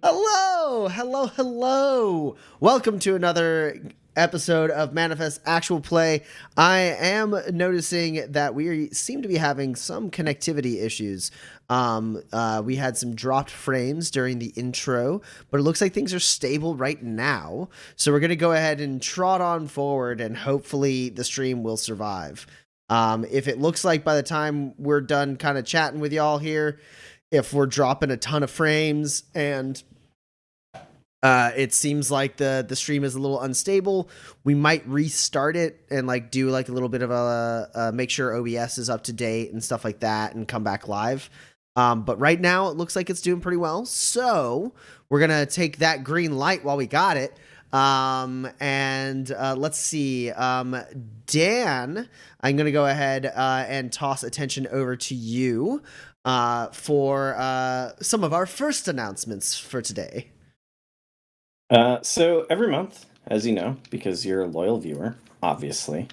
Hello, hello, hello. Welcome to another episode of Manifest Actual Play. I am noticing that we seem to be having some connectivity issues. We had some dropped frames during the intro, but it looks like things are stable right now. So we're going to go ahead and trot on forward, and hopefully the stream will survive. If it looks like by the time we're done kind of chatting with y'all here, if we're dropping a ton of frames and it seems like the stream is a little unstable, we might restart it and like do like a little bit of a make sure OBS is up to date and stuff like that and come back live. But right now it looks like it's doing pretty well. So we're going to take that green light while we got it. Let's see. Dan, I'm going to go ahead and toss attention over to you for some of our first announcements for today. So every month, as you know, because you're a loyal viewer, obviously,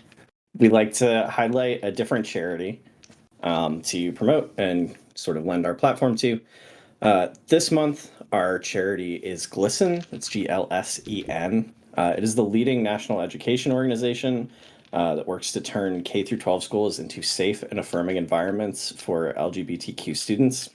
we like to highlight a different charity to promote and sort of lend our platform to. This month, our charity is GLSEN. It's GLSEN. It is the leading national education organization that works to turn K-12 schools into safe and affirming environments for LGBTQ students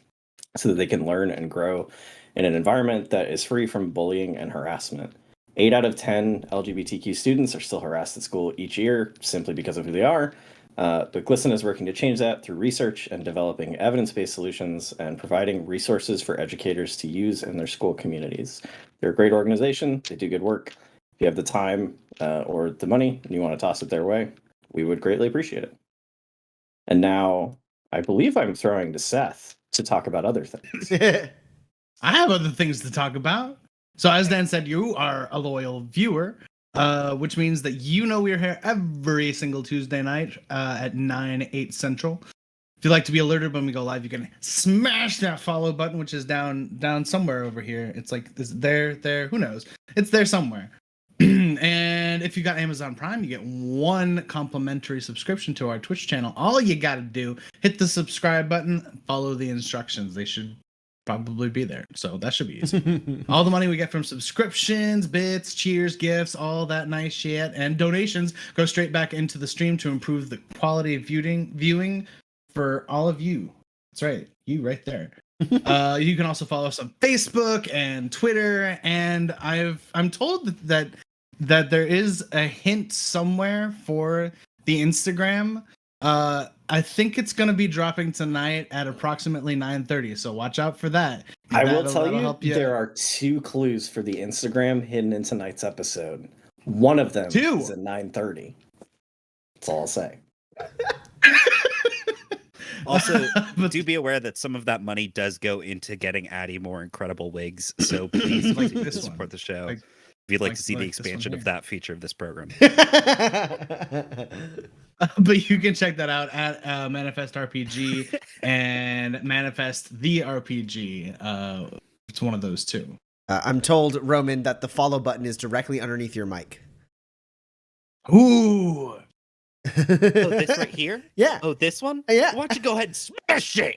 so that they can learn and grow in an environment that is free from bullying and harassment. 8 out of 10 LGBTQ students are still harassed at school each year simply because of who they are. But GLSEN is working to change that through research and developing evidence-based solutions and providing resources for educators to use in their school communities. They're a great organization. They do good work. If you have the time or the money and you want to toss it their way, we would greatly appreciate it. And now I believe I'm throwing to Seth to talk about other things. I have other things to talk about. So as Dan said, you are a loyal viewer, which means that you know we're here every single Tuesday night at 8 Central. If you'd like to be alerted when we go live, you can smash that follow button, which is down somewhere over here. It's like this there, who knows? It's there somewhere. And if you got Amazon Prime, you get 1 complimentary subscription to our Twitch channel. All you got to do, hit the subscribe button, follow the instructions. They should probably be there, so that should be easy. All the money we get from subscriptions, bits, cheers, gifts, all that nice shit, and donations go straight back into the stream to improve the quality of viewing for all of you. That's right, you right there. You can also follow us on Facebook and Twitter, and I'm told that there is a hint somewhere for the Instagram. I think it's going to be dropping tonight at approximately 9:30, so watch out for that. I will tell you, there are 2 clues for the Instagram hidden in tonight's episode. One of them is at 9:30. That's all I'll say. Also, do be aware that some of that money does go into getting Addie more incredible wigs, so please support the show if you'd like to see the expansion of that feature of this program. But you can check that out at Manifest RPG and Manifest the RPG. It's one of those 2. I'm told, Roman, that the follow button is directly underneath your mic. Ooh. Oh, this right here? Yeah. Oh, this one? Yeah. Why don't you go ahead and smash it?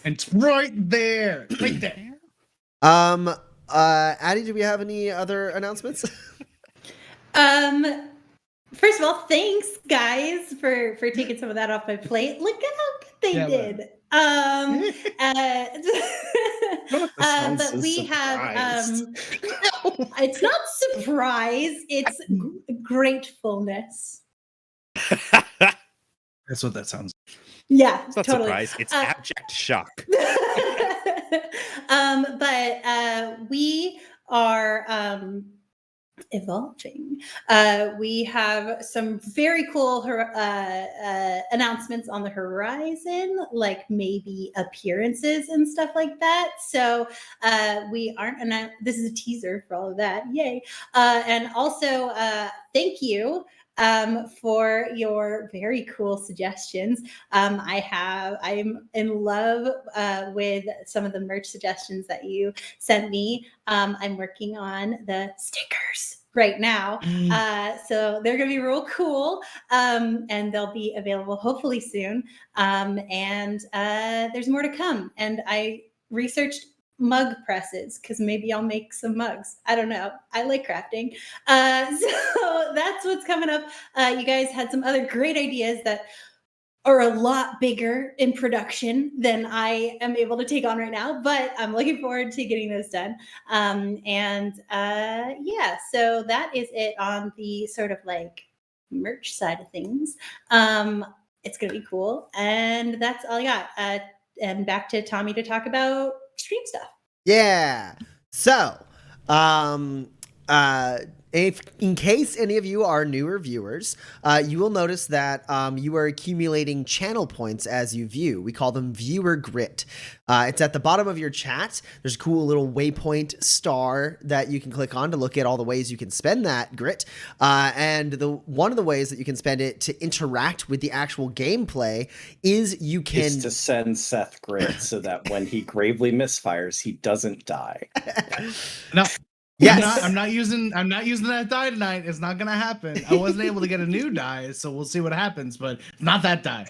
And it's right there. Right there. Addie, do we have any other announcements? First of all, thanks guys for taking some of that off my plate. Look at how good they did. But we have it's not surprise, it's gratefulness. That's what that sounds like. Yeah, it's not totally. Surprise, it's abject shock. But we are evolving. We have some very cool announcements on the horizon, like maybe appearances and stuff like that. So we aren't this is a teaser for all of that. Yay. And also thank you for your very cool suggestions. I'm in love with some of the merch suggestions that you sent me. I'm working on the stickers right now. So they're going to be real cool. And they'll be available hopefully soon. And there's more to come. And I researched mug presses because maybe I'll make some mugs. I don't know. I like crafting. So that's what's coming up. You guys had some other great ideas that are a lot bigger in production than I am able to take on right now, but I'm looking forward to getting those done. Yeah, so that is it on the sort of like merch side of things. It's gonna be cool, and that's all I got. And back to Tommy to talk about stream stuff. Yeah. So, if in case any of you are newer viewers, you will notice that you are accumulating channel points as you view. We call them viewer grit. It's at the bottom of your chat. There's a cool little waypoint star that you can click on to look at all the ways you can spend that grit. And one of the ways that you can spend it to interact with the actual gameplay is you can is to send Seth grit so that when he gravely misfires, he doesn't die. No. Yes. I'm not using that die tonight. It's not gonna happen. I wasn't able to get a new die, so we'll see what happens, but not that die.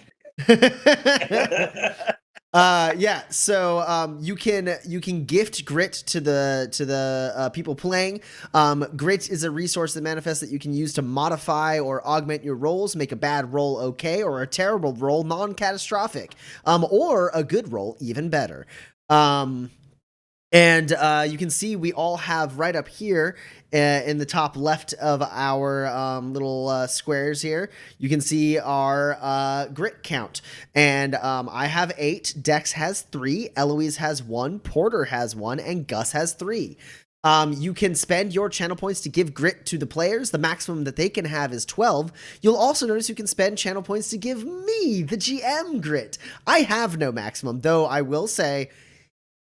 Yeah, so you can gift grit to the people playing. Grit is a resource that manifests that you can use to modify or augment your rolls, make a bad roll okay, or a terrible roll non-catastrophic, or a good roll even better. And you can see we all have right up here in the top left of our little squares here, you can see our grit count. And I have 8, Dex has 3, Eloise has 1, Porter has 1, and Gus has 3. You can spend your channel points to give grit to the players. The maximum that they can have is 12. You'll also notice you can spend channel points to give me, the GM, grit. I have no maximum, though I will say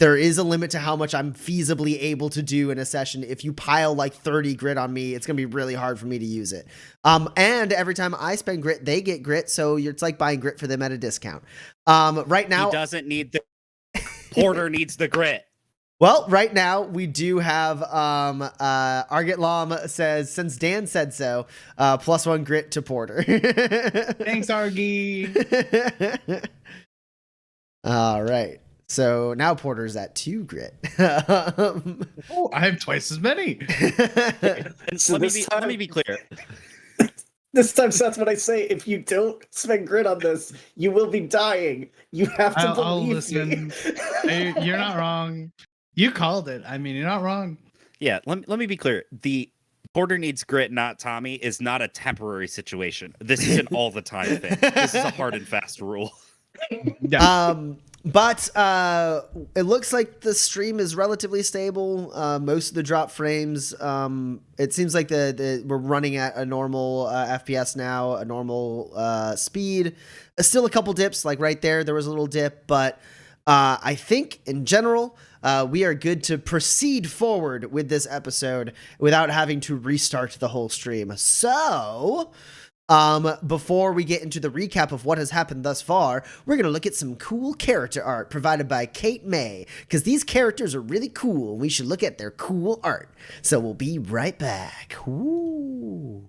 there is a limit to how much I'm feasibly able to do in a session. If you pile like 30 grit on me, it's going to be really hard for me to use it. And every time I spend grit, they get grit, so it's like buying grit for them at a discount. Right now... He doesn't need the... Porter needs the grit. Well, right now, we do have Arget Lom says, since Dan said so, +1 grit to Porter. Thanks, Argy. All right. So now Porter's at 2 grit. Oh, I have twice as many. So let me be clear. This time, Seth, when I say if you don't spend grit on this, you will be dying. You have to I'll believe listen. me. You're not wrong. You called it. I mean, you're not wrong. Yeah, let me be clear. The Porter needs grit, not Tommy, is not a temporary situation. This is an all the time thing. This is a hard and fast rule. Yeah. But it looks like the stream is relatively stable. Most of the drop frames, it seems like we're running at a normal FPS now, a normal speed. Still a couple dips, like right there was a little dip, but I think in general, we are good to proceed forward with this episode without having to restart the whole stream. So... before we get into the recap of what has happened thus far, we're going to look at some cool character art provided by Kate May, because these characters are really cool, and we should look at their cool art. So we'll be right back. Ooh.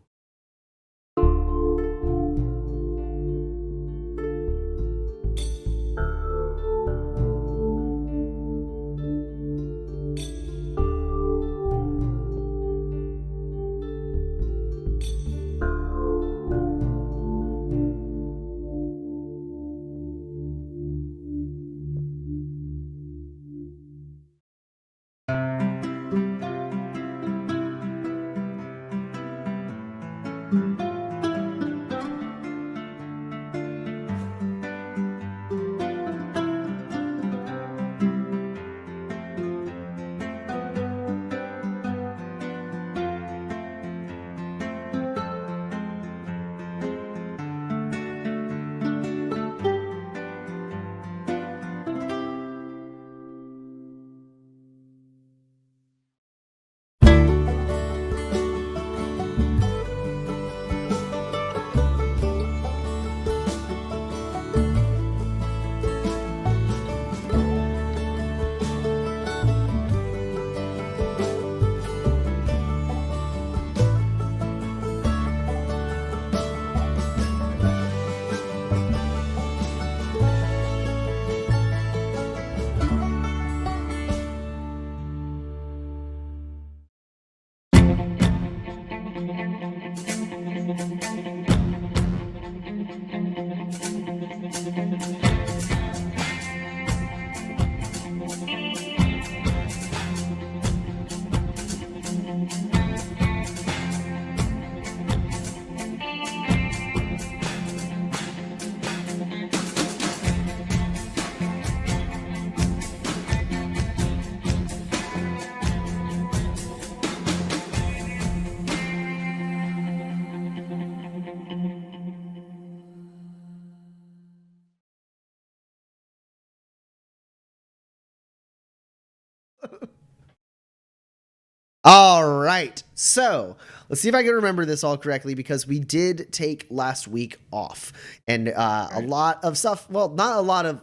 All right. So let's see if I can remember this all correctly, because we did take last week off, and a lot of stuff. Well, not a lot of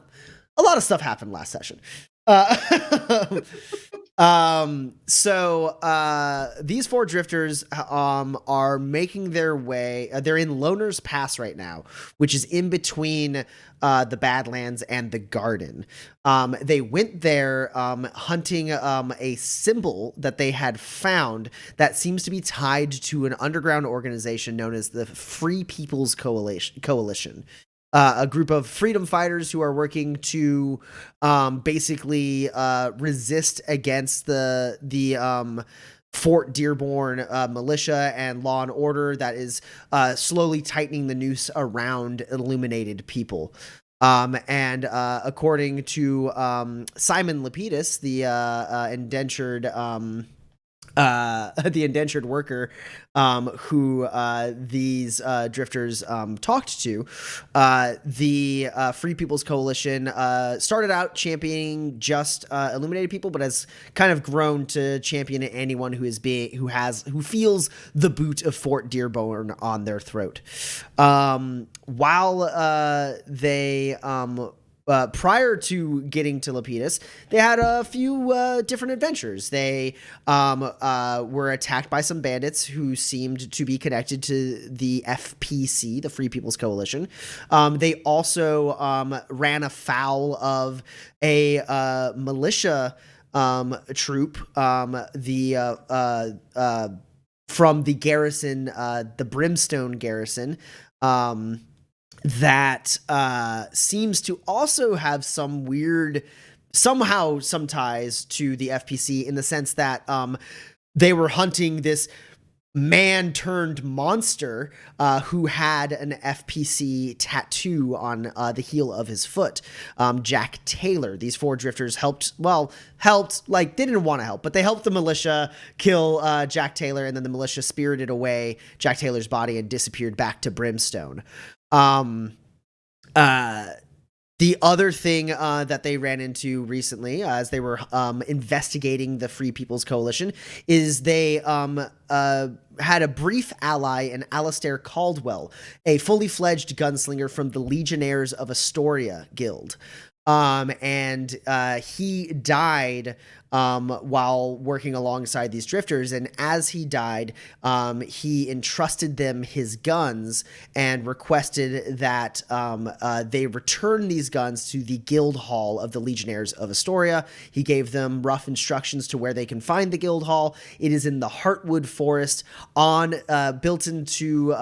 stuff happened last session. These four drifters are making their way. They're in Loner's Pass right now, which is in between the Badlands and the Garden. They went there hunting a symbol that they had found that seems to be tied to an underground organization known as the Free People's Coalition. A group of freedom fighters who are working to basically resist against the Fort Dearborn militia and law and order that is slowly tightening the noose around illuminated people. And according to Simon Lapidus, the indentured worker who these drifters talked to, the Free People's Coalition started out championing just illuminated people, but has kind of grown to champion anyone who feels the boot of Fort Dearborn on their throat. While they prior to getting to Lapidus, they had a few different adventures. They were attacked by some bandits who seemed to be connected to the FPC, the Free People's Coalition. They also ran afoul of a militia troop, from the garrison, the Brimstone garrison, that seems to also have some ties to the FPC, in the sense that they were hunting this man-turned-monster who had an FPC tattoo on the heel of his foot, Jack Taylor. These four drifters helped, they didn't want to help, but they helped the militia kill Jack Taylor, and then the militia spirited away Jack Taylor's body and disappeared back to Brimstone. The other thing that they ran into recently, as they were investigating the Free People's Coalition, is they had a brief ally in Alistair Caldwell, a fully fledged gunslinger from the Legionnaires of Astoria Guild. And he died while working alongside these drifters, and as he died, he entrusted them his guns and requested that they return these guns to the guild hall of the Legionnaires of Astoria. He gave them rough instructions to where they can find the guild hall. It is in the Heartwood Forest, built into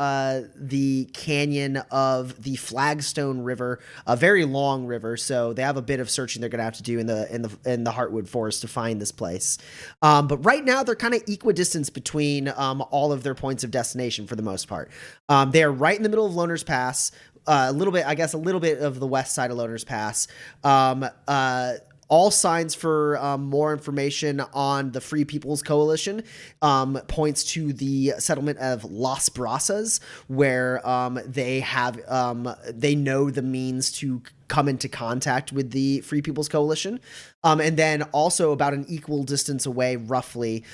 the canyon of the Flagstone River, a very long river. So they have a bit of searching they're going to have to do in the Heartwood Forest to find this place. But right now they're kind of equidistant between all of their points of destination for the most part. They are right in the middle of Loner's Pass, a little bit of the west side of Loner's Pass. All signs for more information on the Free People's Coalition points to the settlement of Las Brasas, where they know the means to come into contact with the Free People's Coalition. And then also about an equal distance away, roughly,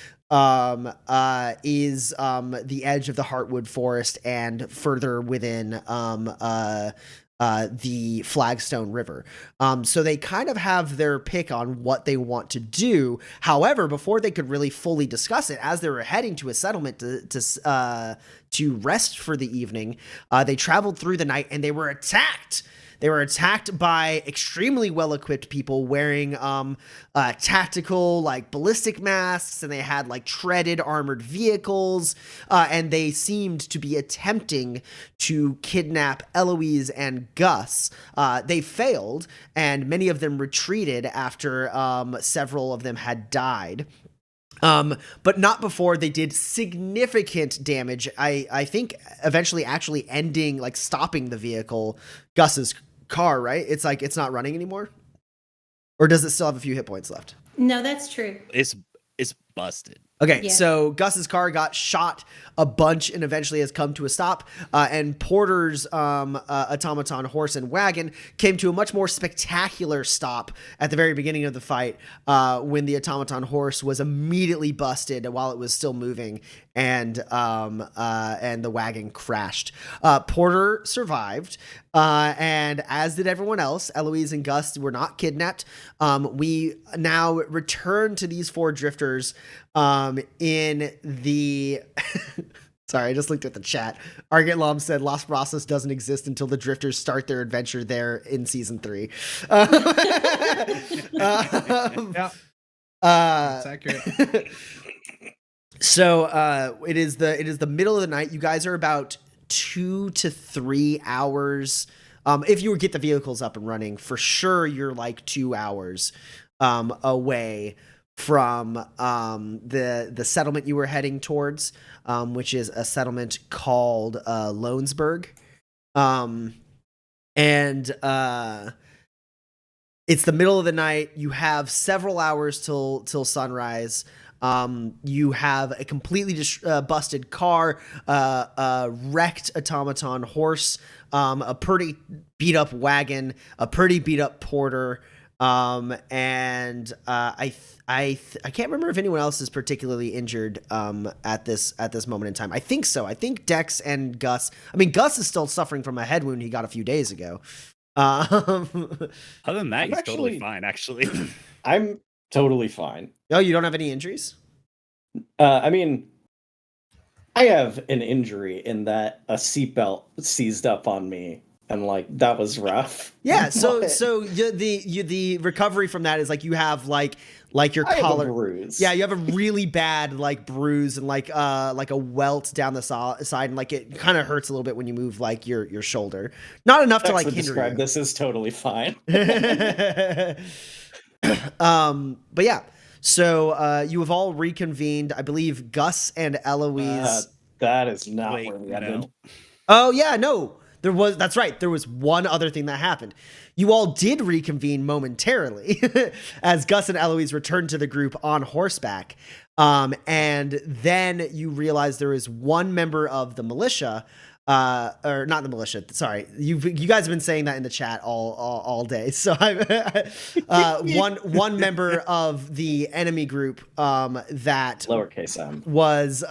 is the edge of the Heartwood Forest, and further within the Flagstone River. So they kind of have their pick on what they want to do. However, before they could really fully discuss it, as they were heading to a settlement to rest for the evening, they traveled through the night and they were attacked. They were attacked by extremely well-equipped people wearing tactical, ballistic masks, and they had treaded armored vehicles, and they seemed to be attempting to kidnap Eloise and Gus. They failed, and many of them retreated after several of them had died. But not before they did significant damage. I think eventually actually ending, stopping the vehicle, Gus's car, right? It's not running anymore? Or does it still have a few hit points left? No, that's true. It's busted. Okay, Yeah. so Gus's car got shot a bunch and eventually has come to a stop. And Porter's automaton horse and wagon came to a much more spectacular stop at the very beginning of the fight when the automaton horse was immediately busted while it was still moving, and the wagon crashed. Porter survived, and as did everyone else. Eloise and Gus were not kidnapped. We now return to these four drifters in the sorry, I just looked at the chat. Argent Lom said Las Brasas doesn't exist until the drifters start their adventure there in season 3. Yeah. That's accurate. So it is the middle of the night. You guys are about 2 to 3 hours. If you would get the vehicles up and running, for sure you're like 2 hours away from the settlement you were heading towards, which is a settlement called Lohnsburg. And it's the middle of the night. You have several hours till sunrise. You have a completely busted car, a wrecked automaton horse, a pretty beat up wagon, a pretty beat up porter. And I can't remember if anyone else is particularly injured at this moment in time. I think so. I think Dex and Gus. I mean, Gus is still suffering from a head wound he got a few days ago. Other than that, he's totally fine. Actually, I'm totally fine. Oh, you don't have any injuries? I mean, I have an injury in that a seatbelt seized up on me. And like that was rough. Yeah, so the recovery from that is like you have like your collar. I have a bruise. Yeah, you have a really bad like bruise and like a welt down the side, and like it kind of hurts a little bit when you move like your shoulder. Not enough to like hinder you. This is totally fine. But yeah, so you have all reconvened. I believe Gus and Eloise. That is not where we ended. Oh yeah, no. That's right. There was one other thing that happened. You all did reconvene momentarily as Gus and Eloise returned to the group on horseback. And then you realize there is one member of the militia, or not the militia. Sorry. You guys have been saying that in the chat all day. So one member of the enemy group, that lowercase m was,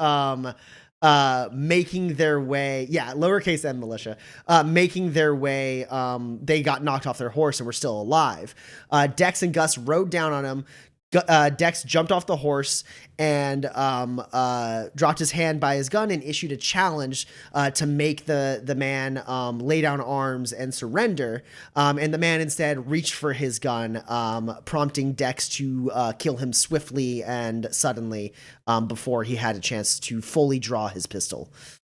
making their way, lowercase m militia, making their way, they got knocked off their horse and were still alive. Dex and Gus rode down on him. Dex jumped off the horse and dropped his hand by his gun and issued a challenge to make the man lay down arms and surrender. And the man instead reached for his gun, prompting Dex to kill him swiftly and suddenly before he had a chance to fully draw his pistol.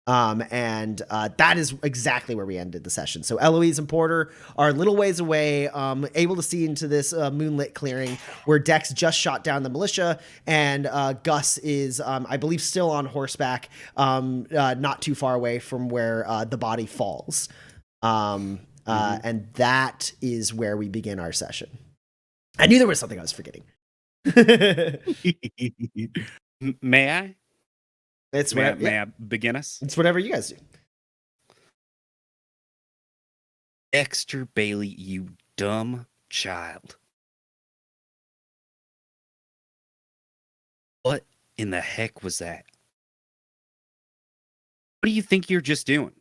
And that is exactly where we ended the session. So Eloise and Porter are a little ways away, able to see into this moonlit clearing where Dex just shot down the militia, and Gus is, I believe, still on horseback, not too far away from where the body falls. And that is where we begin our session. I knew there was something I was forgetting. May I? It's may I begin us? It's whatever you guys do. Dexter Bailey, you dumb child. What in the heck was that? What do you think you're just doing?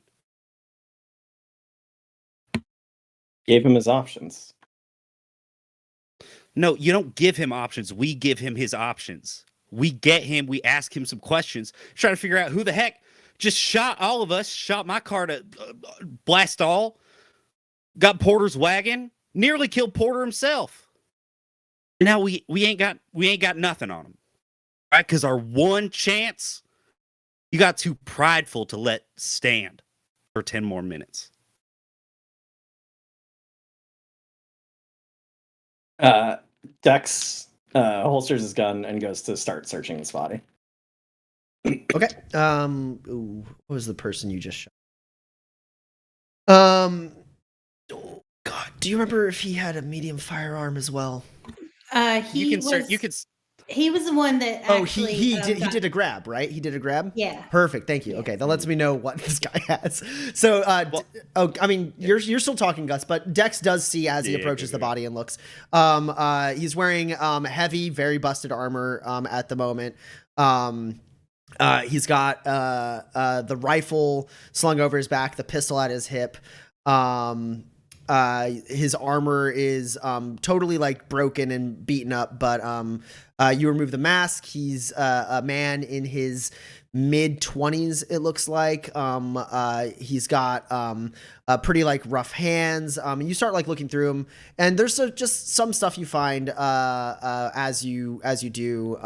Gave him his options. No, you don't give him options. We give him his options. We get him, we ask him some questions, try to figure out who the heck just shot all of us, shot my car to blast all, got Porter's wagon, nearly killed Porter himself. Now we ain't got nothing on him. Right? Because our one chance, you got too prideful to let stand for 10 more minutes. Dex holsters his gun and goes to start searching his body. Okay. What was the person you just shot? Oh, God, do you remember if he had a medium firearm as well? You can He was the one that Oh, actually. he did got- a grab, right? He did a grab. Yeah. Perfect. Thank you. Yeah. Okay, that lets me know what this guy has. So, I mean, you're still talking, Gus, but Dex does see as he Yeah, approaches the good. body and looks. He's wearing heavy, very busted armor at the moment. He's got the rifle slung over his back, the pistol at his hip. His armor is totally like broken and beaten up, but you remove the mask. He's a man in his mid-20s, it looks like. He's got pretty like rough hands. And you start like looking through him, and there's just some stuff you find as you do.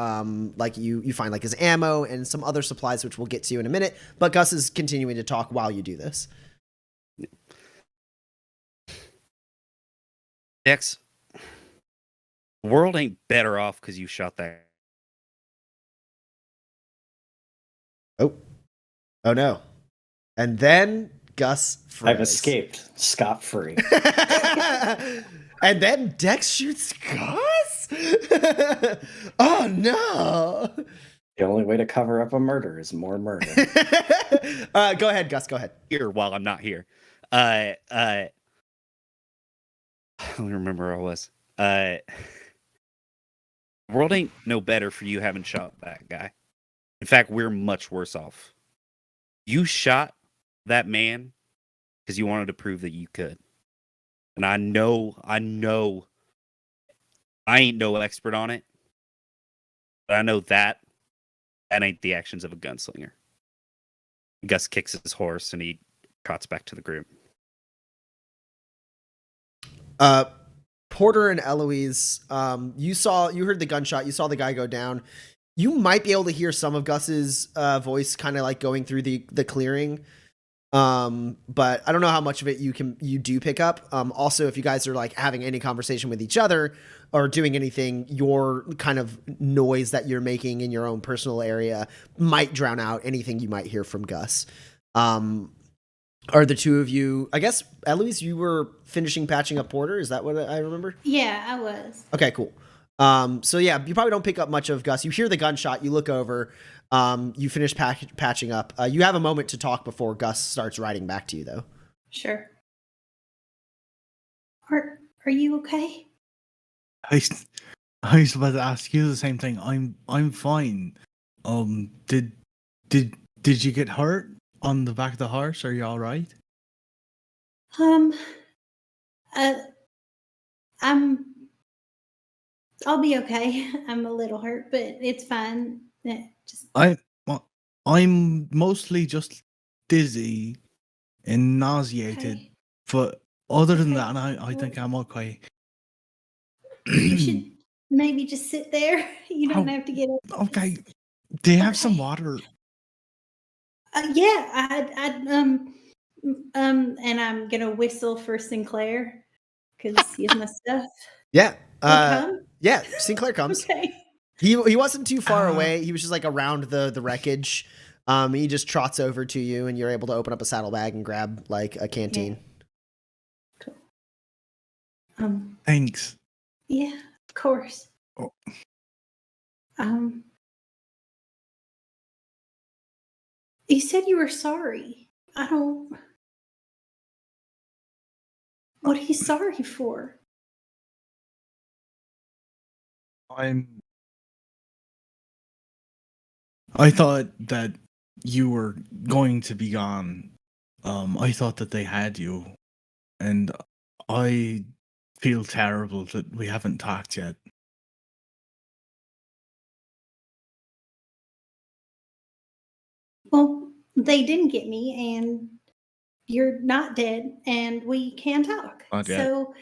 Like you find like his ammo and some other supplies, which we'll get to in a minute. But Gus is continuing to talk while you do this. Dex, the world ain't better off because you shot that. Oh no. And then Gus froze. I've escaped scot-free. And then Dex shoots Gus? Oh no. The only way to cover up a murder is more murder. Go ahead, Gus. Go ahead. Here while I'm not here. I don't remember where I was. The world ain't no better for you having shot that guy. In fact, we're much worse off. You shot that man because you wanted to prove that you could. And I know I ain't no expert on it. But I know that ain't the actions of a gunslinger. Gus kicks his horse and he trots back to the group. Porter and Eloise, you heard the gunshot, you saw the guy go down. You might be able to hear some of Gus's voice kind of like going through the clearing. But I don't know how much of it you do pick up. Also, if you guys are like having any conversation with each other or doing anything, your kind of noise that you're making in your own personal area might drown out anything you might hear from Gus. Are the two of you, I guess, Eloise, you were finishing patching up Porter? Is that what I remember? Yeah, I was. Okay, cool. So yeah, you probably don't pick up much of Gus. You hear the gunshot, you look over, you finish patching up. You have a moment to talk before Gus starts riding back to you, though. Sure. Are you okay? I was about to ask you the same thing. I'm fine. Did you get hurt on the back of the horse? Are you all right? I'll be okay. I'm a little hurt, but it's fine. Just I'm mostly just dizzy and nauseated, okay. but other than Okay. that, I think I'm okay. You should maybe just sit there. You don't have to get up. Okay. Do you have some Okay. water? Yeah, and I'm gonna whistle for Sinclair because he has my stuff. Yeah. Come? Yeah, Sinclair comes. Okay. He wasn't too far away. He was just like around the wreckage. He just trots over to you, and you're able to open up a saddlebag and grab like a canteen. Cool. Thanks. Yeah, of course. Oh. You said you were sorry. I don't. What are you sorry for? I thought that you were going to be gone. I thought that they had you, and I feel terrible that we haven't talked yet. Well, they didn't get me, and you're not dead, and we can talk. Not yet. So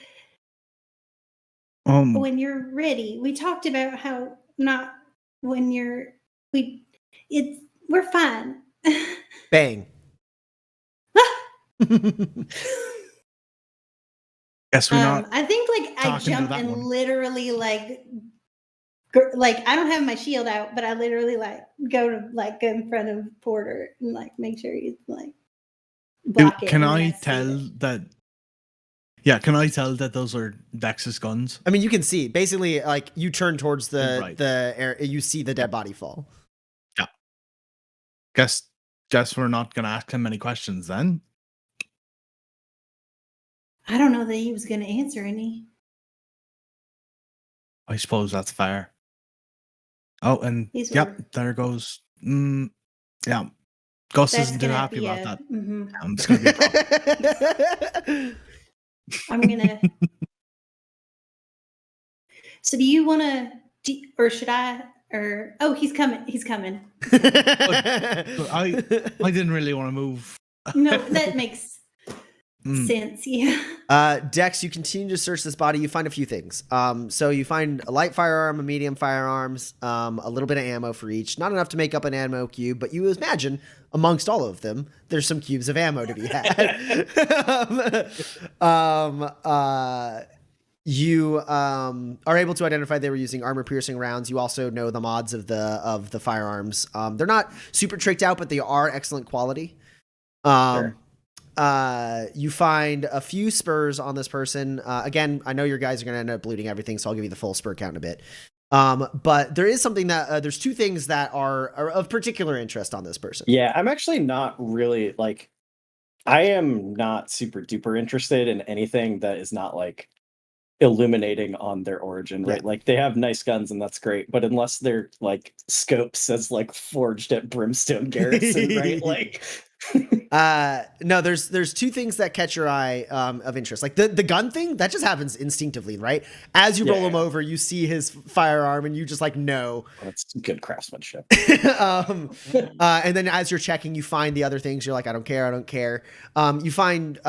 Um, when you're ready, we talked about how not when you're we're fine. Bang. guess we're not. I think like I talking to jumped that and one. literally like I don't have my shield out, but I literally like go in front of Porter and like make sure he's like blocking. Can I tell that Yeah, can I tell that those are Dex's guns? I mean, you can see basically like you turn towards the Right. the air, you see the dead body fall. Guess we're not gonna ask him any questions then. I don't know that he was going to answer any. I suppose that's fair. Oh, and These yep, were- there goes. Yeah, Gus That's isn't too gonna happy be about that. mhm. It's gonna be a problem. I'm gonna. So do you want to, or should I? Or he's coming. He's coming. Look, I didn't really want to move. No, that makes Mm. sense. Yeah. Dex, you continue to search this body. You find a few things. So you find a light firearm, a medium firearms, a little bit of ammo for each. Not enough to make up an ammo cube, but you imagine amongst all of them, there's some cubes of ammo to be had. You are able to identify they were using armor-piercing rounds. You also know the mods of the firearms. They're not super tricked out, but they are excellent quality. Sure. You find a few spurs on this person. Again, I know your guys are going to end up looting everything, so I'll give you the full spur count in a bit. But there is something that there's two things that are of particular interest on this person. Yeah, I'm actually not really like, I am not super duper interested in anything that is not like illuminating on their origin, right? Yeah. Like they have nice guns and that's great, but unless they're like scope says like forged at Brimstone Garrison, right? Like No, there's two things that catch your eye of interest. Like the gun thing, that just happens instinctively, right? As you roll him over, you see his firearm and you just like know. that's good craftsmanship. And then as you're checking, you find the other things. You're like, I don't care. You find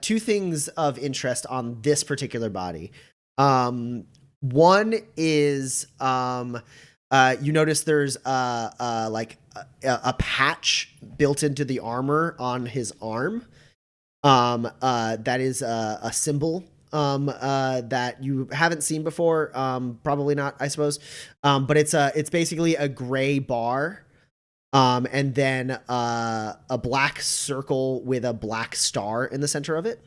two things of interest on this particular body. One is you notice there's a patch built into the armor on his arm. That is a symbol that you haven't seen before. Probably not, I suppose. But it's basically a gray bar. And then a black circle with a black star in the center of it.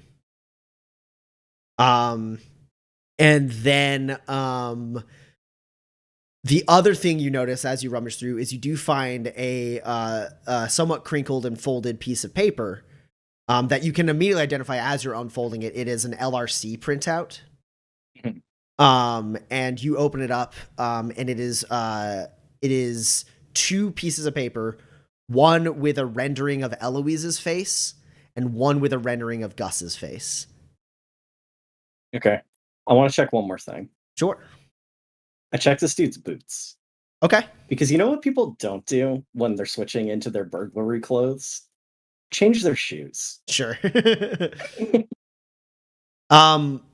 And then the other thing you notice as you rummage through is you do find a somewhat crinkled and folded piece of paper that you can immediately identify as you're unfolding it. It is an LRC printout. And you open it up, and it is two pieces of paper, one with a rendering of Eloise's face and one with a rendering of Gus's face. Okay. I want to check one more thing. Sure. I checked this dude's boots. Okay. Because you know what people don't do when they're switching into their burglary clothes? Change their shoes. Sure.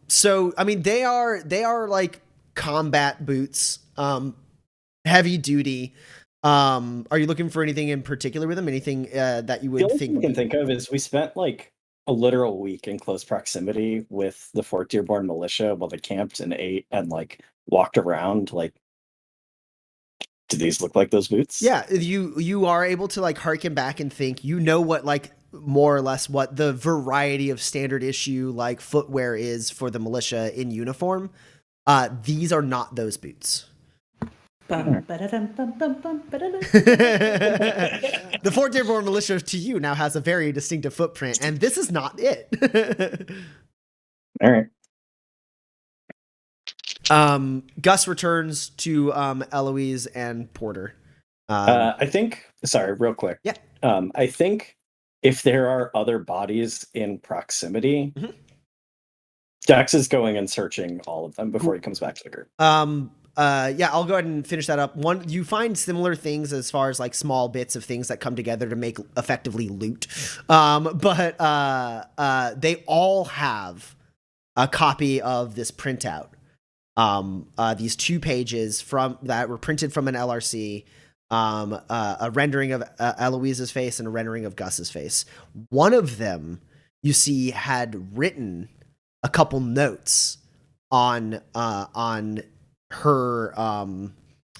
So I mean they are like combat boots, heavy duty. Are you looking for anything in particular with them? Anything that you The would only think thing I can think of is we spent like a literal week in close proximity with the Fort Dearborn militia while they camped and ate and like walked around. Like, do these look like those boots? Yeah, you are able to like harken back and think, you know, what like more or less what the variety of standard issue like footwear is for the militia in uniform. These are not those boots. The Fort Dearborn militia to you now has a very distinctive footprint, and this is not it. All right. Gus returns to Eloise and Porter. I think, sorry, real quick. Yeah. I think if there are other bodies in proximity, Dax is going and searching all of them before he comes back to the group. Yeah, I'll go ahead and finish that up. One, you find similar things as far as like small bits of things that come together to make effectively loot. But they all have a copy of this printout. These 2 pages from that were printed from an LRC, a rendering of Eloise's face and a rendering of Gus's face. One of them you see had written a couple notes on her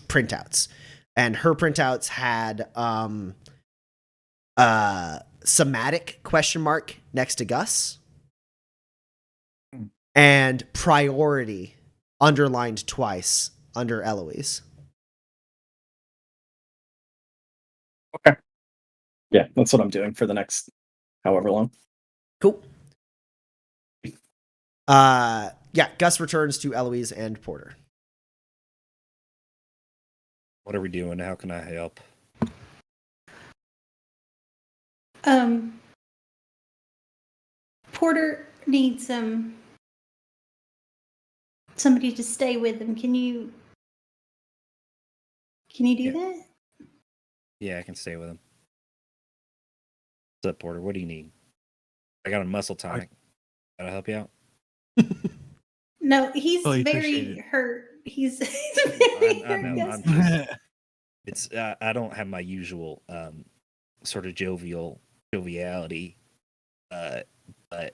printouts, and her printouts had somatic question mark next to Gus. and priority underlined twice under Eloise. Yeah, that's what I'm doing for the next however long. Cool. Yeah, Gus returns to Eloise and Porter. What are we doing? How can I help? Porter needs somebody to stay with him. Can you do that? Yeah, I can stay with him. What's up, Porter? What do you need? I got a muscle tonic. Gotta help you out. No, he's Oh, I appreciate very it. hurt. He's very I know. hurt. I'm it's I don't have my usual sort of joviality, but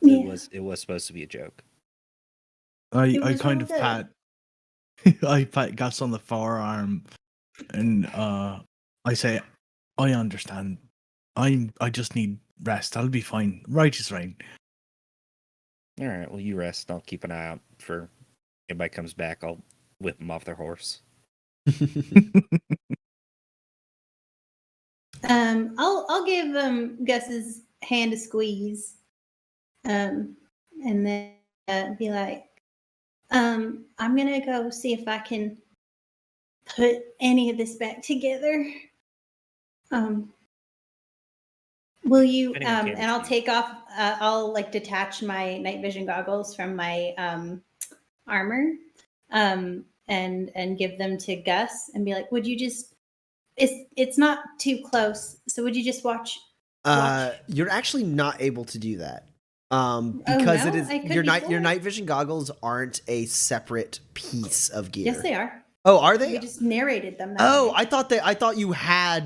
Yeah. it was supposed to be a joke. It I was kind all of pat I pat Gus on the forearm and I say, I understand. I just need rest. I'll be fine. Right is right. All right, well, you rest. I'll keep an eye out for if anybody comes back. I'll whip them off their horse. I'll give Gus's hand a squeeze, and then be like, I'm gonna go see if I can put any of this back together. Will you? Depending on And I'll Candace's take off. I'll like detach my night vision goggles from my armor, and give them to Gus and be like, "Would you just? It's not too close, so would you just watch?" You're actually not able to do that. Because no? it is I could your before. night vision goggles aren't a separate piece of gear. Yes, they are. Oh, are they? We just narrated them. That Oh, way. I thought you had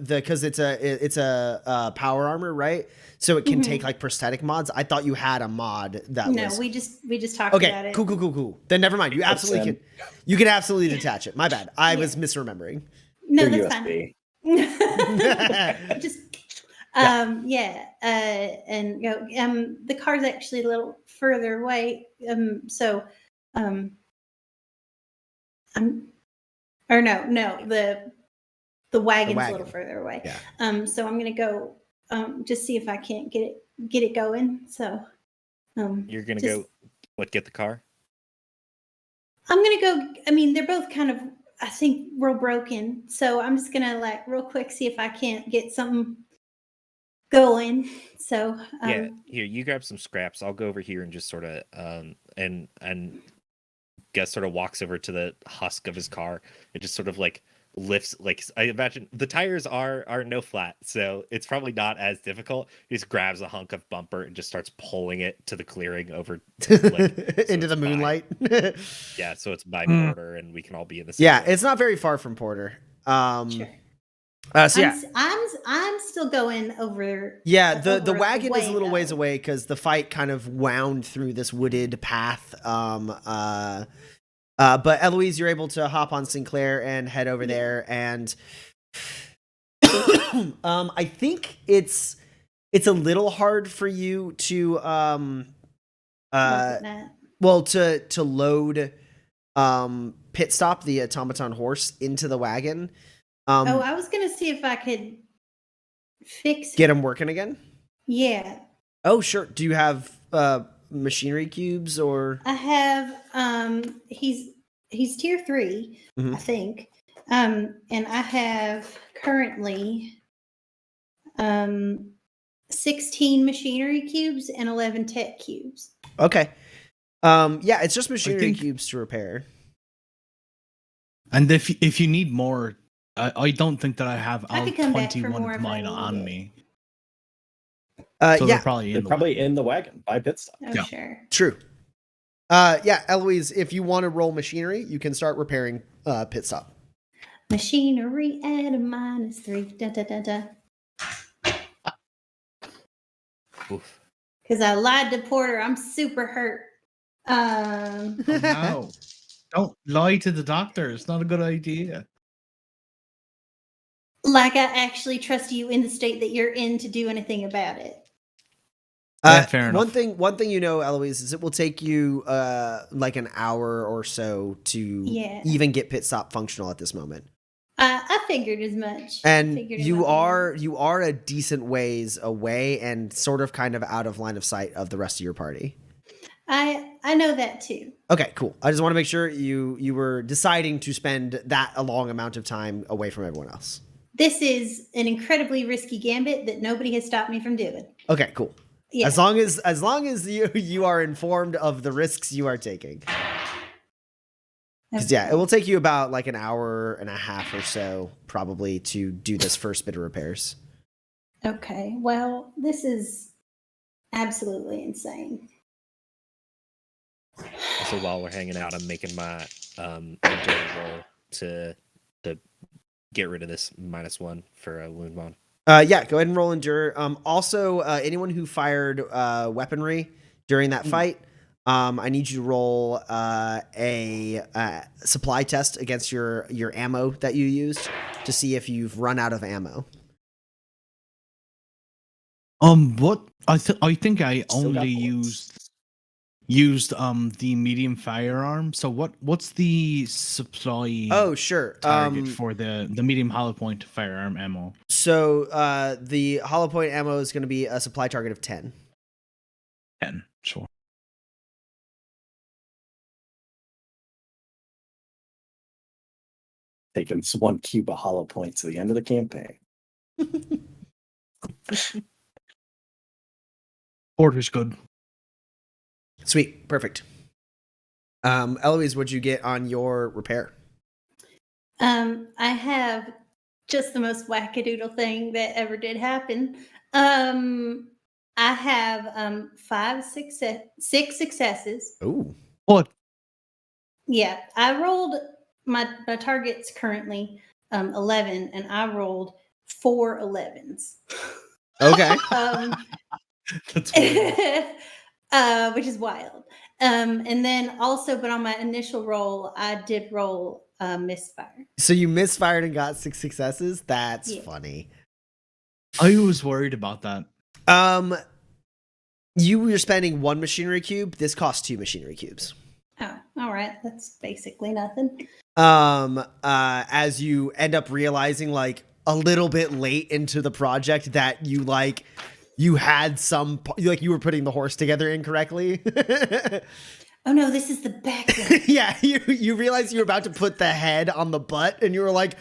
because it's a power armor, right? So it can take like prosthetic mods. I thought you had a mod that no, was we just talked about okay. it. Cool. Then never mind. You absolutely can. You can absolutely detach it. My bad. I was misremembering. No, They're that's USB. fine. Just and go. The car's actually a little further away. So the wagon's a little further away. Yeah. So I'm gonna go just see if I can't get it going. So You're gonna just- go get the car? I'm gonna go. I mean, they're both kind of, I think, real broken. So I'm just gonna like real quick see if I can't get something going. So Yeah, here, you grab some scraps. I'll go over here and just sort of and Gus sort of walks over to the husk of his car. It just sort of like lifts, like I imagine the tires are no flat, so it's probably not as difficult. He just grabs a hunk of bumper and just starts pulling it to the clearing over into the moonlight. Yeah, so it's by Porter and we can all be in the same Yeah, place. it's not very far from Porter. sure. So yeah. I'm still going over. Yeah, the over wagon is a way, little ways though. away because the fight kind of wound through this wooded path. But Eloise, you're able to hop on Sinclair and head over there, and I think it's a little hard for you to to load Pit Stop, the automaton horse, into the wagon. I was gonna see if I could fix Get him working again. Yeah. Oh, sure. Do you have machinery cubes or? I have he's tier 3, I think. And I have currently 16 machinery cubes and 11 tech cubes. Okay. Yeah, it's just machinery think- cubes to repair. And if you need more, I don't think that I have I all could come back for 21 more of if I mine need on it. me. Yeah, They're probably They're in the probably in the wagon by pit stop. Oh, Yeah. sure. true. Yeah, Eloise, if you want to roll machinery, you can start repairing Pit Stop. Machinery at a -3. Da da da da. Oof. Because I lied to Porter. I'm super hurt. Oh, no. Don't lie to the doctor. It's not a good idea. Like I actually trust you in the state that you're in to do anything about it. Yeah, fair one enough. thing you know, Eloise, is it will take you like an hour or so to Yeah. even get pit stop functional at this moment. I figured as much. And Figured it you might be are a decent ways away and sort of kind of out of line of sight of the rest of your party. I know that too. Okay, cool. I just want to make sure you were deciding to spend that a long amount of time away from everyone else. This is an incredibly risky gambit that nobody has stopped me from doing. Okay, cool. Yeah. As long as you are informed of the risks you are taking. Because yeah, it will take you about like an hour and a half or so probably to do this first bit of repairs. Okay. Well, this is absolutely insane. So while we're hanging out, I'm making my endurance roll to get rid of this -1 for a wound bond. Yeah, go ahead and roll endure. Also, anyone who fired weaponry during that fight, I need you to roll a supply test against your ammo that you used to see if you've run out of ammo. What I think I Still got only bullets. used the medium firearm. So what's the supply Oh, sure. target for the medium hollow point firearm ammo? So the hollow point ammo is going to be a supply target of 10. 10, sure. Taking this 1 cube of hollow point to the end of the campaign. Order's good. Sweet, perfect. Eloise, what'd you get on your repair? I have just the most wackadoodle thing that ever did happen. I have 6 successes. Ooh. What? Yeah, I rolled my target's currently 11, and I rolled 4 11s. Okay. That's weird. Which is wild. And then also, but on my initial roll, I did roll misfire. So you misfired and got 6 successes? That's Yeah. funny. I was worried about that. You were spending 1 machinery cube. This costs 2 machinery cubes. Oh, all right. That's basically nothing. As you end up realizing like a little bit late into the project that you had some, like you were putting the horse together incorrectly. Oh no, this is the back one. Yeah, you realized you were about to put the head on the butt and you were like,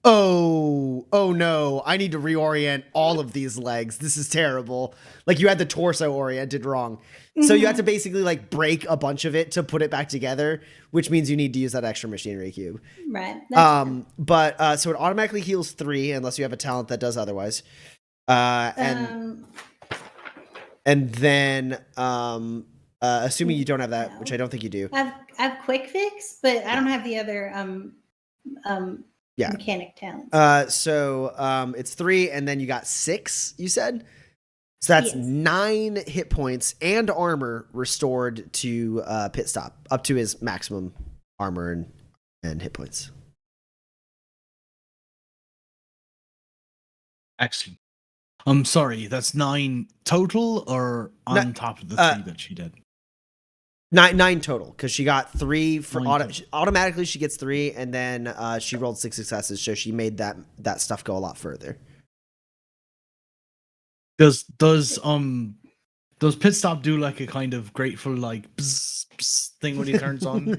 oh no, I need to reorient all of these legs. This is terrible. Like you had the torso oriented wrong. So you had to basically like break a bunch of it to put it back together, which means you need to use that extra machinery cube. Right. But so it automatically heals 3 unless you have a talent that does otherwise. And then assuming you don't have that, which I don't think you do. I've quick fix, but I don't have the other Yeah. mechanic talents. So it's 3 and then you got 6, you said? So that's Yes. 9 hit points and armor restored to Pit Stop, up to his maximum armor and hit points. Excellent. I'm sorry, that's 9 total or on top of the 3 that she did? 9 total, because she got 3 for 9 automatically. She gets 3, and then she rolled 6 successes, so she made that stuff go a lot further. Does Pit Stop do like a kind of grateful like bzz, bzz thing when he turns on?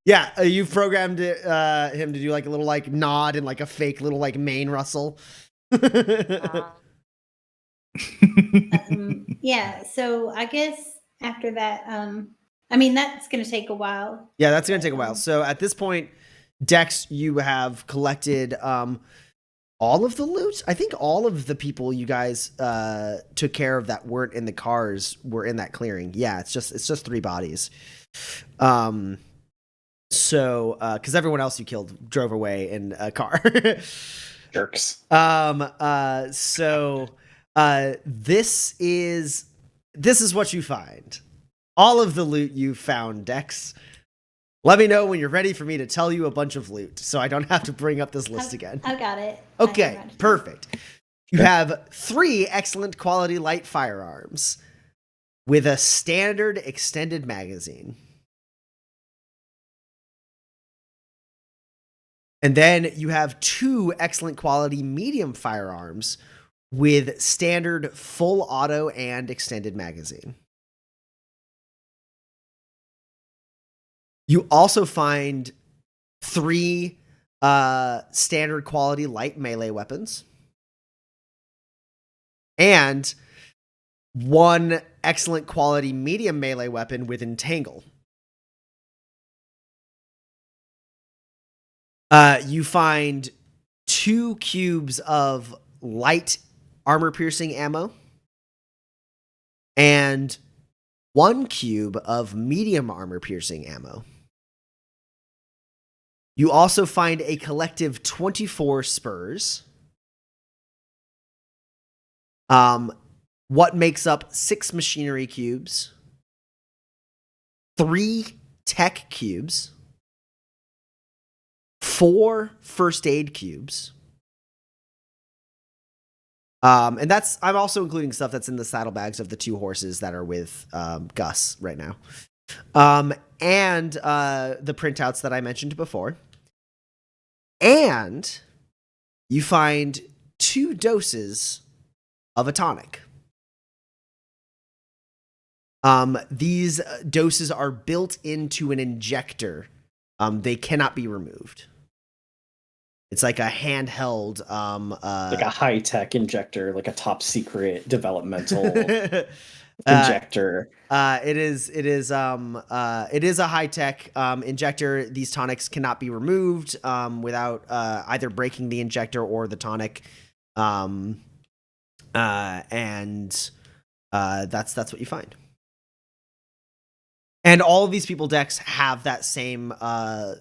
Yeah, you've programmed him to do like a little like nod and like a fake little like mane rustle. Yeah, so I guess after that, I mean that's going to take a while. Yeah, that's going to take a while. So at this point, Dex, you have collected all of the loot. I think all of the people you guys took care of that weren't in the cars were in that clearing. Yeah, it's just 3 bodies. So because everyone else you killed drove away in a car. Jerks. So this is what you find. All of the loot you found, Dex. Let me know when you're ready for me to tell you a bunch of loot, so I don't have to bring up this list again. I got it. Okay, perfect. You have 3 excellent quality light firearms, with a standard extended magazine. And then you have 2 excellent quality medium firearms with standard full auto and extended magazine. You also find 3 standard quality light melee weapons and 1 excellent quality medium melee weapon with entangle. You find 2 cubes of light armor-piercing ammo and 1 cube of medium armor-piercing ammo. You also find a collective 24 spurs. What makes up 6 machinery cubes, 3 tech cubes, 4 first aid cubes. And I'm also including stuff that's in the saddlebags of the 2 horses that are with Gus right now. And the printouts that I mentioned before. And you find 2 doses of a tonic. These doses are built into an injector. They cannot be removed. It's like a handheld, like a high-tech injector, like a top secret developmental injector. It is a high-tech injector. These tonics cannot be removed without either breaking the injector or the tonic. And that's what you find. And all of these people decks have that same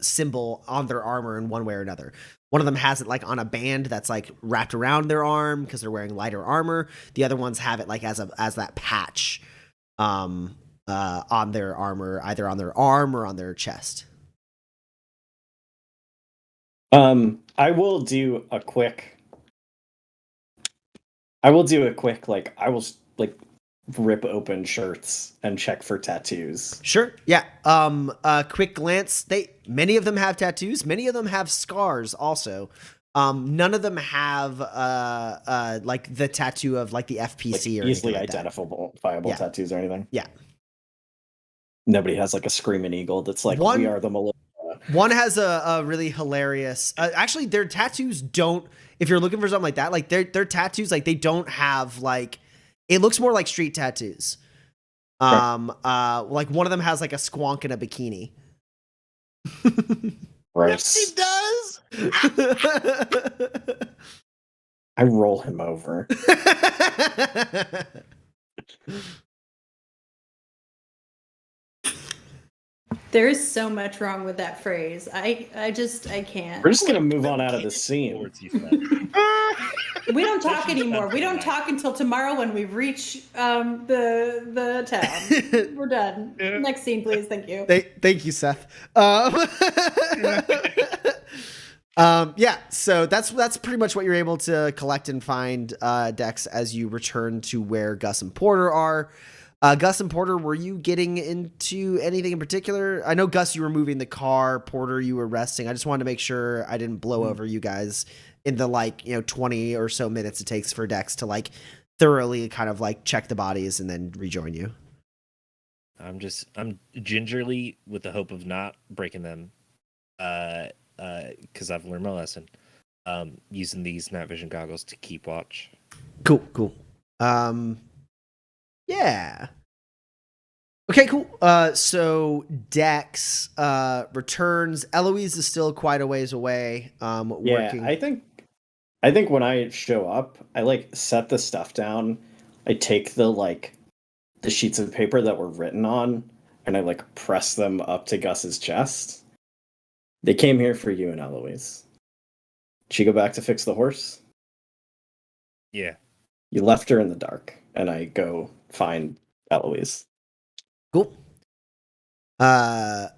symbol on their armor in one way or another. One of them has it like on a band that's like wrapped around their arm because they're wearing lighter armor. The other ones have it like as that patch on their armor, either on their arm or on their chest. I will do a quick like I will like rip open shirts and check for tattoos. Sure. Yeah. Quick glance. Many of them have tattoos. Many of them have scars also. None of them have like the tattoo of like the FPC like or easily anything like identifiable Yeah. tattoos or anything. Yeah. Nobody has like a screaming eagle that's like One- we are the militia. One has a really hilarious. Actually, their tattoos don't. If you're looking for something like that, like their tattoos, like they don't have like. It looks more like street tattoos. Like one of them has like a squonk in a bikini. Gross. He does. I roll him over. There is so much wrong with that phrase. I can't. We're just gonna move on out of the scene. Words you said. We don't talk anymore. We don't talk until tomorrow when we reach the town. We're done. Yeah. Next scene, please. Thank you. Thank you, Seth. Yeah, so that's pretty much what you're able to collect and find, Dex, as you return to where Gus and Porter are. Gus and Porter, were you getting into anything in particular? I know, Gus, you were moving the car. Porter, you were resting. I just wanted to make sure I didn't blow over you guys in the 20 or so minutes it takes for Dex to like thoroughly kind of like check the bodies and then rejoin you. I'm gingerly with the hope of not breaking them, because I've learned my lesson. Using these night vision goggles to keep watch. Cool. Yeah. Okay, cool. So Dex returns. Eloise is still quite a ways away. Working. I think when I show up, I like set the stuff down. I take the sheets of paper that were written on, and I like press them up to Gus's chest. They came here for you and Eloise. Did she go back to fix the horse? Yeah. You left her in the dark, and I go find Eloise. Cool. Gus,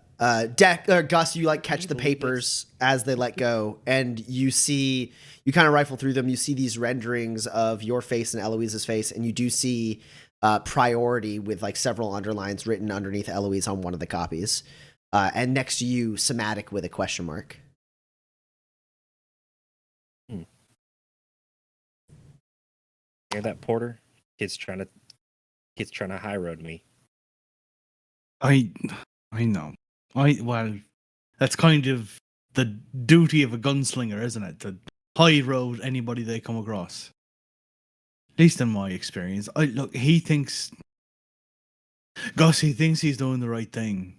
you like catch the papers as they let go, and you kind of rifle through them. You see these renderings of your face and Eloise's face, and you do see priority with like several underlines written underneath Eloise on one of the copies. And next to you, somatic with a question mark. Hear that, Porter? Kid's trying to high road me. I know. Well, that's kind of the duty of a gunslinger, isn't it? To high road anybody they come across. At least in my experience. He thinks he's doing the right thing.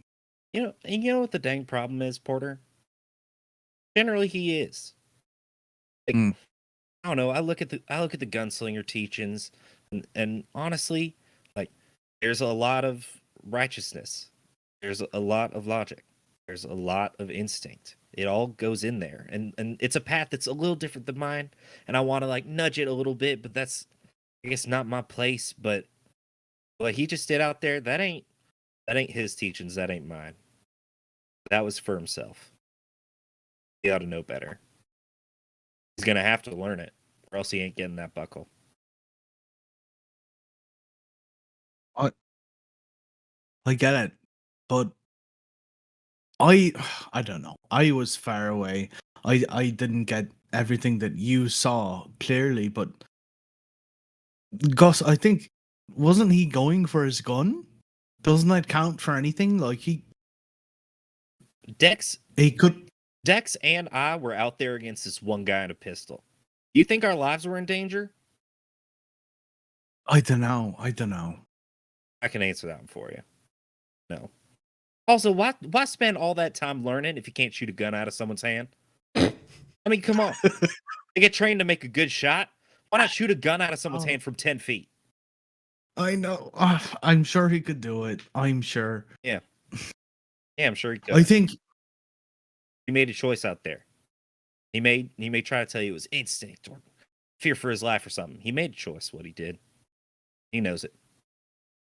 You know what the dang problem is, Porter? Generally, he is. Like, I don't know. I look at the gunslinger teachings, and honestly, like, there's a lot of righteousness. There's a lot of logic. There's a lot of instinct. It all goes in there, and it's a path that's a little different than mine. And I want to like nudge it a little bit, but that's, I guess, not my place. But what he just did out there, that ain't his teachings. That ain't mine. That was for himself. He ought to know better. He's gonna have to learn it, or else he ain't getting that buckle. I get it, but I don't know. I was far away. I didn't get everything that you saw clearly, but Gus, I think, wasn't he going for his gun? Doesn't that count for anything? Like Dex and I were out there against this one guy in a pistol. You think our lives were in danger? I don't know. I can answer that one for you. No. Also, why spend all that time learning if you can't shoot a gun out of someone's hand? I mean, come on. They get trained to make a good shot. Why not shoot a gun out of someone's hand from 10 feet? I know. I'm sure he could do it. I'm sure. Yeah. Yeah, I'm sure he could. I think he made a choice out there. He may try to tell you it was instinct or fear for his life or something. He made a choice, what he did. He knows it.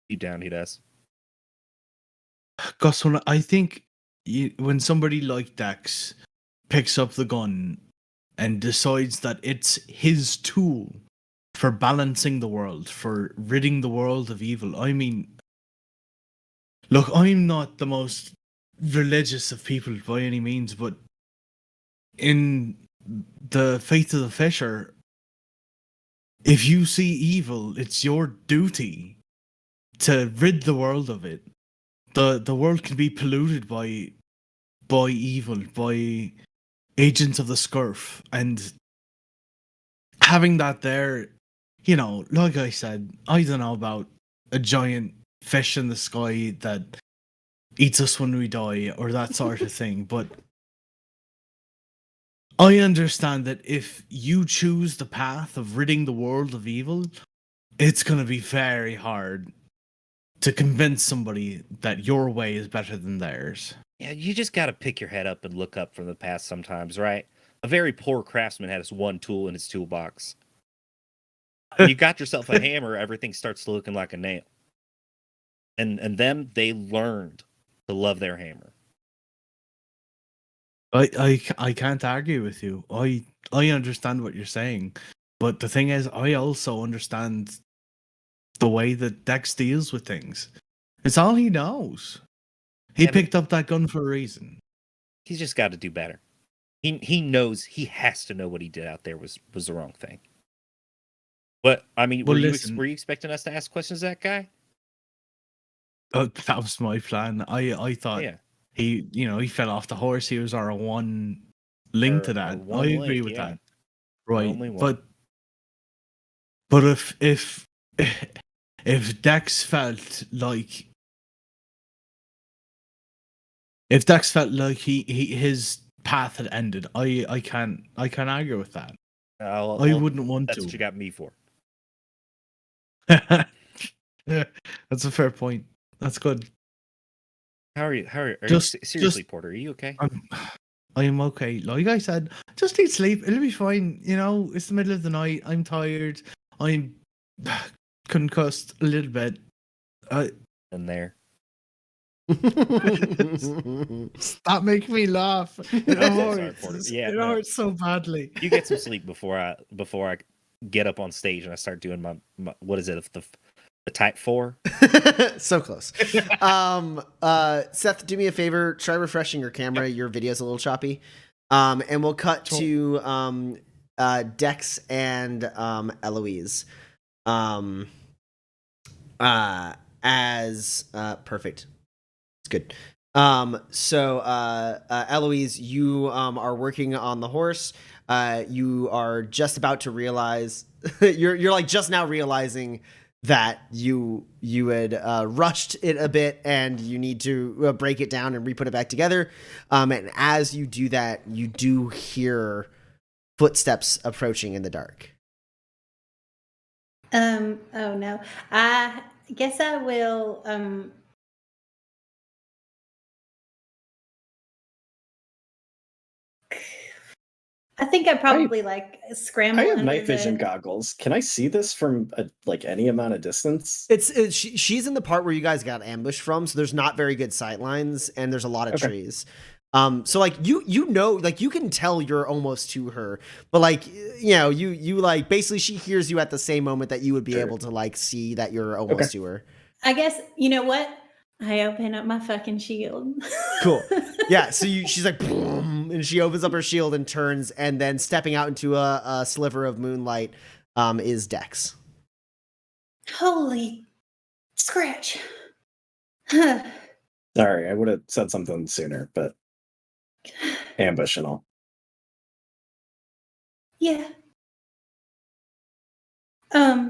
Deep down, he does. Gus, I think when somebody like Dex picks up the gun and decides that it's his tool for balancing the world, for ridding the world of evil. I mean, look, I'm not the most religious of people by any means, but in the Faith of the Fisher, if you see evil, it's your duty to rid the world of it. The world can be polluted by evil, by agents of the scurf, and having that there, you know, like I said, I don't know about a giant fish in the sky that eats us when we die or that sort of thing, but I understand that if you choose the path of ridding the world of evil, it's going to be very hard to convince somebody that your way is better than theirs. Yeah, you just got to pick your head up and look up from the past sometimes, right? A very poor craftsman had his one tool in his toolbox. When you got yourself a hammer, everything starts looking like a nail. And them, they learned to love their hammer. I can't argue with you. I understand what you're saying, but the thing is, I also understand the way that Dex deals with things. It's all he knows. He picked up that gun for a reason. He's just got to do better. He knows, he has to know what he did out there was the wrong thing. But I mean, were you expecting us to ask questions to that guy? That was my plan. I thought he fell off the horse. He was our one link to that. I agree with that. Right. But if Dex felt like his path had ended, I can't argue with that. I wouldn't want to. That's what you got me for. That's a fair point. That's good. How are you? Seriously, Porter, are you okay? I am okay. Like I said, just need sleep. It'll be fine. You know, it's the middle of the night. I'm tired. I'm concussed a little bit. In there. Stop making me laugh. It hurts. It hurts so badly. You get some sleep before I get up on stage and I start doing my what is it? A type 4. So close. Seth, do me a favor. Try refreshing your camera. Your video's a little choppy. And we'll cut to Dex and Eloise. As perfect. It's good. Eloise, you are working on the horse. You are just about to realize you're like just now realizing that you had rushed it a bit and you need to break it down and re-put it back together. And as you do that, you do hear footsteps approaching in the dark. Oh no. I guess I will I think I probably like scramble I have under night vision the... goggles. Can I see this from like any amount of distance? She's in the part where you guys got ambushed from, so there's not very good sight lines and there's a lot of trees. So like you know, like you can tell you're almost to her, but like you like basically she hears you at the same moment that you would be able to like see that you're almost to her. I guess you know what? I open up my fucking shield. Cool. Yeah. So she's like, boom, and she opens up her shield and turns, and then stepping out into a sliver of moonlight is Dex. Holy scratch. Sorry, I would have said something sooner, but ambush and all. Yeah. Hi.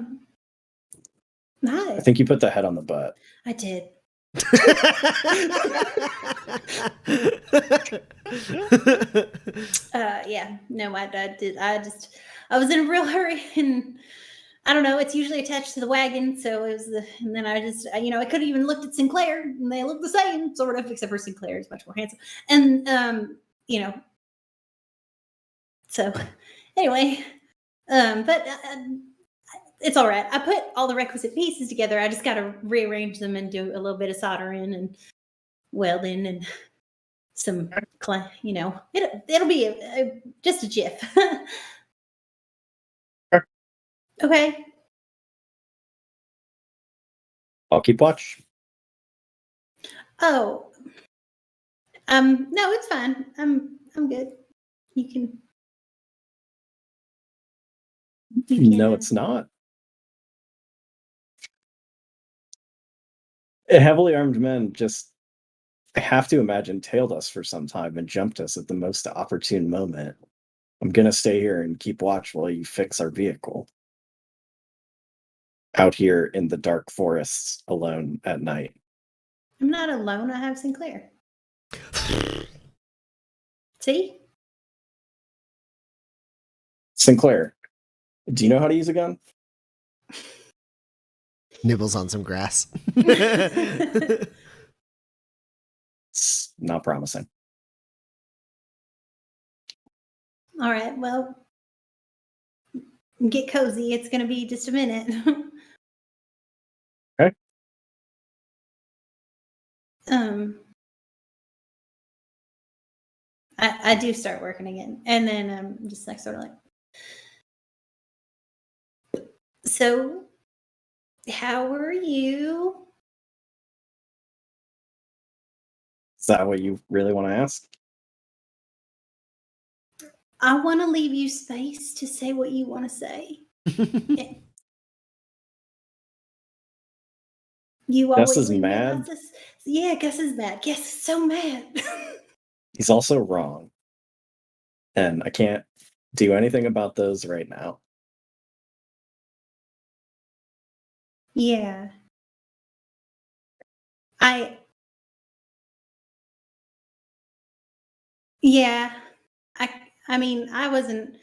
I think you put the head on the butt. I did. Yeah, no, I did. I was in a real hurry, and I don't know. It's usually attached to the wagon, so it was and then I just, I could have even looked at Sinclair, and they look the same, sort of, except for Sinclair is much more handsome. And so anyway, but it's all right. I put all the requisite pieces together. I just got to rearrange them and do a little bit of soldering and welding and some, it'll be just a jiff. Okay. I'll keep watch. Oh, no, it's fine. I'm good. You can. No, it's not. Heavily armed men just, I have to imagine, tailed us for some time and jumped us at the most opportune moment. I'm gonna stay here and keep watch while you fix our vehicle. Out here in the dark forests alone at night. I'm not alone. I have Sinclair. See? Sinclair, do you know how to use a gun? Nibbles on some grass. It's not promising. All right, well, get cozy. It's going to be just a minute. Okay. I do start working again. And then just like sort of like, so how are you? Is that what you really want to ask? I want to leave you space to say what you want to say. You Gus always is leave me mad. about this. Yeah, Gus is mad. Gus is so mad. He's also wrong. And I can't do anything about those right now. Yeah. Yeah. I mean, I wasn't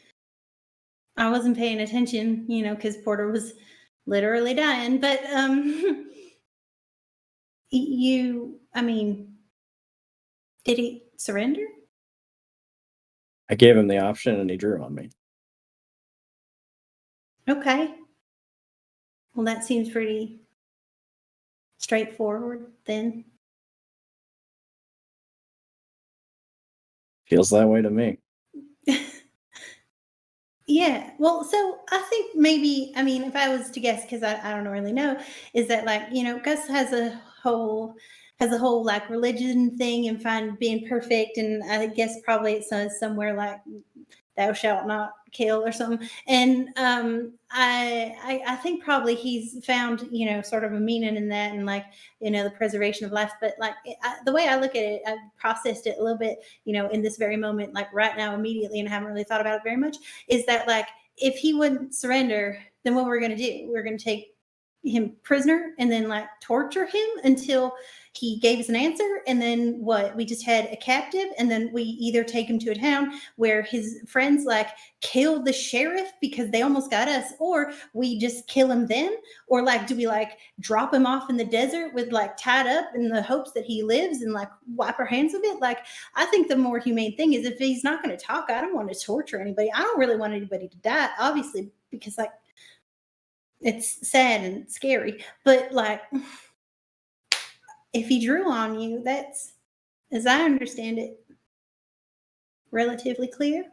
paying attention, because Porter was literally dying, but I mean, did he surrender? I gave him the option and he drew on me. Okay. Well, that seems pretty straightforward then. Feels that way to me. Yeah. Well, so I think maybe, I mean, if I was to guess, because I don't really know, is that like, Gus has a whole like religion thing and find being perfect. And I guess probably it says somewhere like thou shalt not kill or something. And I think probably he's found, sort of a meaning in that and like, the preservation of life. But like the way I look at it, I've processed it a little bit, in this very moment, like right now, immediately, and I haven't really thought about it very much, is that like, if he wouldn't surrender, then what we're going to do? We're going to take him prisoner and then like torture him until he gave us an answer. And then what? We just had a captive, and then we either take him to a town where his friends like kill the sheriff because they almost got us, or we just kill him then, or like do we like drop him off in the desert with like tied up in the hopes that he lives and like wipe our hands of it? Like, I think the more humane thing is if he's not going to talk, I don't want to torture anybody. I don't really want anybody to die, obviously, because like it's sad and scary, but like if he drew on you, that's, as I understand it, relatively clear.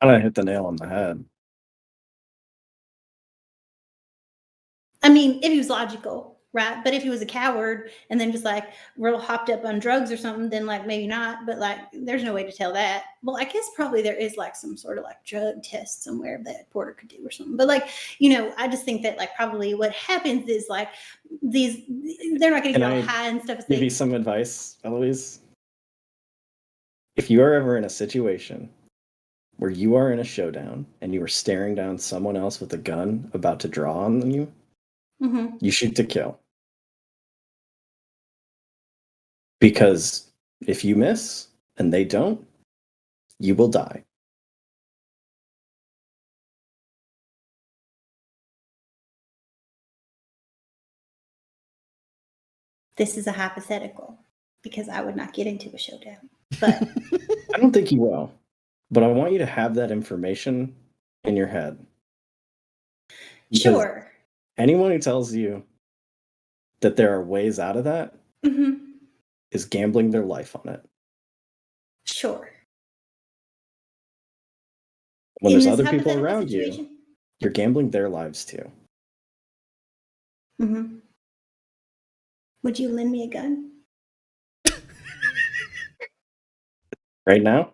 I hit the nail on the head. I mean, if he was logical, right? But if he was a coward and then just like real hopped up on drugs or something, then like maybe not. But like, there's no way to tell that. Well, I guess probably there is like some sort of like drug test somewhere that Porter could do or something. But like, I just think that like probably what happens is like they're not going to get all high and stuff. Give you some advice, Eloise. If you are ever in a situation where you are in a showdown and you are staring down someone else with a gun about to draw on you, you shoot to kill. Because if you miss and they don't, you will die. This is a hypothetical because I would not get into a showdown. But I don't think you will. But I want you to have that information in your head. Because sure. Anyone who tells you that there are ways out of that is gambling their life on it. Sure. When there's other people around you, you're gambling their lives too. Would you lend me a gun? Right now?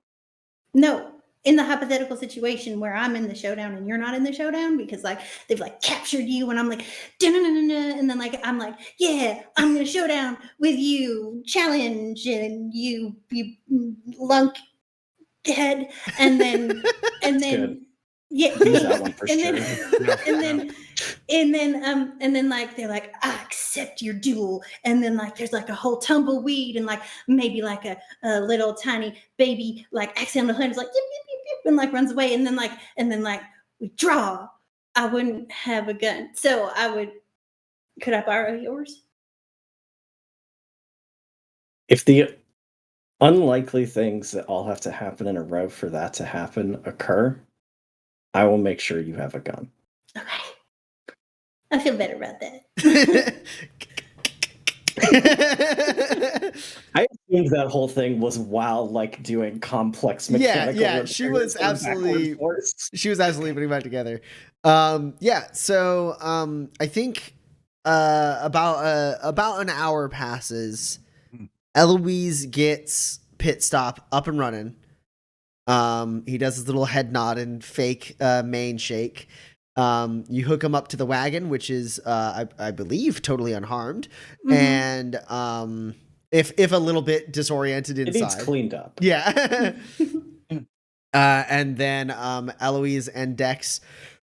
No. In the hypothetical situation where I'm in the showdown and you're not in the showdown because like they've like captured you and I'm like and then like I'm like, yeah, I'm gonna showdown with you, challenge, and you lunk head, and then good. yeah, use that one for and sure. and then like they're like, I accept your duel, and then like there's like a whole tumbleweed and like maybe like a little tiny baby like accidental hand is like yip, yip, yip, yip, and like runs away, and then like we draw. I wouldn't have a gun, so could I borrow yours? If the unlikely things that all have to happen in a row for that to happen occur, I will make sure you have a gun. Okay. I feel better about that. I assumed that whole thing was while like doing complex mechanical. Yeah, she was absolutely putting that together. So I think about an hour passes. Eloise gets pit stop up and running. He does his little head nod and fake mane shake. You hook him up to the wagon, which is, I believe, totally unharmed, and if a little bit disoriented inside, it needs cleaned up. Yeah. And then Eloise and Dex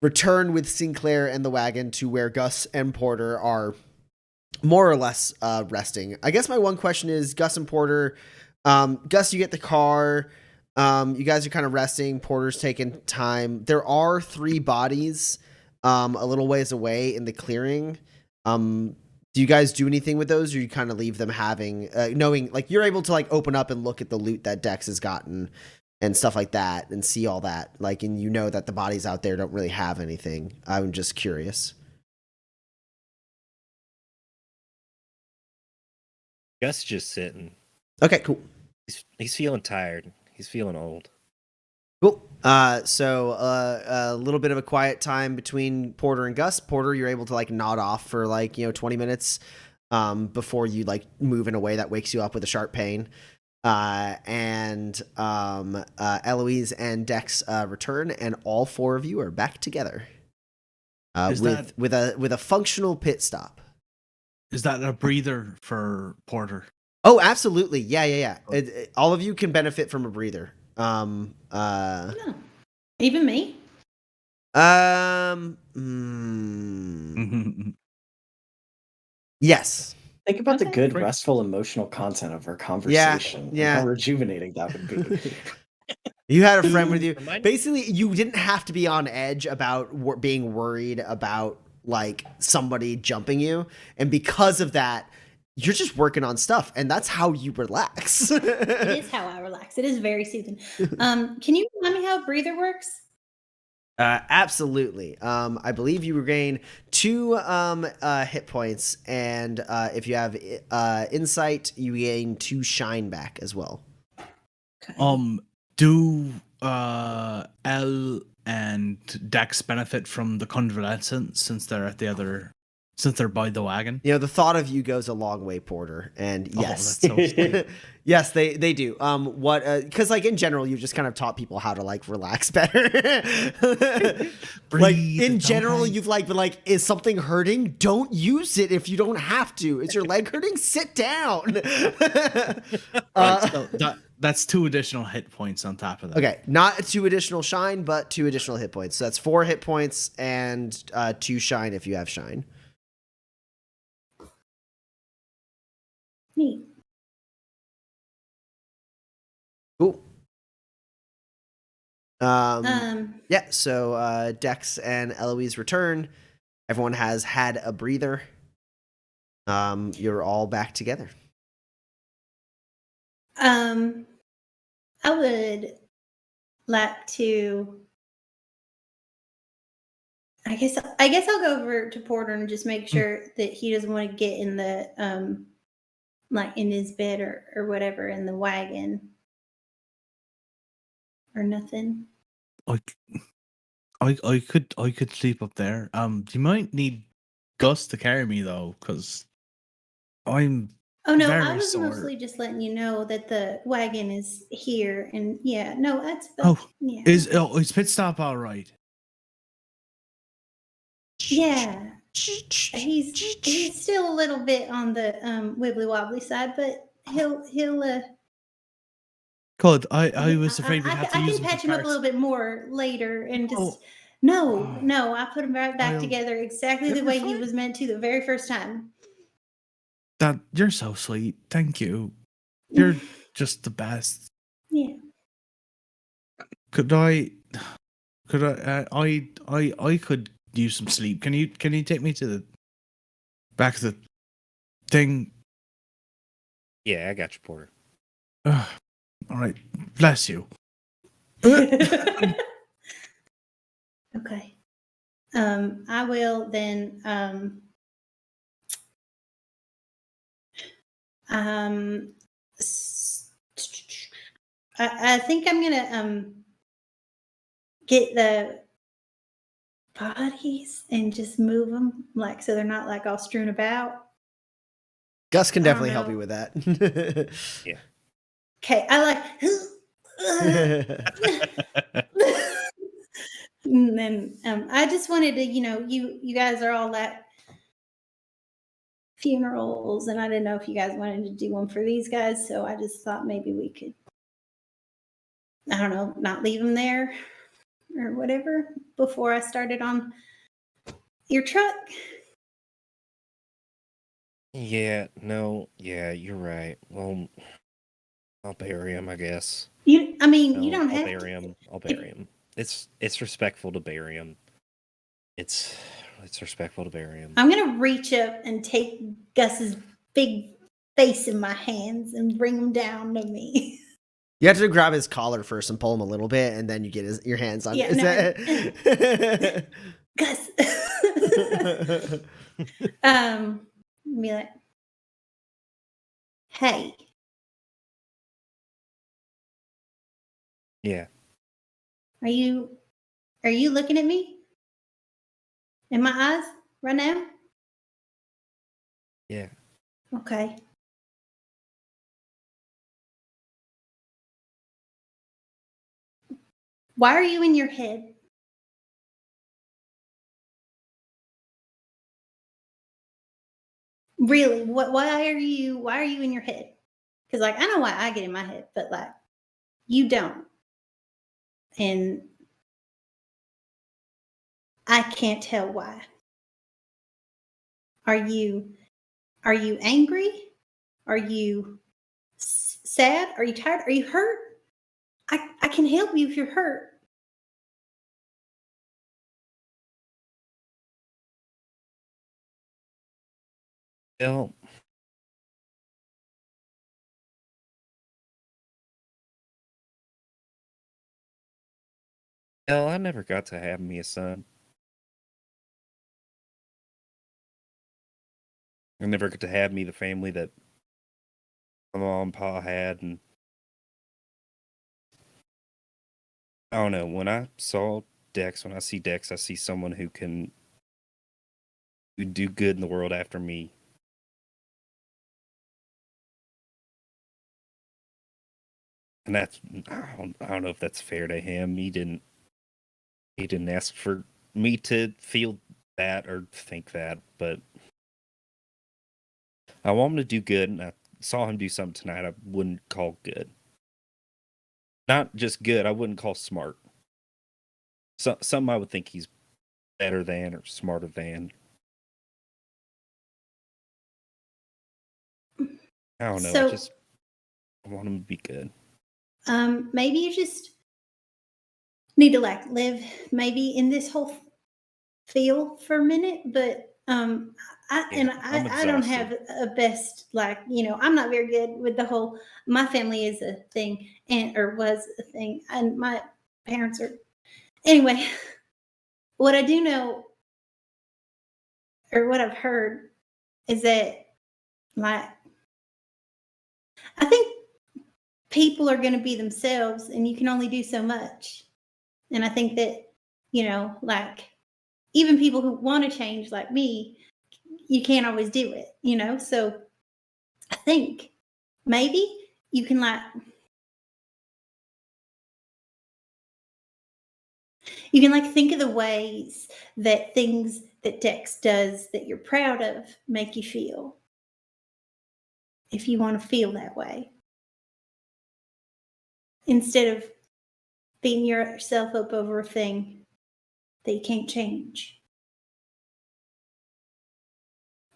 return with Sinclair and the wagon to where Gus and Porter are more or less resting. I guess my one question is, Gus and Porter, Gus, you get the car. You guys are kind of resting. Porter's taking time. There are 3 bodies a little ways away in the clearing. Do you guys do anything with those, or you kind of leave them having, knowing, like, you're able to, like, open up and look at the loot that Dex has gotten and stuff like that and see all that, like, and you know that the bodies out there don't really have anything. I'm just curious. Gus just sitting. Okay, cool. He's feeling tired. He's feeling old. Cool. So a little bit of a quiet time between Porter and Gus. Porter, you're able to like nod off for like 20 minutes before you like move in a way that wakes you up with a sharp pain. And Eloise and Dex return, and all four of you are back together with a functional pit stop. Is that a breather for Porter? Oh, absolutely. Yeah. All of you can benefit from a breather. No. Even me? Yes. Think about the Okay. good, Great. restful, emotional content of our conversation. and yeah. How rejuvenating that would be. You had a friend with you. Remind- Basically, you didn't have to be on edge about being worried about like somebody jumping you, and because of that, you're just working on stuff, and that's how you relax. It is how I relax. It is very soothing. Can you remind me how a breather works? Absolutely. I believe you regain 2 hit points, and if you have insight, you gain 2 shine back as well. Okay. Do L and Dex benefit from the convalescence since they're by the wagon? The thought of you goes a long way, Porter, and yes, that's so sweet. yes, they do. Because like in general, you just kind of taught people how to like relax better. Like Breathe, in don't general, panic. you've like been like, is something hurting? Don't use it if you don't have to. Is your leg hurting? Sit down. Right, so that's 2 additional hit points on top of that. Okay, not 2 additional shine, but 2 additional hit points. So that's 4 hit points and 2 shine if you have shine. Neat. Cool. Um, Yeah, so Dex and Eloise return. Everyone has had a breather. You're all back together. I would like to. I guess I'll go over to Porter and just make sure that he doesn't want to get in the like in his bed or whatever in the wagon or nothing. I could sleep up there. You might need Gus to carry me though, because I'm Oh no, very I was sore. mostly just letting you know that the wagon is here, and yeah, no, that's Oh, yeah, is pit stop all right? yeah. He's still a little bit on the wibbly wobbly side, but he'll Good. I was afraid we'd I have to can use him patch for him up a parts. little bit more later and just Oh. no, I put him right back I'll- together exactly You'll the be way he fine. was meant to the very first time. That you're so sweet. Thank you. You're just the best. Yeah. Could I could use some sleep. Can you take me to the back of the thing? Yeah, I got you, Porter. All right. Bless you. Okay. I will then I think I'm gonna get the bodies and just move them like so they're not like all strewn about. Gus can I don't definitely help know. you with that. Okay, I like and then I just wanted to, you guys are all at funerals, and I didn't know if you guys wanted to do one for these guys, so I just thought maybe we could, I don't know, not leave them there or whatever before I started on your truck. Yeah, no, yeah, you're right. Well, I'll bury him, I guess. You No, don't I'll have bury to. him. I'll bury him. It's respectful to bury him. It's respectful to bury him. I'm gonna reach up and take Gus's big face in my hands and bring him down to me. You have to grab his collar first and pull him a little bit, and then you get your hands on. Yeah, Is no, that- Gus. Be like, hey, Yeah. Are you looking at me? In my eyes right now? Yeah. Okay. Why are you in your head? Really? Why are you in your head? Because like I know why I get in my head, but like you don't. And I can't tell why. Are you angry? Are you sad? Are you tired? Are you hurt? I can help you if you're hurt. Well, hell, I never got to have me a son. I never got to have me the family that my mom and pa had, and I don't know. When I see Dex, I see someone who do good in the world after me. And that's I don't know if that's fair to him. He didn't ask for me to feel that or think that, but I want him to do good, and I saw him do something tonight I wouldn't call good. Not just good, I wouldn't call smart. Some I would think he's better than or smarter than. I don't know. So I want him to be good. maybe you just need to like live maybe in this whole feel for a minute, but I'm I don't have a best like I'm not very good with the whole my family is a thing and or was a thing and my parents are anyway. What I do know or what I've heard is that like I think people are going to be themselves and you can only do so much. And I think that, like even people who want to change like me, you can't always do it. So I think maybe you can think of the ways that things that Dex does that you're proud of make you feel. If you want to feel that way. Instead of beating yourself up over a thing that you can't change.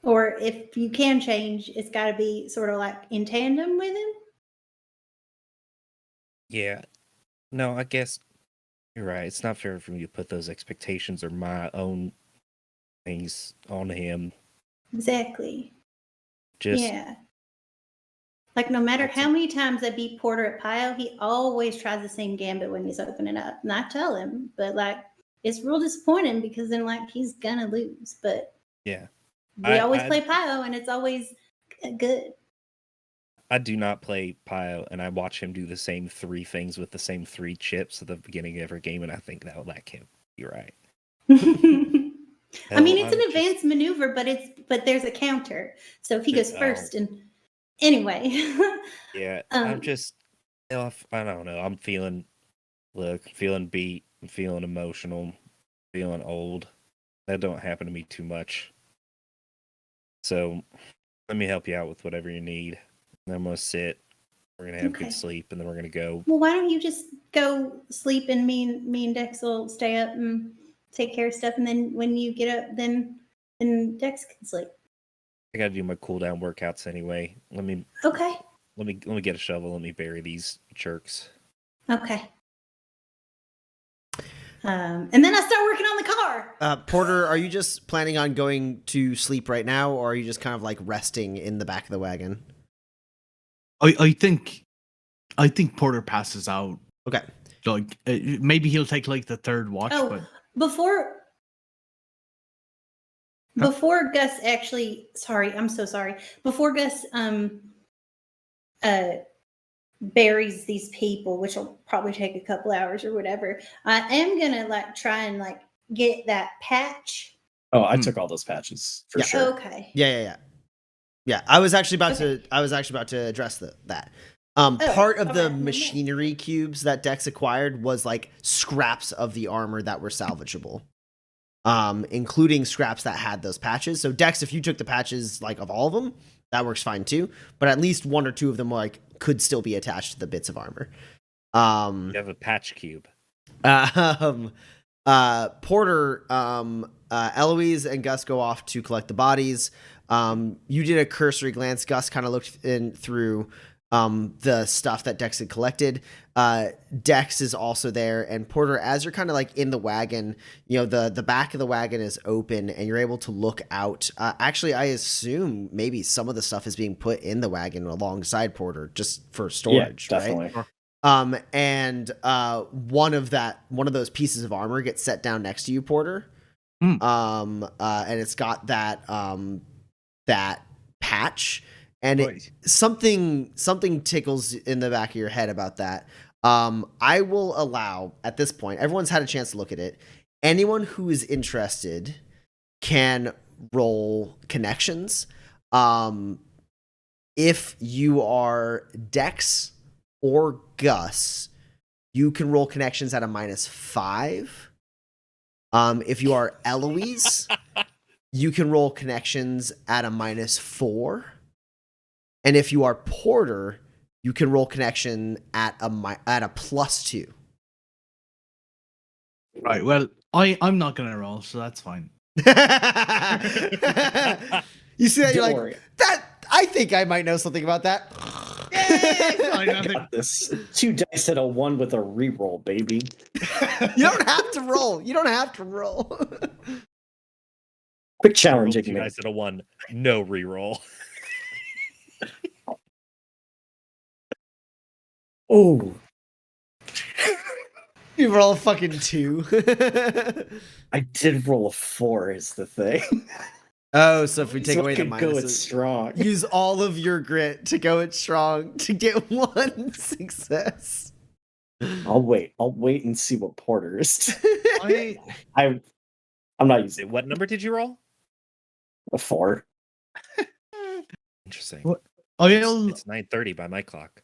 Or if you can change, it's got to be sort of like in tandem with him. Yeah. No, I guess you're right. It's not fair for me to put those expectations or my own things on him. Exactly. Just yeah. Like no matter how many times I beat Porter at Pio, he always tries the same gambit when he's opening up. And I tell him, but like it's real disappointing because then like he's gonna lose. But yeah, we always play Pio and it's always good. I do not play Pio, and I watch him do the same 3 things with the same 3 chips at the beginning of every game, and I think that would lack him. You're right. I mean, it's an advanced maneuver, but there's a counter. So if he goes first, and anyway, yeah, I'm just, I don't know. I'm feeling beat. I'm feeling emotional. Feeling old. That don't happen to me too much. So let me help you out with whatever you need. I'm gonna sit. We're gonna have good sleep, and then we're gonna go. Well, why don't you just go sleep, and me and Dex will stay up and take care of stuff, and then when you get up, then Dex can sleep. I gotta do my cool down workouts anyway. Let me get a shovel. Let me bury these jerks. Okay. And then I start working on the car. Porter, are you just planning on going to sleep right now, or are you just kind of like resting in the back of the wagon? I think Porter passes out. Okay. Like maybe he'll take like the 3rd watch. Oh, but before Gus actually, sorry, I'm so sorry. Before Gus buries these people, which will probably take a couple hours or whatever, I am gonna like try and like get that patch. Oh, I took all those patches for Yeah. sure. Okay. Yeah, I was actually about Okay. to address that. Oh, Part of the alright. machinery cubes that Dex acquired was like scraps of the armor that were salvageable. Including scraps that had those patches. So Dex, if you took the patches like of all of them, that works fine too. But at least one or two of them like could still be attached to the bits of armor. You have a patch cube. Porter, Eloise and Gus go off to collect the bodies. You did a cursory glance. Gus kind of looked in through the stuff that Dex had collected. Dex is also there, and Porter, as you're kind of like in the wagon, you know, the back of the wagon is open and you're able to look out. Actually, I assume maybe some of the stuff is being put in the wagon alongside Porter just for storage, Yeah, right? definitely. And one of those pieces of armor gets set down next to you, Porter. And it's got that patch, and Right. something tickles in the back of your head about that. I will allow at this point, everyone's had a chance to look at it. Anyone who is interested can roll connections. If you are Dex or Gus, you can roll connections at a -5. If you are Eloise, you can roll connections at a -4. And if you are Porter, you can roll connection at a +2. Right. Well, I'm not gonna roll, so that's fine. You see that? You're Don't like, worry. that. I think I might know something about that. I nothing. Got this 2 dice at a 1 with a reroll, baby. You don't have to roll. You don't have to roll. Quick challenge, You Ignition. guys at a 1, no reroll. Oh, You roll a fucking 2. I did roll a 4 is the thing. Oh, so if we take So I away the could go it minuses, strong. use all of your grit to go it strong to get 1 success. I'll wait and see what Porter is. I I'm not using What number did you roll? a 4. Interesting. What? I'll. It's 9:30 by my clock.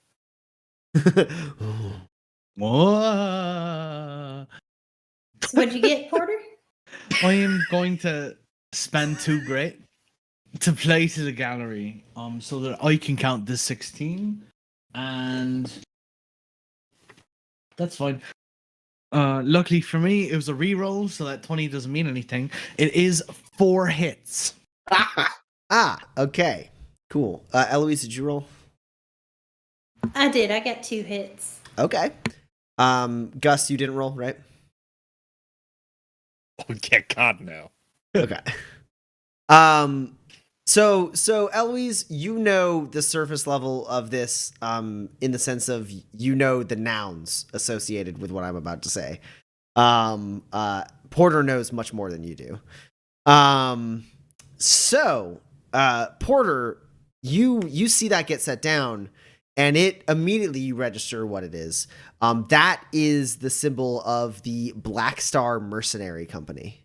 Whoa. What'd you get, Porter? I am going to spend 2 grit to play to the gallery, so that I can count the 16, and that's fine. Luckily for me, it was a reroll, so that 20 doesn't mean anything. It is 4 hits. Okay. Cool. Eloise, did you roll? I did. I got 2 hits. Okay. Gus, you didn't roll, right? Oh, yeah, God, no. Okay. So Eloise, you know the surface level of this, in the sense of you know the nouns associated with what I'm about to say. Porter knows much more than you do. Porter, you see that get set down, and it immediately you register what it is. That is the symbol of the Black Star Mercenary Company.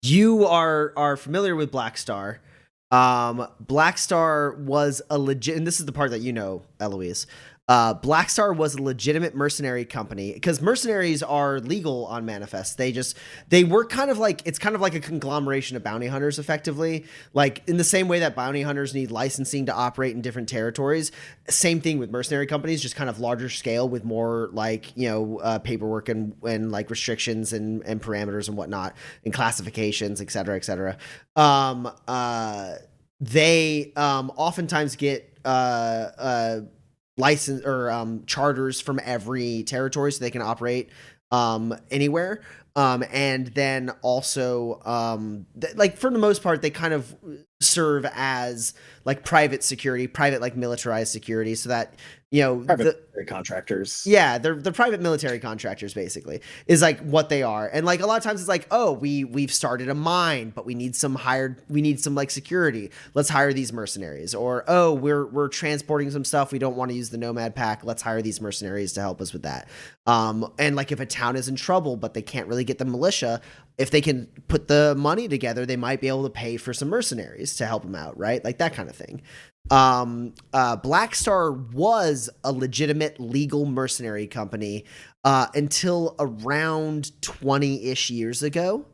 You are familiar with Black Star. Black Star was a legit, and this is the part that you know, Eloise. Black Star was a legitimate mercenary company because mercenaries are legal on Manifest. They work kind of like, it's kind of like a conglomeration of bounty hunters, effectively. Like in the same way that bounty hunters need licensing to operate in different territories. Same thing with mercenary companies, just kind of larger scale with more like, paperwork and like restrictions and parameters and whatnot and classifications, et cetera, et cetera. They oftentimes get license or charters from every territory so they can operate anywhere. And then also, like for the most part, they kind of serve as like private security, private like militarized security, so that Private contractors. Yeah, they're private military contractors, basically, is like what they are. And like a lot of times it's like, oh, we've started a mine, but we need some like security. Let's hire these mercenaries. Or, oh, we're transporting some stuff. We don't want to use the Nomad Pack. Let's hire these mercenaries to help us with that. And like if a town is in trouble, but they can't really get the militia, if they can put the money together, they might be able to pay for some mercenaries to help them out, right? Like that kind of thing. Black Star was a legitimate legal mercenary company until around 20-ish years ago,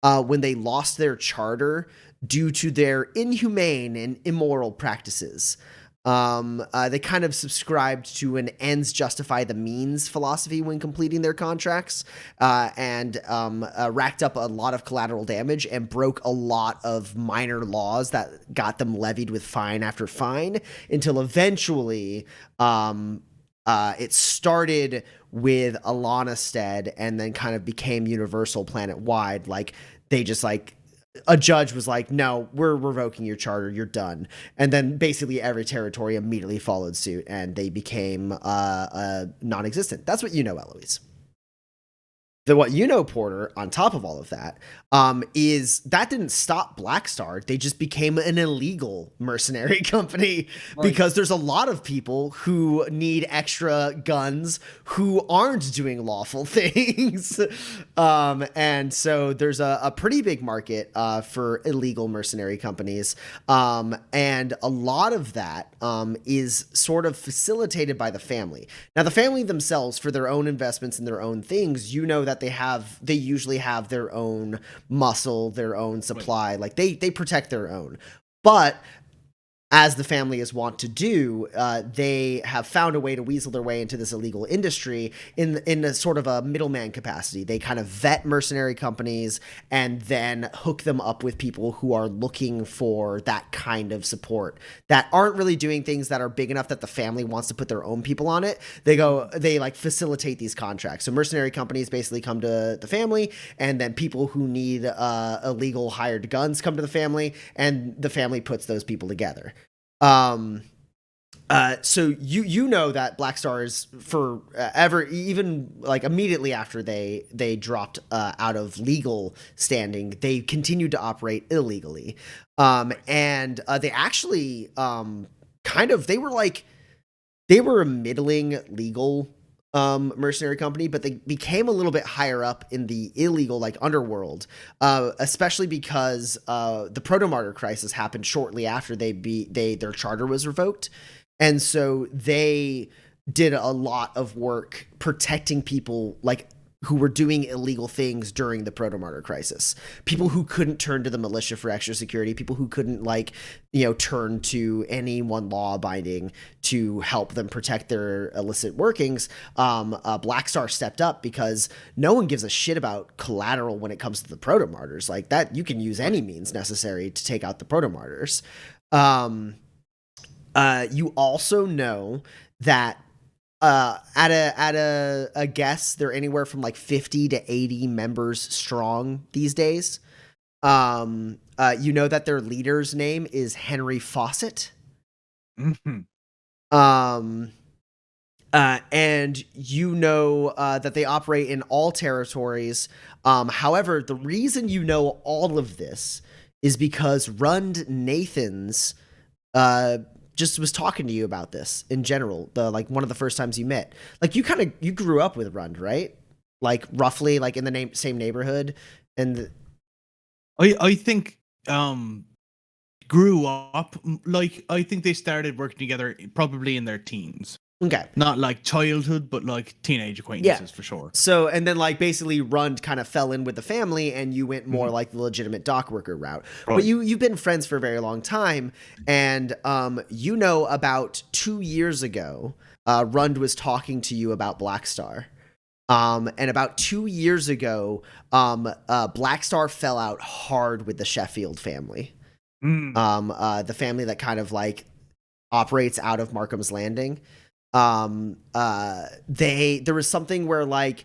when they lost their charter due to their inhumane and immoral practices. They kind of subscribed to an ends justify the means philosophy when completing their contracts, and racked up a lot of collateral damage and broke a lot of minor laws that got them levied with fine after fine until eventually it started with Alanastead and then kind of became universal planet wide. Like they just like a judge was like, no, we're revoking your charter. You're done. And then basically every territory immediately followed suit and they became non-existent. That's what you know, Eloise. What you know, Porter, on top of all of that, is that didn't stop Black Star. They just became an illegal mercenary company because there's a lot of people who need extra guns who aren't doing lawful things. And so there's a pretty big market for illegal mercenary companies. And a lot of that is sort of facilitated by the family. Now, the family themselves, for their own investments and their own things, you know that they usually have their own muscle, their own supply. Like they protect their own. But as the family is wont to do, they have found a way to weasel their way into this illegal industry in a sort of a middleman capacity. They kind of vet mercenary companies and then hook them up with people who are looking for that kind of support that aren't really doing things that are big enough that the family wants to put their own people on it. They like facilitate these contracts. So mercenary companies basically come to the family, and then people who need illegal hired guns come to the family, and the family puts those people together. So you know that Black Star is even like immediately after they dropped out of legal standing, they continued to operate illegally. And they actually they were a middling legal mercenary company, but they became a little bit higher up in the illegal like underworld, especially because the Proto-Martyr crisis happened shortly after their charter was revoked, and so they did a lot of work protecting people like who were doing illegal things during the Proto-Martyr crisis. People who couldn't turn to the militia for extra security, people who couldn't turn to anyone law-abiding to help them protect their illicit workings. Black Star stepped up because no one gives a shit about collateral when it comes to the Proto-Martyrs. Like that, you can use any means necessary to take out the Proto-Martyrs. You also know that at a guess, they're anywhere from like 50 to 80 members strong these days. You know that their leader's name is Henry Fawcett. Mm-hmm. And you know that they operate in all territories. However, the reason you know all of this is because Rund Nathans just was talking to you about this in general. One of the first times you met, like you grew up with Rund, right? Like roughly like in the same neighborhood. And I think grew up, like I think they started working together probably in their teens. Okay. Not like childhood, but like teenage acquaintances for sure. So, and then like basically Rund kind of fell in with the family and you went more like the legitimate dock worker route. Right. But you've been friends for a very long time. And you know about 2 years ago, Rund was talking to you about Black Star. And about 2 years ago, Black Star fell out hard with the Sheffield family. The family that kind of like operates out of Markham's Landing. There was something where like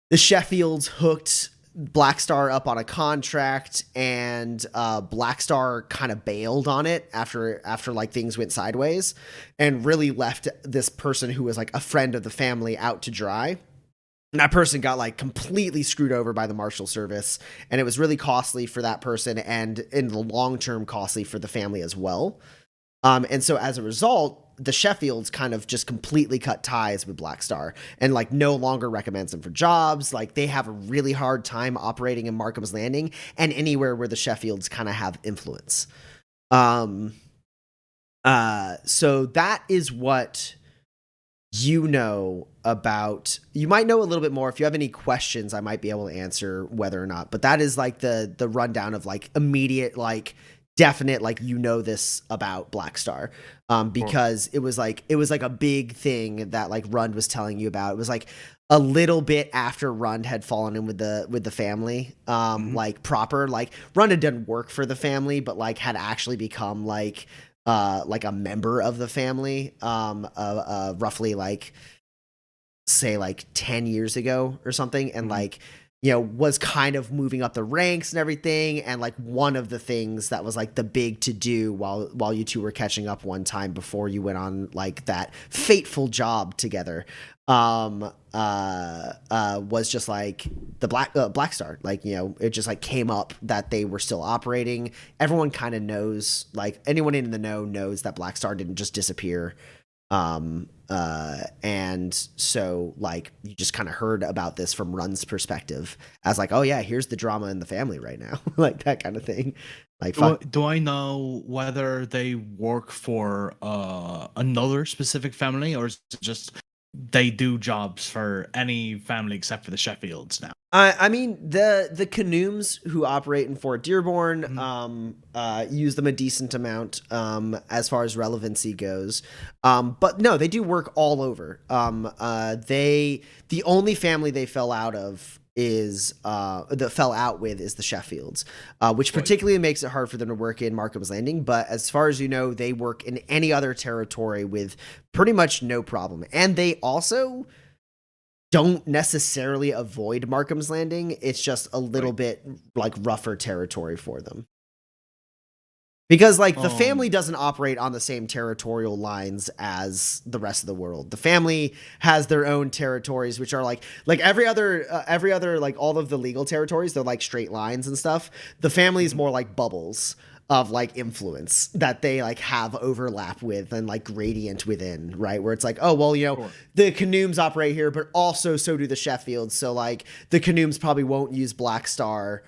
the Sheffields hooked Blackstar up on a contract, and Blackstar kind of bailed on it after like things went sideways, and really left this person who was like a friend of the family out to dry. And that person got like completely screwed over by the Marshal Service, and it was really costly for that person, and in the long term costly for the family as well. And so as a result, the Sheffields kind of just completely cut ties with Blackstar and like no longer recommends them for jobs. Like they have a really hard time operating in Markham's Landing and anywhere where the Sheffields kind of have influence. So that is what you know about. You might know a little bit more. If you have any questions, I might be able to answer whether or not, but that is like the rundown of like immediate, like definite, like, you know, this about Blackstar, because it was like a big thing that like Rund was telling you about. It was like a little bit after Rund had fallen in with the family, like proper, like Rund had done work for the family, but like had actually become like a member of the family, roughly like say like 10 years ago or something. And like, you know, was kind of moving up the ranks and everything. And like one of the things that was like the big to do while you two were catching up one time before you went on like that fateful job together, was just like the Blackstar. Like, you know, it just like came up that they were still operating. Everyone kind of knows, like anyone in the know knows that Blackstar didn't just disappear. And so like you just kind of heard about this from Rund's perspective as like, oh yeah, here's the drama in the family right now. Like that kind of thing. Like, do I know whether they work for another specific family, or is it just they do jobs for any family except for the Sheffields now? I mean, the Canooms who operate in Fort Dearborn use them a decent amount as far as relevancy goes. But no, they do work all over. The only family they fell out with is the Sheffields, which particularly makes it hard for them to work in Markham's Landing. But as far as you know, they work in any other territory with pretty much no problem. And they also don't necessarily avoid Markham's Landing. It's just a little bit like rougher territory for them. Because like the family doesn't operate on the same territorial lines as the rest of the world. The family has their own territories, which are like every other like all of the legal territories, they're like straight lines and stuff. The family is more like bubbles of like influence that they like have overlap with and like gradient within, right? Where it's like, oh, well, you know, the Canooms operate here, but also so do the Sheffields. So like the Canooms probably won't use Blackstar.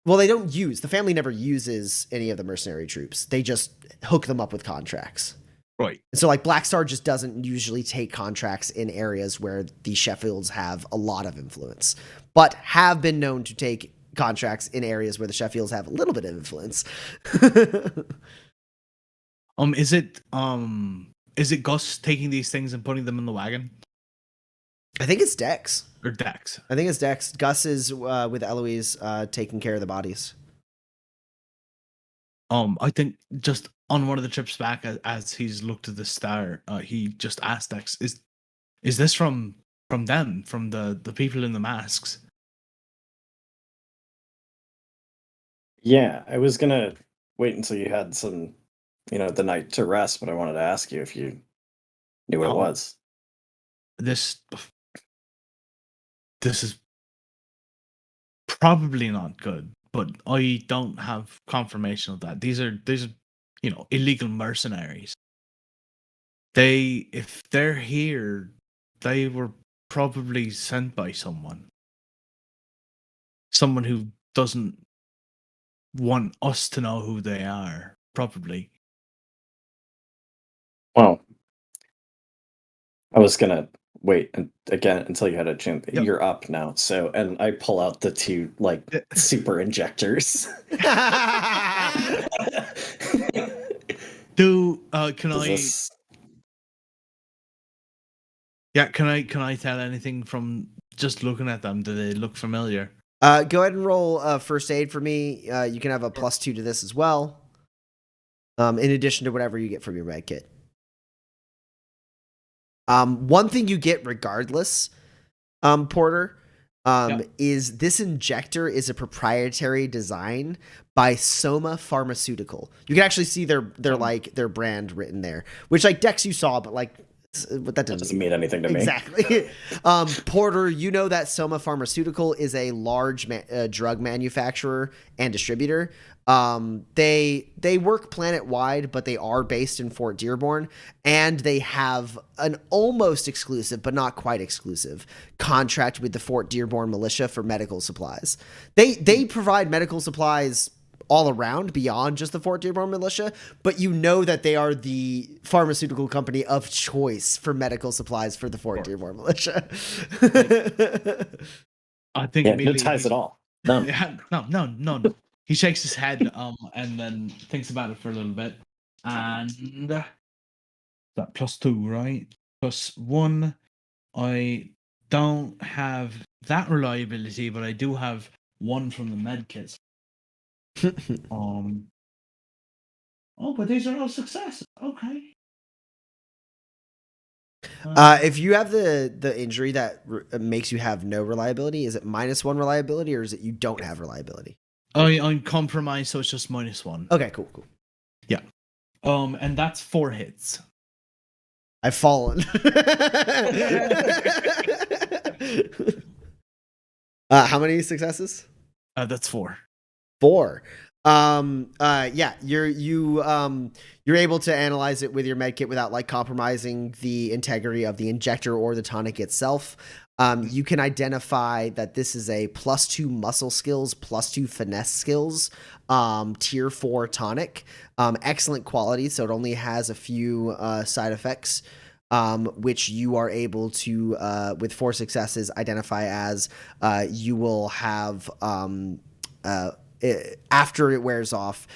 Well, the family never uses any of the mercenary troops. They just hook them up with contracts. Right. So like Blackstar just doesn't usually take contracts in areas where the Sheffields have a lot of influence, but have been known to take contracts in areas where the Sheffields have a little bit of influence. Is it Gus taking these things and putting them in the wagon? I think it's Dex. Or Dex? I think it's Dex. Gus is with Eloise taking care of the bodies. I think just on one of the trips back, as he's looked at the star, he just asked Dex, "Is this from them, from the people in the masks?" Yeah, I was gonna wait until you had some, the night to rest, but I wanted to ask you if you knew what it was. This is probably not good, but I don't have confirmation of that. These are illegal mercenaries. If they're here, they were probably sent by someone who doesn't want us to know who they are, probably. Well, I was gonna wait again until you had a chance. Yep. You're up now, and I pull out the two super injectors. Can I tell anything from just looking at them? Do they look familiar? Go ahead and roll first aid for me. You can have a +2 to this as well, in addition to whatever you get from your med kit. One thing you get regardless, Porter, is this injector is a proprietary design by Soma Pharmaceutical. You can actually see their brand written there, which like Dex you saw, but like that doesn't mean anything to me. Exactly. Porter, you know that Soma Pharmaceutical is a large drug manufacturer and distributor. They work planet wide, but they are based in Fort Dearborn, and they have an almost exclusive, but not quite exclusive, contract with the Fort Dearborn militia for medical supplies. They provide medical supplies all around beyond just the Fort Dearborn militia, but you know that they are the pharmaceutical company of choice for medical supplies for the Fort Dearborn militia. I think no ties at all. No. Yeah, no. He shakes his head and then thinks about it for a little bit. And that +2, right? +1. I don't have that reliability, but I do have 1 from the med kits. But these are all successes. Okay. If you have the injury that makes you have no reliability, is it -1 reliability, or is it you don't have reliability? I'm compromised, so it's just -1. Okay, cool. Yeah. And that's 4 hits. I've fallen. How many successes? That's 4. 4. Yeah, you're able to analyze it with your medkit without like compromising the integrity of the injector or the tonic itself. You can identify that this is a +2 muscle skills, +2 finesse skills, tier 4 tonic. Excellent quality, so it only has a few side effects, which you are able to, with 4 successes, identify as you will have after it wears off,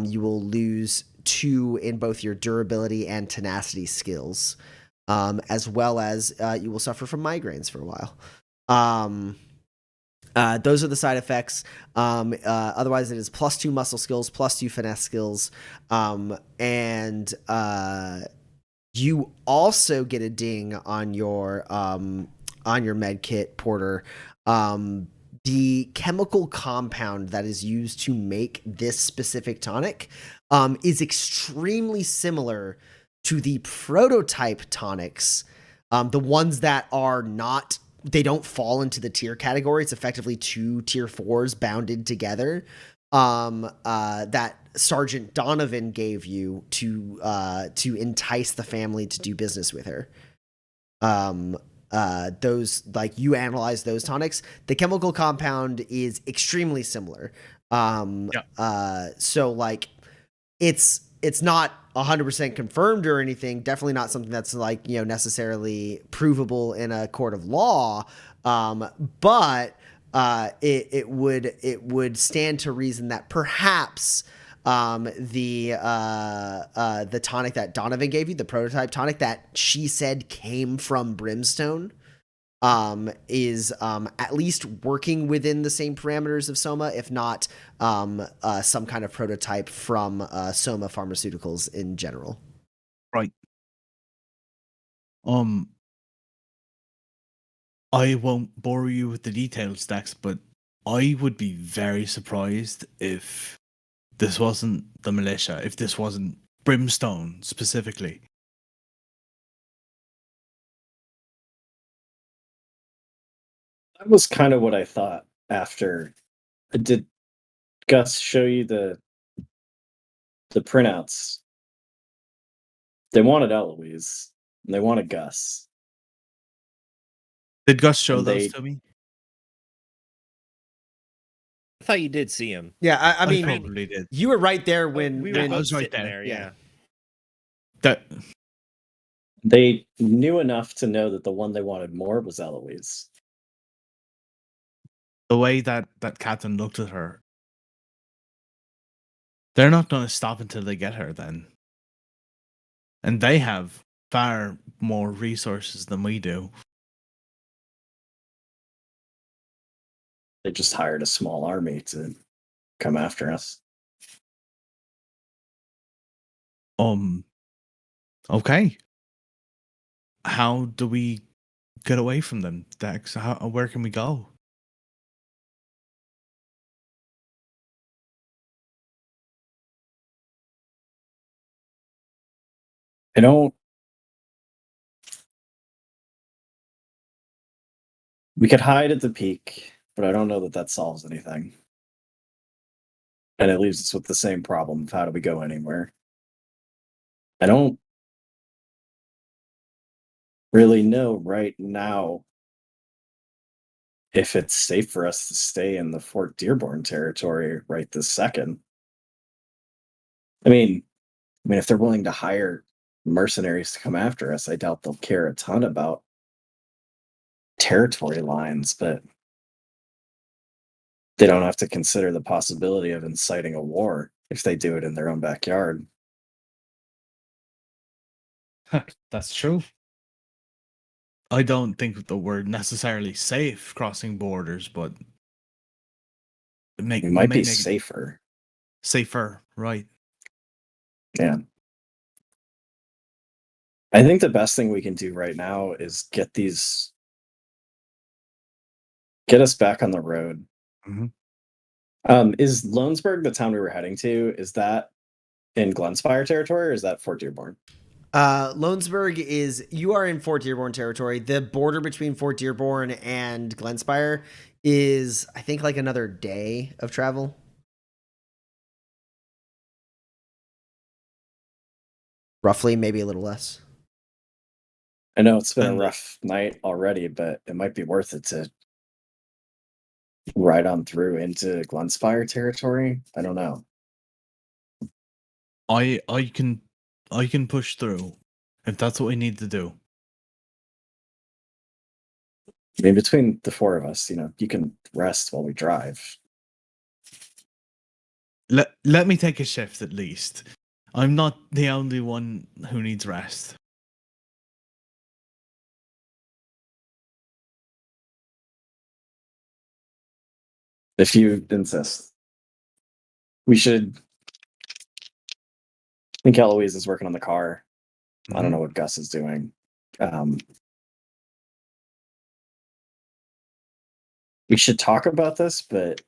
you will lose 2 in both your durability and tenacity skills, as well as you will suffer from migraines for a while. Those are the side effects. Otherwise, it is +2 muscle skills, +2 finesse skills, and you also get a ding on your med kit, Porter. The chemical compound that is used to make this specific tonic is extremely similar to the prototype tonics, the ones that are not, they don't fall into the tier category. It's effectively 2 tier 4s bounded together, that Sergeant Donovan gave you to entice the family to do business with her. Those, like, you analyze those tonics, the chemical compound is extremely similar. So like it's not 100% confirmed or anything, definitely not something that's like, necessarily provable in a court of law. But it would stand to reason that perhaps the tonic that Donovan gave you, the prototype tonic that she said came from Brimstone, is at least working within the same parameters of Soma, if not some kind of prototype from Soma Pharmaceuticals in general. Right. I won't bore you with the details, Dex, but I would be very surprised if this wasn't the militia, if this wasn't Brimstone specifically. That was kind of what I thought after. Did Gus show you the printouts? They wanted Eloise, and they wanted Gus. Did Gus show And those to me? I thought you did see him. Yeah, I mean, probably did. you were right there when We when were I was both right sitting there, Yeah. That They knew enough to know that the one they wanted more was Eloise. the way that captain looked at her, they're not going to stop until they get her then. And they have far more resources than we do. They just hired a small army to come after us. Okay. How do we get away from them, Dex? Where can we go? I don't. We could hide at the peak, but I don't know that that solves anything. And it leaves us with the same problem of how do we go anywhere. I don't really know right now if it's safe for us to stay in the Fort Dearborn territory right this second. I mean, if they're willing to hire mercenaries to come after us, I doubt they'll care a ton about territory lines, but they don't have to consider the possibility of inciting a war if they do it in their own backyard. That's true. I don't think the word necessarily safe crossing borders, but It might be make it safer. safer, right? Yeah. I think the best thing we can do right now is get us back on the road. Mhm. Is Lohnsburg the town we were heading to? Is that in Glenspire territory or is that Fort Dearborn? Lohnsburg you are in Fort Dearborn territory. The border between Fort Dearborn and Glenspire is, I think, like another day of travel. Roughly, maybe a little less. I know it's been a And- rough night already, but it might be worth it to ride on through into Glenspire territory. I don't know. I can push through if that's what we need to do. I mean, between the four of us, you can rest while we drive. Let me take a shift at least. I'm not the only one who needs rest. If you insist. I think Eloise is working on the car. I don't know what Gus is doing. We should talk about this, but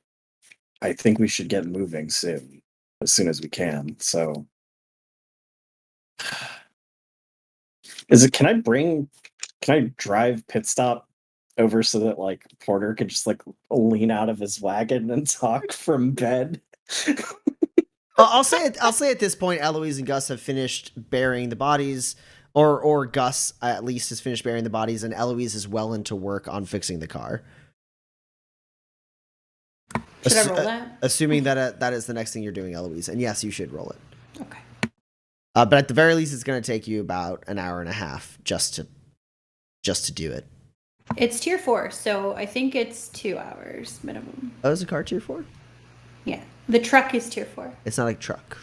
I think we should get moving soon, as soon as we can. So, can I drive pit stop over so that like Porter could just like lean out of his wagon and talk from bed? I'll say at this point, Eloise and Gus have finished burying the bodies, or Gus at least has finished burying the bodies, and Eloise is well into work on fixing the car. Should I roll that? Assuming that that is the next thing you're doing, Eloise, and yes, you should roll it. Okay. But at the very least, it's going to take you about an hour and a half just to do it. It's tier 4, so I think it's 2 hours minimum. Oh, is a car tier 4? Yeah. The truck is tier 4. It's not a truck.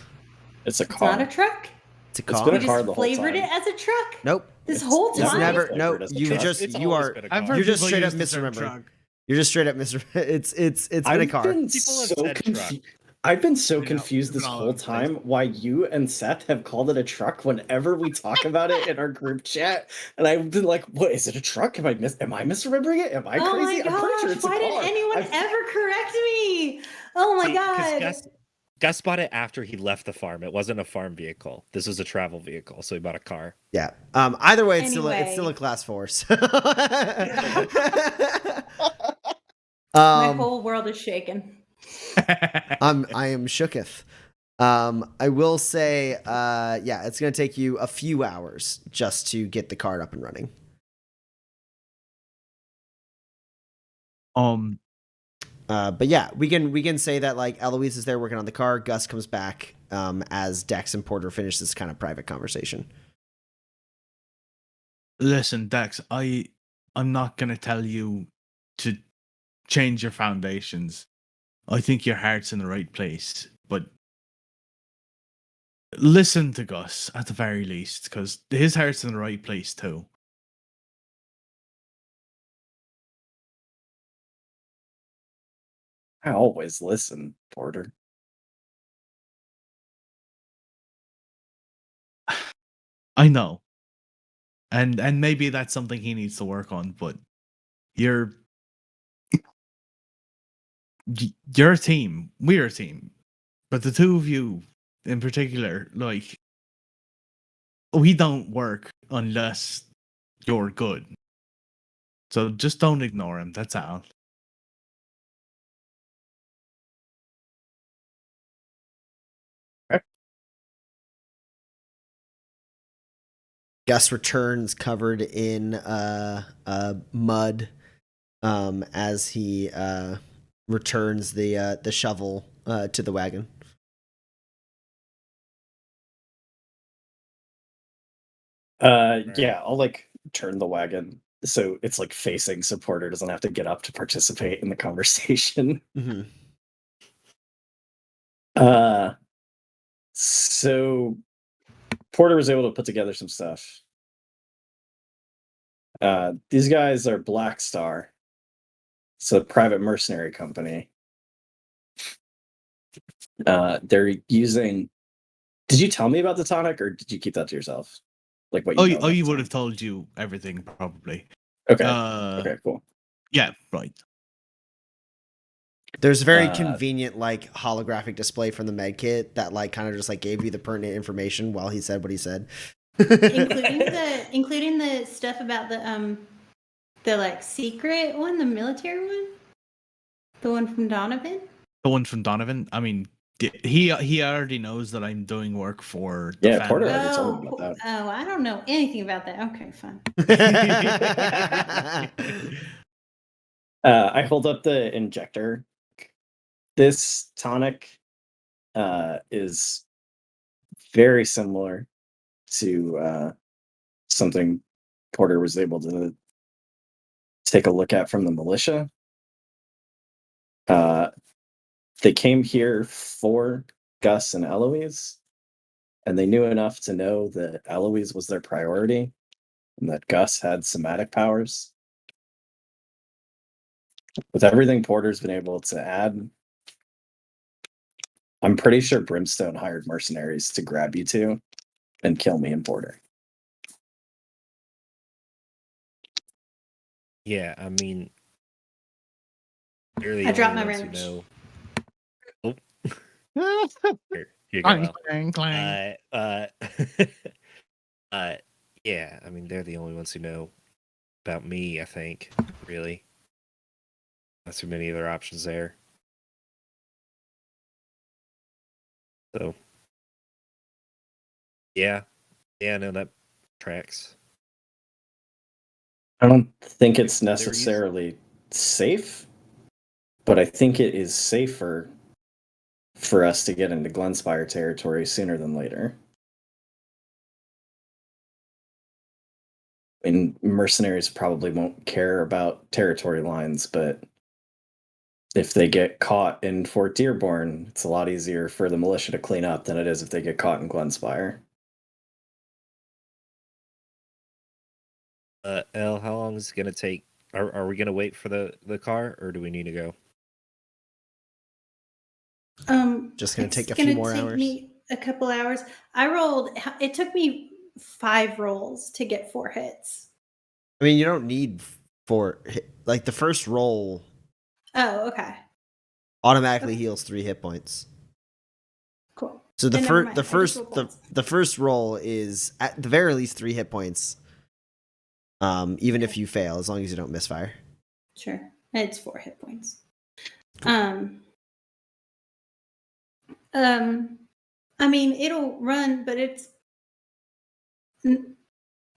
It's a It's car. not a truck? It's a It's car. been You a car just the whole flavored time. it as a truck? Nope. This whole It's time? never. flavored No, as a you truck. just It's you always are. been a I've car. heard You're just people straight up use the term misremembering. truck. You're just straight up it's been a car. People have so said truck. I've been so Yeah, confused we've this been all whole over the place. time why you and Seth have called it a truck whenever we talk about it in our group chat. And I've been like, what is it, a truck? Am I misremembering it? Am I Oh crazy? my I'm pretty sure gosh, it's a why car. didn't anyone I've- ever correct me? Oh my See, 'cause god. Gus bought it after he left the farm. It wasn't a farm vehicle. This was a travel vehicle, so he bought a car. Yeah. Either way, it's Anyway. still a class 4. My whole world is shaken. I am shooketh. I will say, yeah, it's gonna take you a few hours just to get the card up and running. But yeah, we can say that like Eloise is there working on the car. Gus comes back as Dex and Porter finish this kind of private conversation. Listen, Dex, I'm not gonna tell you to change your foundations. I think your heart's in the right place, but listen to Gus at the very least, because his heart's in the right place too. I always listen, Porter. I know. And maybe that's something he needs to work on, but you're a team. We're a team. But the two of you in particular, like, we don't work unless you're good. So just don't ignore him. That's all. Gus returns covered in mud as he returns the shovel to the wagon. Yeah, I'll like turn the wagon so it's like facing so Porter doesn't have to get up to participate in the conversation. Mm-hmm. So Porter was able to put together some stuff. These guys are Black Star. It's a private mercenary company. They're using. Did you tell me about the tonic, or did you keep that to yourself? Like what? You know You about would the have told you everything probably. tonic? Okay, cool. Yeah, right. There's a very convenient like holographic display from the med kit that like kind of just like gave you the pertinent information while he said what he said. including the stuff about the like secret one, the military one, the one from Donovan. The one from Donovan. I mean, he already knows that I'm doing work for the Yeah, Porter family. already told me about that. Oh, I don't know anything about that. Okay, fine. I hold up the injector. This tonic is very similar to something Porter was able to take a look at from the militia. They came here for Gus and Eloise, and they knew enough to know that Eloise was their priority and that Gus had somatic powers. With everything Porter's been able to add, I'm pretty sure Brimstone hired mercenaries to grab you two and kill me and Porter. Yeah, I mean, they're the I dropped only my ones who wrench. know. Here, you go. Clang, clang. Yeah, I mean, they're the only ones who know about me, I think, really. Not too many other options there. So, yeah, no, that tracks. I don't think it's They're using- necessarily safe, but I think it is safer for us to get into Glenspire territory sooner than later. I mean, mercenaries probably won't care about territory lines, but if they get caught in Fort Dearborn, it's a lot easier for the militia to clean up than it is if they get caught in Glenspire. Elle, how long is it gonna take? Are we gonna wait for the car, or do we need to go? Just gonna It's take a few more take hours. me a couple hours. I rolled. It took me 5 rolls to get 4 hits. I mean, you don't need 4 like the first roll Oh, okay, automatically Okay. heals 3 hit points. cool. So Then never mind, I just rolled once. the first roll is at the very least 3 hit points. Even if you fail, as long as you don't misfire. Sure, it's 4 hit points. I mean, it'll run, but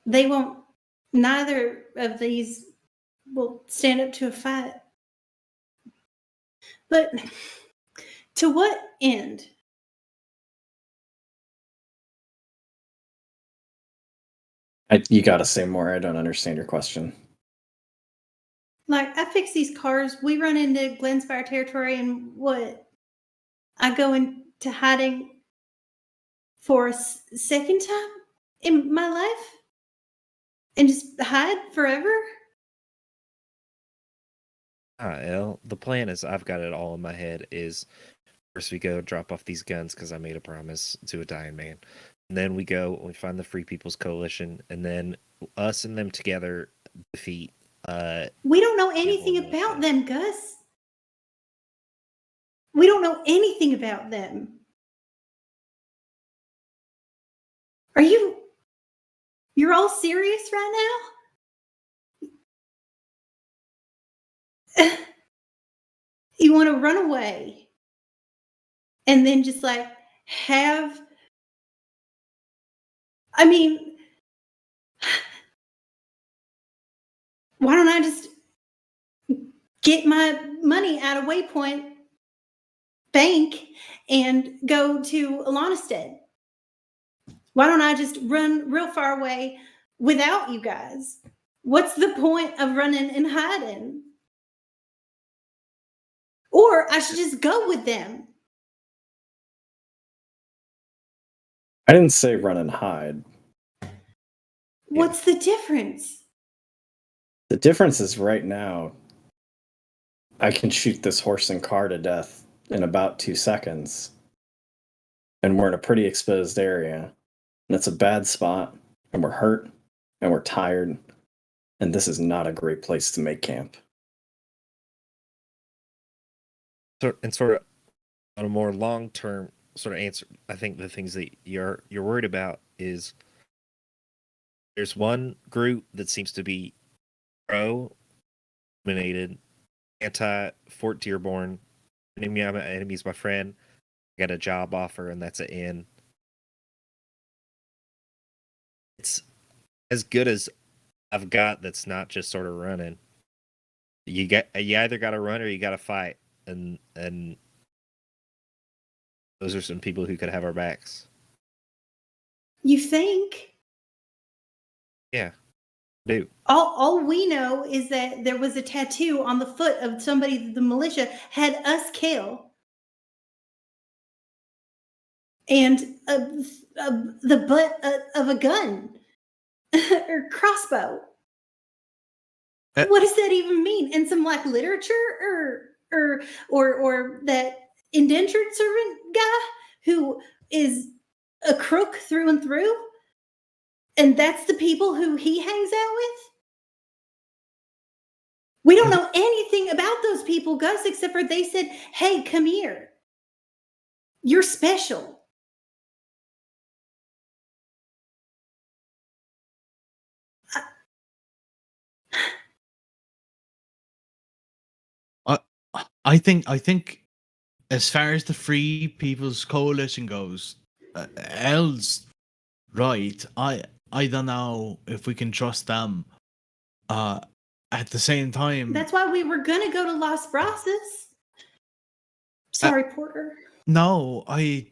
they won't. Neither of these will stand up to a fight. But to what end? You gotta say more. I don't understand your question. Like, I fix these cars. We run into Glenspire territory, and what? I go into hiding for a second time in my life, and just hide forever. Elle, the plan is, I've got it all in my head, is first we go drop off these guns because I made a promise to a dying man. And then we go, we find the Free People's Coalition, and then us and them together defeat. We don't know anything Dearborn about militia. them, Gus. We don't know anything about them. Are you You're all serious right now? You want to run away and then just like have, I mean, why don't I just get my money out of Waypoint Bank and go to Lohnsburg? Why don't I just run real far away without you guys? What's the point of running and hiding? Or I should just go with them. I didn't say run and hide. What's the difference? The difference is right now, I can shoot this horse and car to death in about 2 seconds. And we're in a pretty exposed area. And it's a bad spot. And we're hurt. And we're tired. And this is not a great place to make camp. And sort of on a more long-term sort of answer, I think the things that you're worried about is there's one group that seems to be pro-dominated, anti-Fort Dearborn, enemy's my friend, I got a job offer, and that's an in. It's as good as I've got that's not just sort of running. You either got to run or you got to fight. And those are some people who could have our backs. You think? Yeah, I do. All we know is that there was a tattoo on the foot of somebody that the militia had us kill. And the butt of a gun or crossbow. What does that even mean? And some like literature or that indentured servant guy who is a crook through and through, and that's the people who he hangs out with. We don't know anything about those people, Gus, except for they said, "Hey, come here. You're special." I think as far as the Free People's Coalition goes, El's right. I don't know if we can trust them. At the same time, That's why we were gonna go to Las Brasas. Sorry, Porter. no, I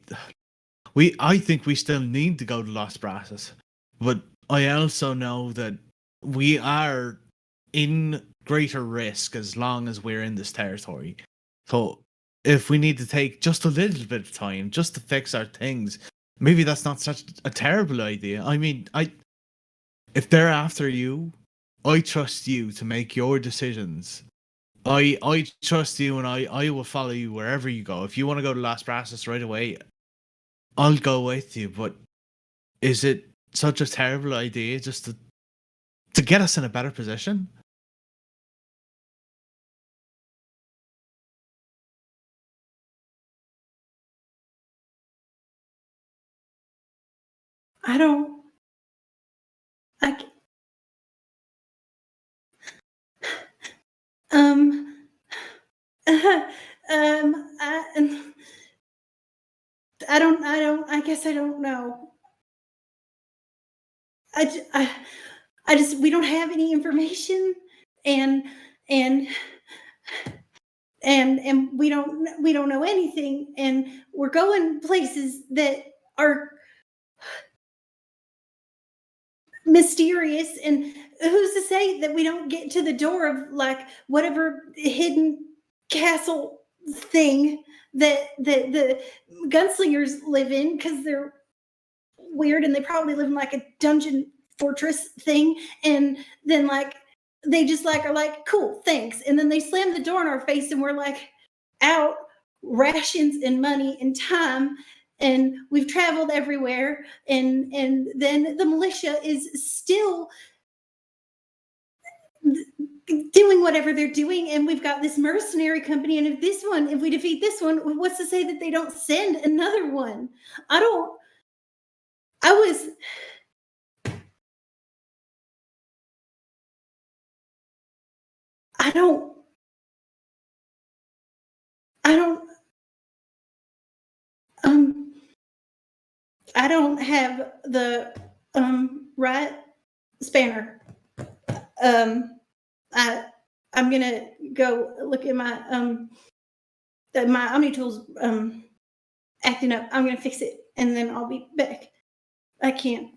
think we still need to go to Las Brasas, but I also know that we are in greater risk as long as we're in this territory. So if we need to take just a little bit of time just to fix our things, maybe that's not such a terrible idea. I mean, if they're after you, I trust you to make your decisions. I trust you, and I will follow you wherever you go. If you want to go to Las Brasas right away, I'll go with you. But is it such a terrible idea just to get us in a better position? I don't. I. I don't. I guess I don't know. I just. We don't have any information, and we don't know anything, and we're going places that are mysterious, and who's to say that we don't get to the door of like whatever hidden castle thing that the gunslingers live in, because they're weird and they probably live in like a dungeon fortress thing, and then like they just like are like, cool, thanks, and then they slam the door in our face and we're like out rations and money and time, and we've traveled everywhere, and then the militia is still doing whatever they're doing, and we've got this mercenary company, and if we defeat this one, what's to say that they don't send another one? I was I don't. I don't. I don't have the right spanner. I I'm gonna go look at my my OmniTools acting up. I'm gonna fix it and then I'll be back. I can't.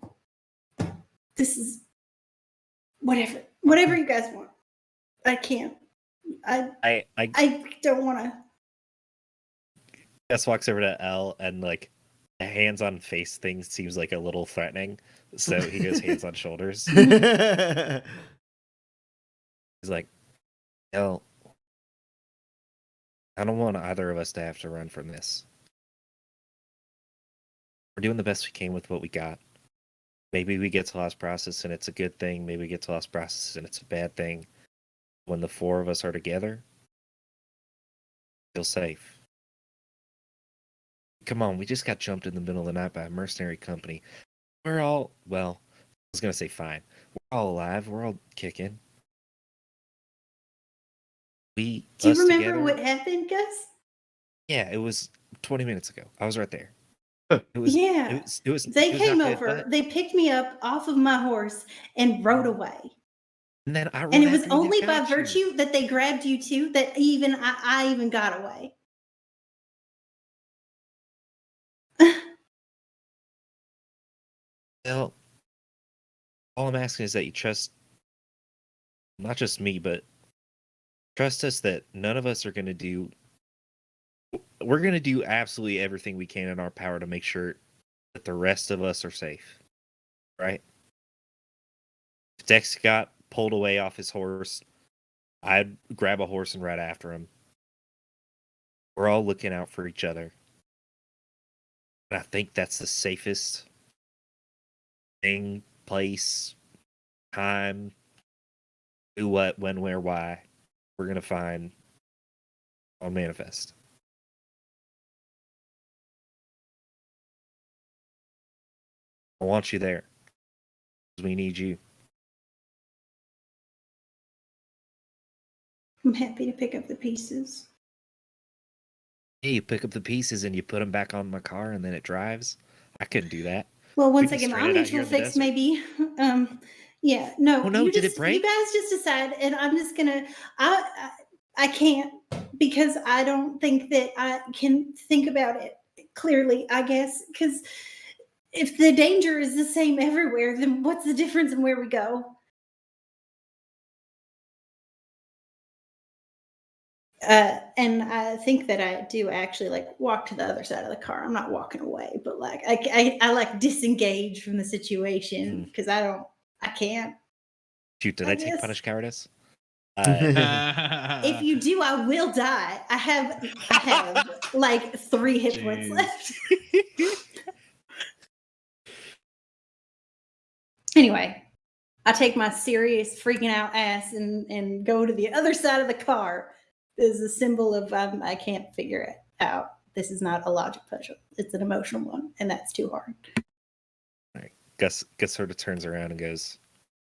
This is whatever you guys want. I can't. I I don't want to. Gus walks over to L and like the hands on face thing seems like a little threatening. So he goes hands on shoulders. He's like, L, I don't want either of us to have to run from this. We're doing the best we can with what we got. Maybe we get to Lost Process and it's a good thing. Maybe we get to Lost Process and it's a bad thing. When the four of us are together, feel safe. Come on, we just got jumped in the middle of the night by a mercenary company. We're all, well, I was going to say fine. We're all alive. We're all kicking. Do you remember together, what happened, Gus? Yeah, it was 20 minutes ago. I was right there. Yeah. They came over. They picked me up off of my horse and rode away. And then and it was only by virtue that they grabbed you too that even I even got away. Well, all I'm asking is that you trust not just me, but trust us that none of us are going to do. We're going to do absolutely everything we can in our power to make sure that the rest of us are safe. Right? If Dex got pulled away off his horse, I'd grab a horse and ride after him. We're all looking out for each other. And I think that's the safest thing, place, time, who, what, when, where, why we're going to find on Manifest. I want you there. Because we need you. I'm happy to pick up the pieces. Yeah, you pick up the pieces and you put them back on my car and then it drives. I couldn't do that. Well, once We I can get my strand it out here OmniTool in the fixed, desert. maybe. Yeah, no. Oh, no, you did it just, break? You guys just decide, and I'm just gonna. I can't because I don't think that I can think about it clearly. I guess because if the danger is the same everywhere, then what's the difference in where we go? And I think that I do actually like walk to the other side of the car. I'm not walking away, but like I like disengage from the situation because I can't. Shoot, did I I take guess. punish cowardice? If you do, I will die. I have like 3 hit points left. Anyway, I take my serious freaking out ass and go to the other side of the car. Is a symbol of I can't figure it out. This is not a logic puzzle. It's an emotional one, and that's too hard. All right. Gus sort of turns around and goes,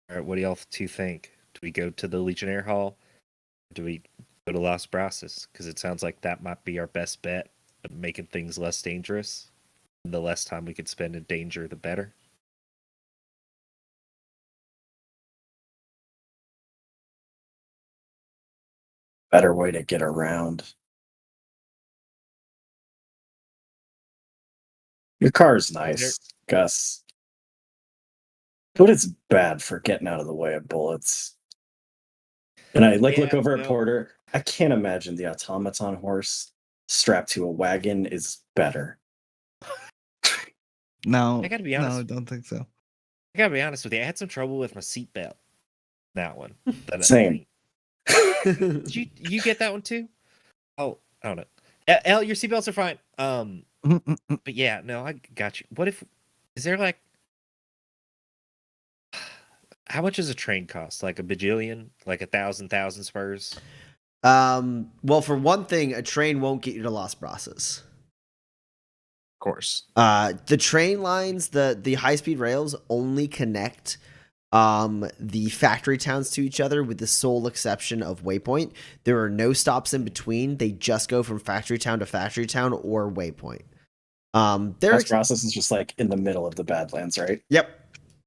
all right, what do y'all two think? Do we go to the Legionnaire Hall? Or do we go to Lost Process? Because it sounds like that might be our best bet at making things less dangerous. And the less time we could spend in danger, the better. Better way to get around. Your car's nice, Gus. But it's bad for getting out of the way of bullets. And I look over at Porter. I can't imagine the automaton horse strapped to a wagon is better. No, I gotta be honest. No, I don't think so. I gotta be honest with you. I had some trouble with my seatbelt. That one. Same. Did you get that one too? Oh, I don't know. L, your seatbelts are fine. But yeah, no, I got you. What if? Is there like? How much does a train cost? Like a bajillion? Like 1,000 spurs? Well, for one thing, a train won't get you to Lost Process. Of course. The train lines, the high speed rails only connect the factory towns to each other, with the sole exception of Waypoint. There are no stops in between. They just go from factory town to factory town or Waypoint. This process is just like in the middle of the Badlands, right? Yep.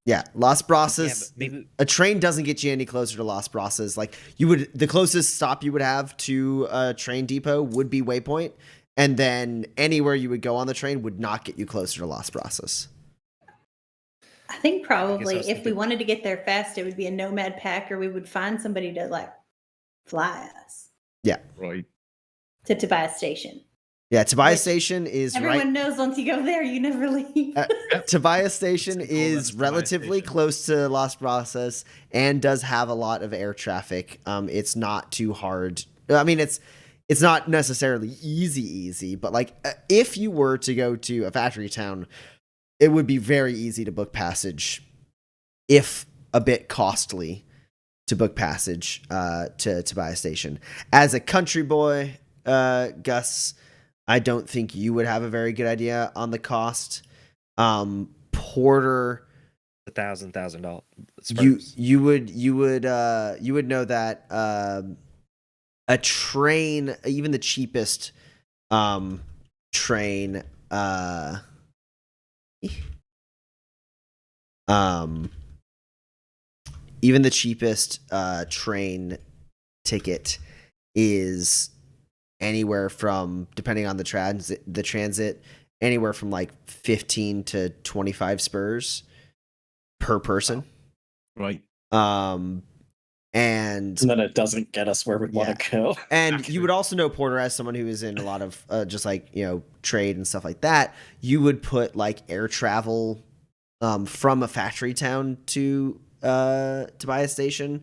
Yeah, Las Brasas. Yeah, but maybe A train doesn't get you any closer to Las Brasas. Like you would, the closest stop you would have to a train depot would be Waypoint, and then anywhere you would go on the train would not get you closer to Las Brasas. I think probably was if we thinking- wanted to get there fast, it would be a nomad pack, or we would find somebody to like fly us Right. to Tobias Station. Yeah, Tobias Which Station is Everyone right. knows once you go there, you never leave. Tobias Station It's cool, is that's Tobias relatively Station. close to Las Brasas and does have a lot of air traffic. It's not too hard. I mean, it's not necessarily easy, but like if you were to go to a factory town, it would be very easy to book passage, if a bit costly to book passage to Tobias Station. As a country boy, Gus, I don't think you would have a very good idea on the cost. Porter, $1,000. you would know that a train, even the cheapest train, even the cheapest train ticket is anywhere from, depending on the transit, anywhere from like 15 to 25 spurs per person. Right. And And then it doesn't get us where we want to go. and you would also know Porter as someone who is in a lot of just like, you know, trade and stuff like that. You would put like air travel from a factory town to Tobias Station.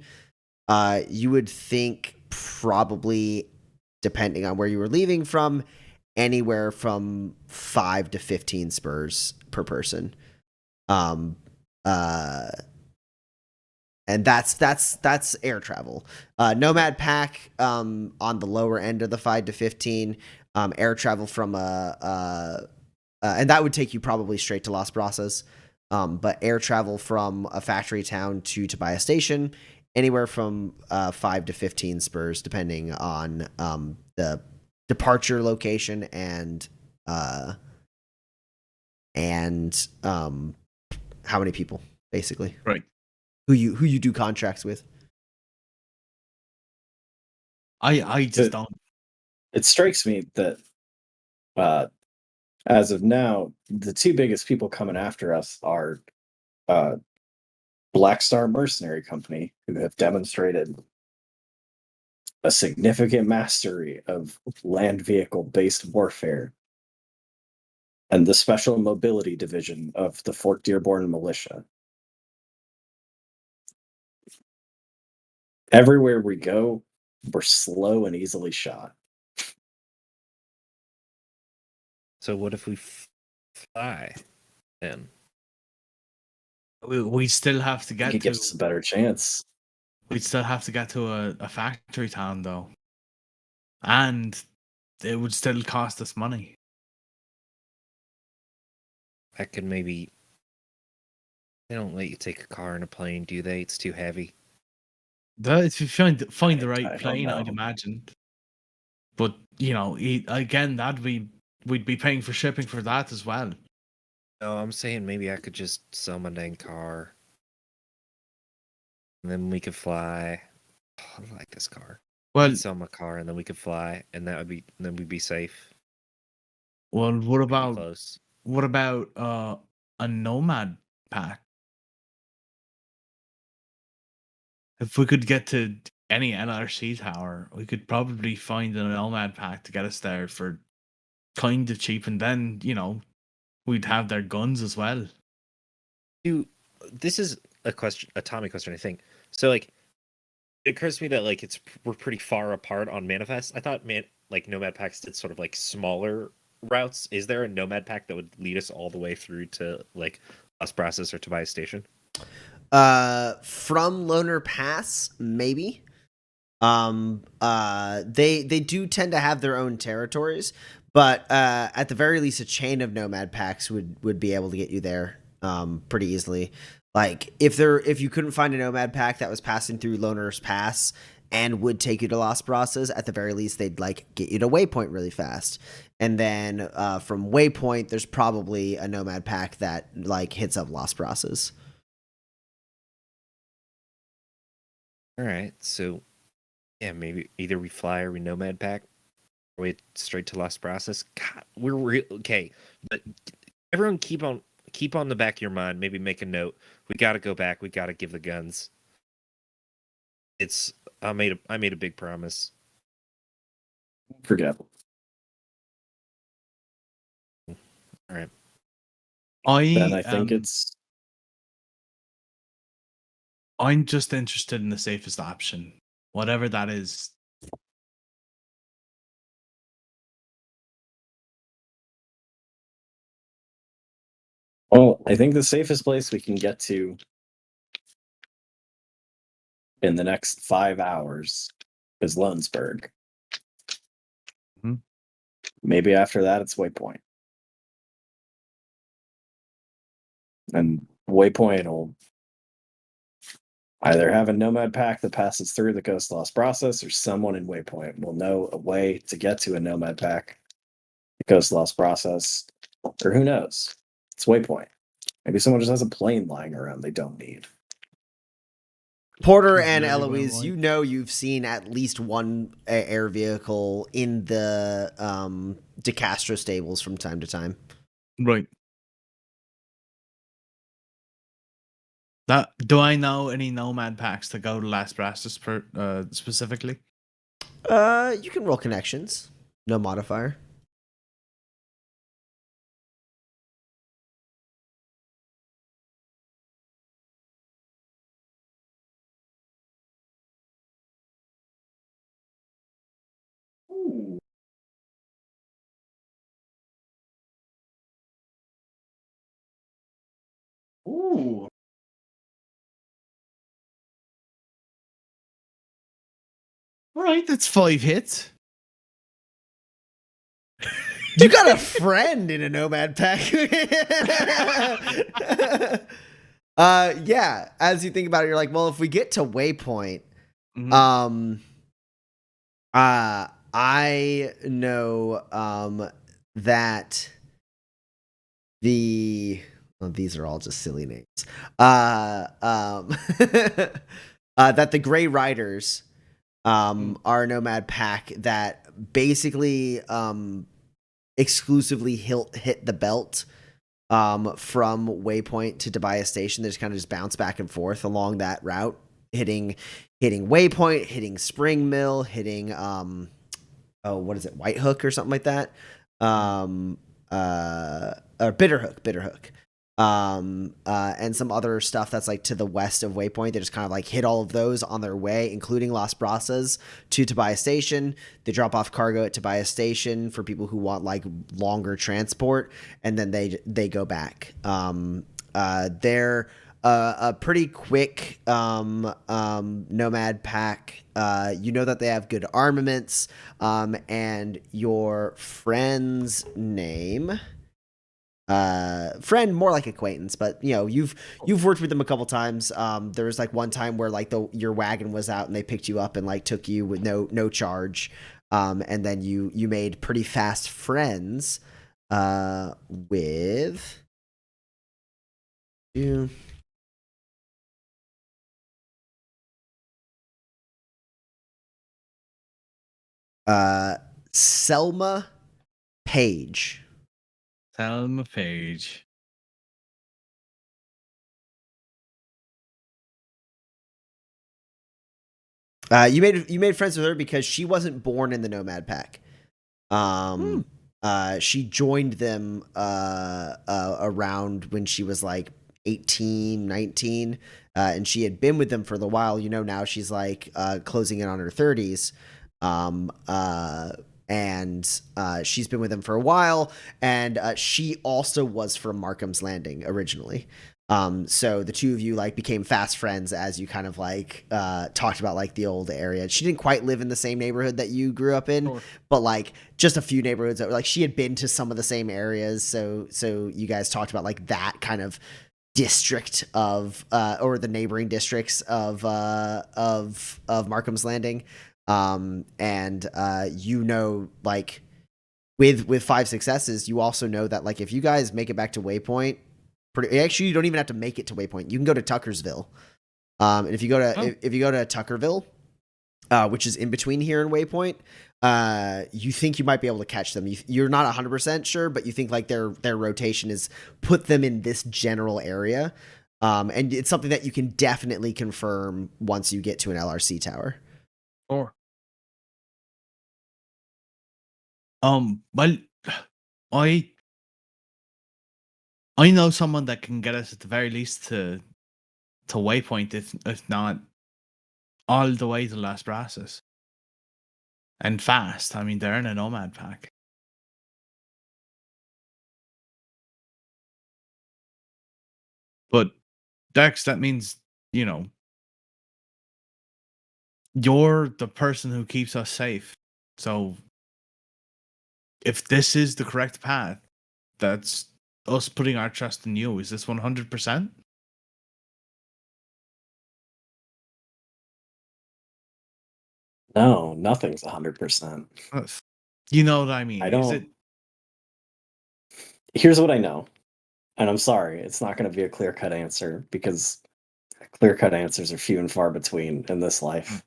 You would think probably, depending on where you were leaving from, anywhere from 5 to 15 spurs per person. And that's air travel. Nomad Pack on the lower end of the 5 to 15. Air travel from and that would take you probably straight to Las Brasas. But air travel from a factory town to Tobias Station, anywhere from 5 to 15 spurs, depending on the departure location and how many people, basically. Right. Who you do contracts with. I just It- don't. It strikes me that as of now, the two biggest people coming after us are Black Star Mercenary Company, who have demonstrated a significant mastery of land vehicle based warfare, and the Special Mobility Division of the Fort Dearborn Militia. Everywhere we go, we're slow and easily shot. So what if we fly? Then We still have to I get think it gives us a to. better chance. We'd still have to get to a factory town though, and it would still cost us money. I could maybe. They don't let you take a car in a plane, do they? It's too heavy. If you find the I right don't plane, I'd know. imagine. But you know, again, we'd be paying for shipping for that as well. No, I'm saying maybe I could just sell my dang car, and then we could fly. Oh, I like this car. Well, Sell my car, and then we could fly, and then we'd be safe. what Pretty about close? a nomad pack? If we could get to any NRC tower, we could probably find a nomad pack to get us there for kind of cheap, and then we'd have their guns as well. This is a Tommy question, I think. So like, it occurs to me that like we're pretty far apart on Manifest. I thought Nomad packs did sort of like smaller routes. Is there a Nomad pack that would lead us all the way through to like Las Brasas or Tobias Station? From Loner Pass, maybe. They do tend to have their own territories, but at the very least, a chain of nomad packs would be able to get you there pretty easily. like if you couldn't find a nomad pack that was passing through Loner's Pass and would take you to Lost Process, at the very least they'd like get you to Waypoint really fast. And then from Waypoint, there's probably a nomad pack that like hits up Lost Process. All right, so yeah, maybe either we fly or we nomad pack, or we straight to Lost Process. God, we're okay, but everyone keep on the back of your mind. Maybe make a note. We got to go back. We got to give the guns. I made a big promise. Forget. All right. Then I think I'm just interested in the safest option, whatever that is. Well, I think the safest place we can get to in the next 5 hours is Lohnsburg. Mhm. Maybe after that, it's Waypoint. And Waypoint will either have a nomad pack that passes through the Ghost Lost Process, or someone in Waypoint will know a way to get to a nomad pack, the Ghost Lost Process, or who knows? It's Waypoint. Maybe someone just has a plane lying around they don't need. Porter Very and well Eloise, liked. you know you've seen at least one air vehicle in the DeCastro stables from time to time. Right. Do I know any nomad packs to go to Last Process specifically? You can roll connections. No modifier. Ooh. All right, that's 5 hits. You got a friend in a nomad pack. Yeah. As you think about it, you're like, well, if we get to Waypoint, Mhm. I know that these are all just silly names. That the Grey Riders are a nomad pack that basically exclusively hit the belt from Waypoint to Tobias Station. They just kind of just bounce back and forth along that route, hitting Waypoint, hitting Spring Mill, hitting what is it, White Hook or something like that, or Bitter Hook, and some other stuff that's like to the west of Waypoint. They just kind of like hit all of those on their way, including Lost Brasas, to Tobias Station. They drop off cargo at Tobias Station for people who want like longer transport, and then they go back. They're a pretty quick nomad pack. You know that they have good armaments, and your friend's name. Friend, more like acquaintance, but you know you've worked with them a couple times. There was like one time where like your wagon was out and they picked you up and like took you with no charge, and then you made pretty fast friends with you. Selma Page. Selma Page. You made friends with her because she wasn't born in the Nomad Pack. She joined them around when she was like 18, 19, and she had been with them for the while. You know, now she's like closing in on her 30s. And she's been with him for a while, and she also was from Markham's Landing originally. So the two of you like became fast friends as you kind of like talked about like the old area. She didn't quite live in the same neighborhood that you grew up in, Sure. but like just a few neighborhoods that were like she had been to some of the same areas. So you guys talked about like that kind of district of or the neighboring districts of Markham's Landing. And you know, like with 5 successes, you also know that like if you guys make it back to Waypoint, actually you don't even have to make it to Waypoint. You can go to Tuckersville. And if you go to Tuckerville, which is in between here and Waypoint, you think you might be able to catch them. You're not 100% sure, but you think like their rotation is put them in this general area. And it's something that you can definitely confirm once you get to an LRC tower. Or well, I know someone that can get us at the very least to Waypoint, if not all the way to Las Brasas. And fast. I mean, they're in a nomad pack. But Dex, that means, you know, you're the person who keeps us safe. So if this is the correct path, that's us putting our trust in you. Is this 100%? No, nothing's 100%. You know what I mean? I don't. Is it... Here's what I know, and I'm sorry, it's not going to be a clear-cut answer because clear-cut answers are few and far between in this life.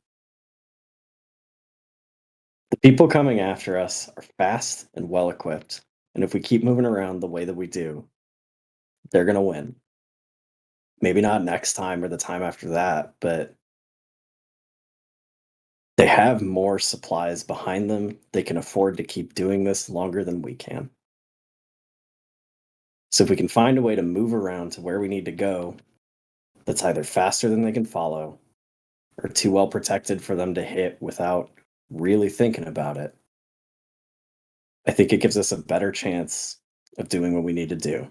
The people coming after us are fast and well-equipped, and if we keep moving around the way that we do, they're going to win. Maybe not next time or the time after that, but they have more supplies behind them. They can afford to keep doing this longer than we can. So if we can find a way to move around to where we need to go, that's either faster than they can follow or too well protected for them to hit without really thinking about it, I think it gives us a better chance of doing what we need to do.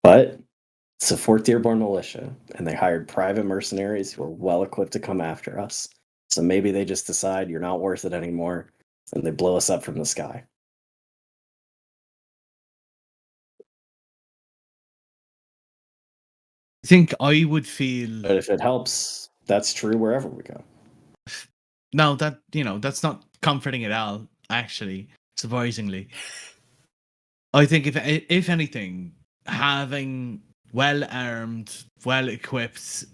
But it's a 4th Dearborn militia, and they hired private mercenaries who are well equipped to come after us. So maybe they just decide you're not worth it anymore, and they blow us up from the sky. I think I would feel... But if it helps, that's true wherever we go. No, that, you know, that's not comforting at all, actually, surprisingly. I think if anything, having well-armed, well-equipped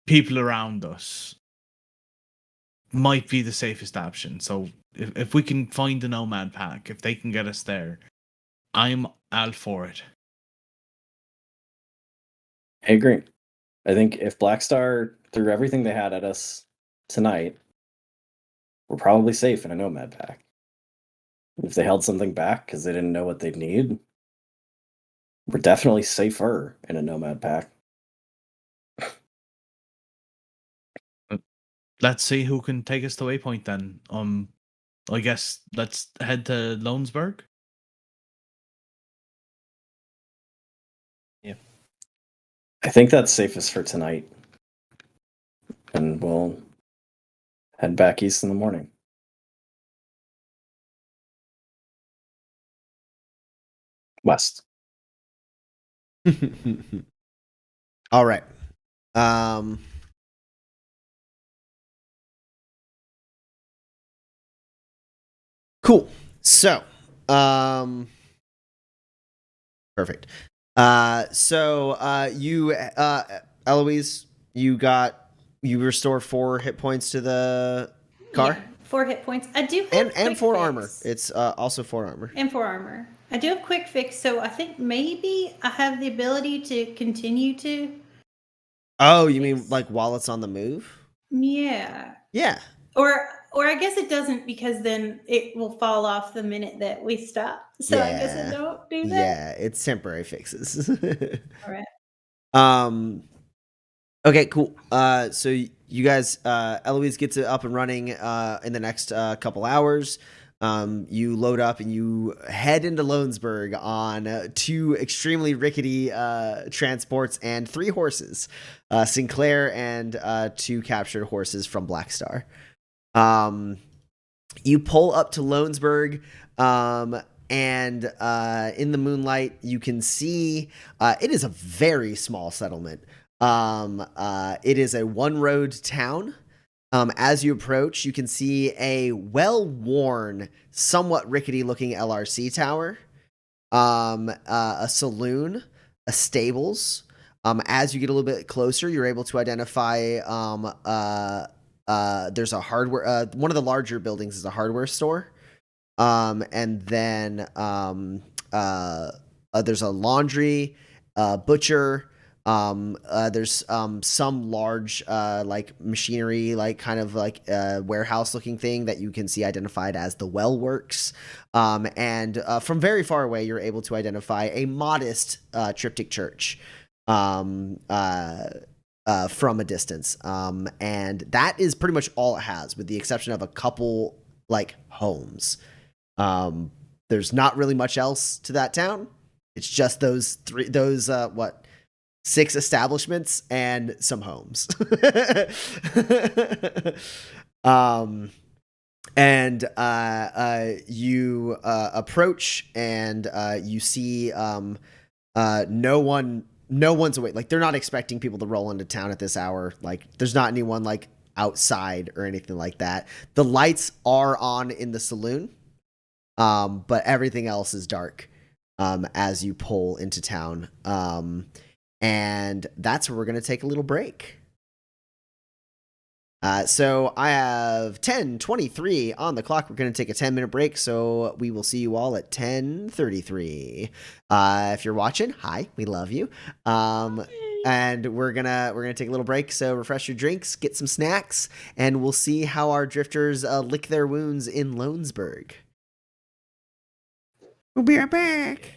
people around us might be the safest option. So if we can find the Nomad Pack, if they can get us there, I'm all for it. I agree. I think if Blackstar threw everything they had at us tonight, we're probably safe in a Nomad Pack. If they held something back because they didn't know what they'd need, we're definitely safer in a Nomad Pack. Let's see who can take us to Waypoint then. I guess let's head to Lohnsburg. Yeah. I think that's safest for tonight. And we'll head back east in the morning. West. All right. Cool. So, perfect. You, Eloise, you restore 4 hit points to the car? Yeah, 4 hit points. I do have and 4 fix. armor. It's also 4 armor. And 4 armor. I do have quick fix, so I think maybe I have the ability to continue to. Oh, you mean like while it's on the move? Yeah. Yeah. Or I guess it doesn't, because then it will fall off the minute that we stop. So I guess I don't do that. Yeah, it's temporary fixes. All Okay, right. cool. So you guys, Eloise gets it up and running in the next couple hours. You load up and you head into Lohnsburg on 2 extremely rickety transports and 3 horses, Sinclair and 2 captured horses from Blackstar. You pull up to Lohnsburg, and in the moonlight, you can see it is a very small settlement. It is a one-road town. As you approach, you can see a well-worn, somewhat rickety-looking LRC tower, a saloon, a stables. As you get a little bit closer, you're able to identify there's a hardware. One of the larger buildings is a hardware store, and then there's a laundry, butcher. There's some large like machinery, like kind of like warehouse looking thing that you can see identified as the well works. And from very far away, you're able to identify a modest triptych church from a distance. And that is pretty much all it has, with the exception of a couple like homes. There's not really much else to that town. It's just those 6 establishments and some homes. You approach and you see no one's awake. Like, they're not expecting people to roll into town at this hour. Like, there's not anyone like outside or anything like that. The lights are on in the saloon, but everything else is dark as you pull into town. And that's where we're going to take a little break. So I have 10:23 on the clock. We're going to take a 10-minute break, so we will see you all at 10:33. If you're watching, hi, we love you. And we're gonna take a little break, so refresh your drinks, get some snacks, and we'll see how our drifters lick their wounds in Lohnsburg. We'll be right back.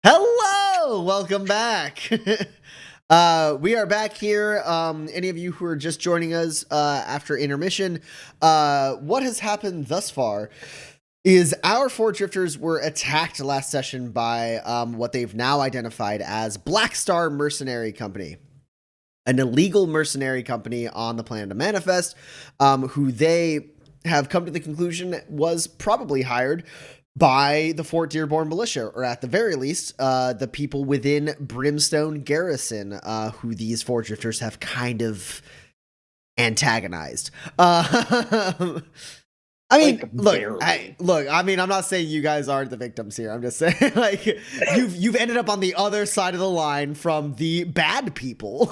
Hello, welcome back. We are back here. Any of you who are just joining us after intermission, what has happened thus far is our four drifters were attacked last session by what they've now identified as Black Star Mercenary Company, an illegal mercenary company on the planet of Manifest, who they have come to the conclusion was probably hired by the Fort Dearborn Militia, or at the very least, the people within Brimstone Garrison, who these four drifters have kind of antagonized. I mean, Like, look. I mean, I'm not saying you guys aren't the victims here. I'm just saying, like, you've ended up on the other side of the line from the bad people.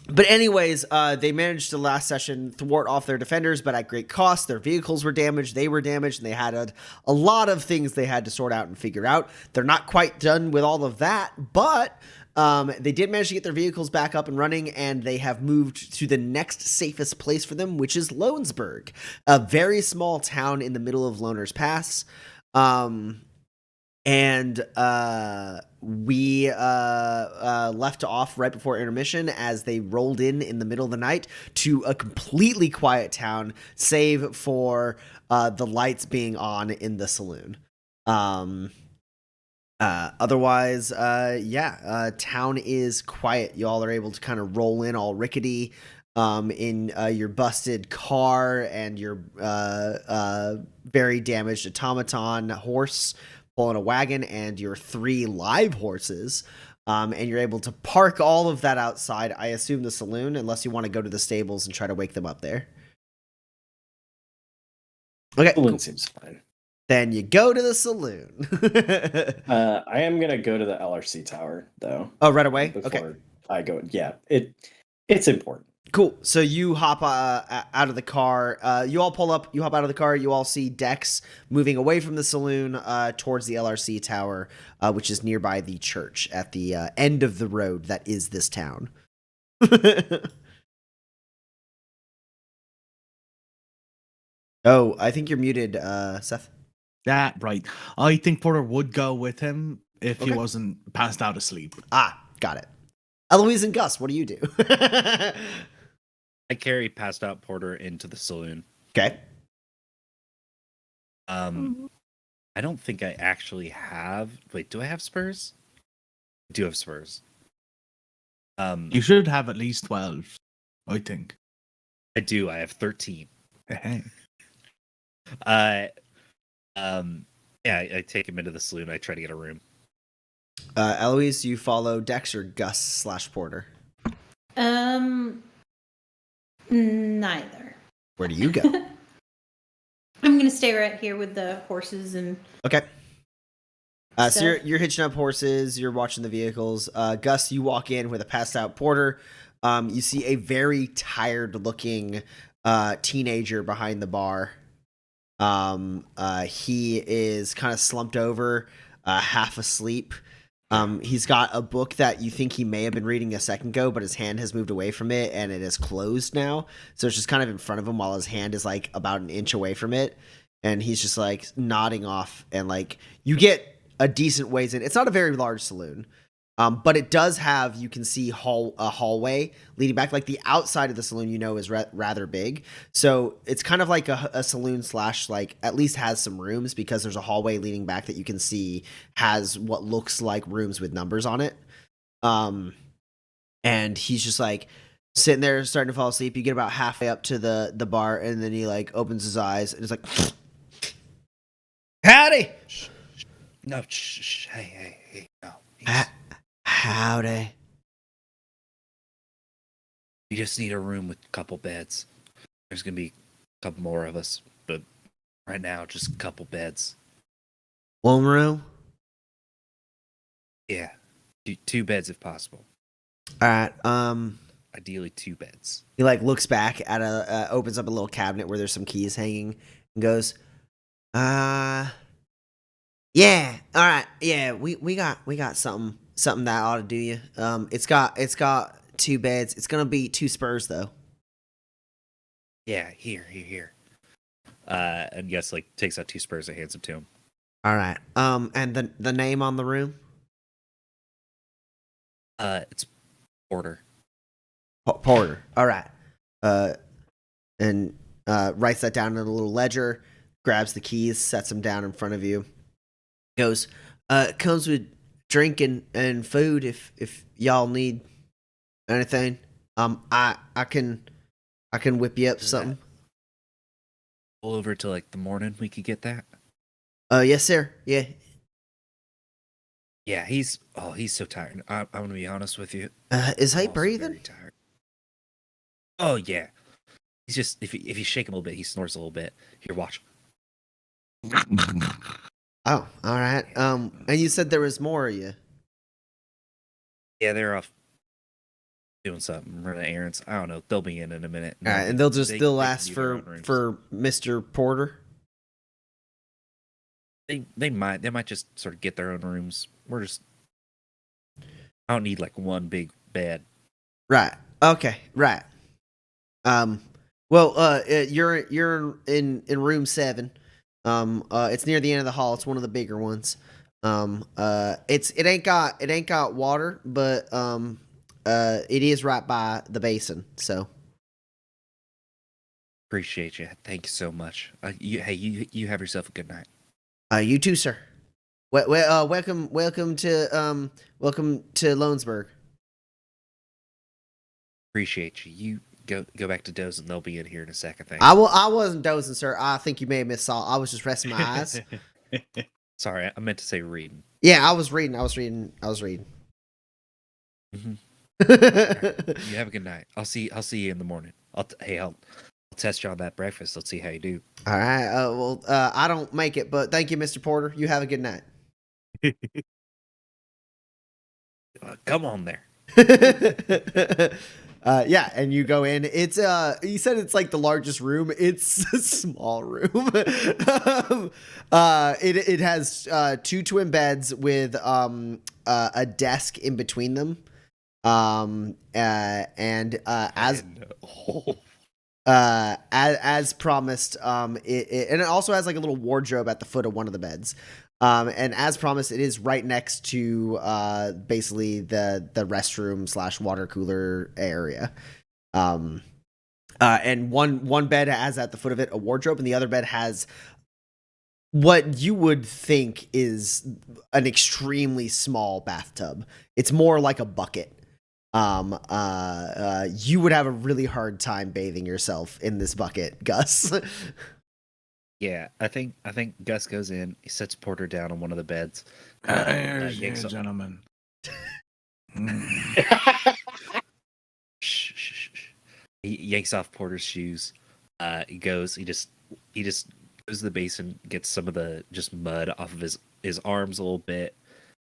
But anyways, they managed to last session thwart off their defenders, but at great cost. Their vehicles were damaged, they were damaged, and they had a lot of things they had to sort out and figure out. They're not quite done with all of that, but they did manage to get their vehicles back up and running, and they have moved to the next safest place for them, which is Lohnsburg, a very small town in the middle of Loner's Pass. We left off right before intermission as they rolled in the middle of the night to a completely quiet town, save for the lights being on in the saloon. Otherwise, town is quiet. Y'all are able to kind of roll in all rickety in your busted car and your very damaged automaton horse pulling a wagon and your 3 live horses. And you're able to park all of that outside, I assume the saloon, unless you want to go to the stables and try to wake them up there. Okay, Saloon cool. seems fine. Then you go to the saloon. I am gonna go to the LRC tower though. Oh, right away? Before Okay. I go. Yeah, it's important. Cool. So you hop out of the car. You all pull up. You hop out of the car. You all see Dex moving away from the saloon towards the LRC tower, which is nearby the church at the end of the road that is this town. Oh, I think you're muted, Seth. That right. I think Porter would go with him if he Okay. wasn't passed out asleep. Ah, got it. Eloise and Gus, what do you do? I carry passed out Porter into the saloon. Okay. I don't think I actually have. Wait, do I have spurs? I do have spurs. You should have at least 12, I think. I do. I have 13. Hey. Yeah, I take him into the saloon. I try to get a room. Eloise, you follow Dex or Gus / Porter? Neither. Where do you go? I'm gonna stay right here with the horses and Okay. So stuff. you're hitching up horses. You're watching the vehicles. Gus, you walk in with a passed out Porter. You see a very tired looking teenager behind the bar. He is kind of slumped over, half asleep. He's got a book that you think he may have been reading a second ago, but his hand has moved away from it and it is closed now. So it's just kind of in front of him while his hand is like about an inch away from it. And he's just like nodding off, and like you get a decent ways in. It's not a very large saloon. But it does have, you can see a hallway leading back. Like the outside of the saloon, you know, is rather big. So it's kind of like a saloon / like at least has some rooms, because there's a hallway leading back that you can see has what looks like rooms with numbers on it. And he's just like sitting there starting to fall asleep. You get about halfway up to the bar, and then he like opens his eyes and it's like, howdy. No, shh, hey, no. Howdy. We just need a room with a couple beds. There's gonna be a couple more of us, but right now, just a couple beds. One room? Yeah, two beds if possible. All right. Ideally, 2 beds. He like looks back at opens up a little cabinet where there's some keys hanging and goes, yeah, all right, yeah, we got something that ought to do you. It's got 2 beds. It's gonna be 2 spurs though. Yeah, here. And Gus like takes out 2 spurs and hands them to him. All right. And the name on the room? It's Porter. Porter. All right. And writes that down in a little ledger, grabs the keys, sets them down in front of you. Goes, it comes with drink and food if y'all need anything. I can whip you up something. Pull over to like the morning we could get that. Yes, sir. Yeah. Yeah, he's so tired. I'm gonna be honest with you. Is he I'm also breathing? very tired. Oh yeah. He's just if you shake him a little bit, he snores a little bit. Here, watch. Oh, all right. And you said there was more of you. Yeah, they're off doing something, running errands. I don't know. They'll be in a minute. All right, and they'll just still they can ask do their own rooms. for Mr. Porter. They might just sort of get their own rooms. I don't need like one big bed. Right. Okay. Right. Well, you're in room 7. It's near the end of the hall. It's one of the bigger ones. It ain't got water, but it is right by the basin. So Appreciate you. Thank you so much. You have yourself a good night. you too, sir. Welcome to Lohnsburg. Appreciate you. You go back to dozing. They'll be in here in a second. Thanks. I wasn't dozing, sir. I think you may have missed Saul. I was just resting my eyes. Sorry, I meant to say reading. Yeah, I was reading. Mm-hmm. You have a good night. I'll see you in the morning. I'll test you on that breakfast. Let's see how you do. All right. Well, I don't make it, but thank you, Mr. Porter. You have a good night. Come on there. Yeah, and you go in. It's you said it's like the largest room. It's a small room. It has 2 twin beds with a desk in between them. As promised, it also has like a little wardrobe at the foot of one of the beds. And as promised, it is right next to basically the restroom / water cooler area. And one bed has at the foot of it a wardrobe, and the other bed has what you would think is an extremely small bathtub. It's more like a bucket. You would have a really hard time bathing yourself in this bucket, Gus. Yeah, I think Gus goes in. He sets Porter down on one of the beds. Here's yanks your off- gentleman. Shh, shh, shh, shh. He yanks off Porter's shoes. He just goes to the basin, gets some of the just mud off of his arms a little bit,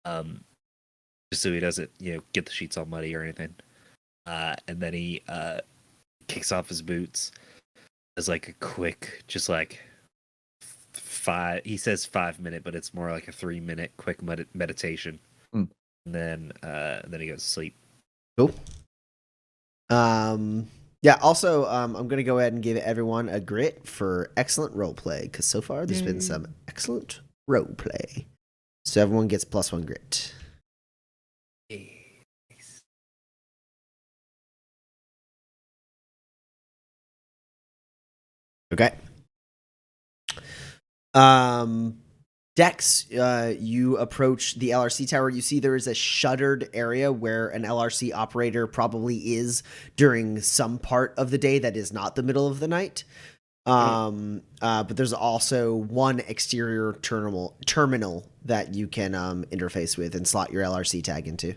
just so he doesn't get the sheets all muddy or anything. And then he kicks off his boots. Does like a quick, just like 5. He says 5 minute, but it's more like a 3 minute quick meditation. And then he goes to sleep. Cool. Yeah, also, I'm going to go ahead and give everyone a grit for excellent role play, because so far there's been some excellent role play. So everyone gets +1 grit. Nice. Okay. Dex, you approach the LRC tower. You see there is a shuttered area where an LRC operator probably is during some part of the day that is not the middle of the night. But there's also one exterior terminal that you can interface with and slot your LRC tag into.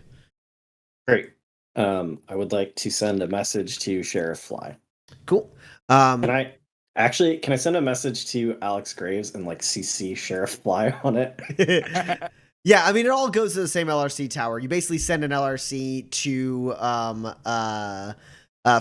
Great. I would like to send a message to Sheriff Fly. Cool. Can I send a message to Alex Graves and like CC Sheriff Fly on it? Yeah, I mean, it all goes to the same LRC tower. You basically send an LRC to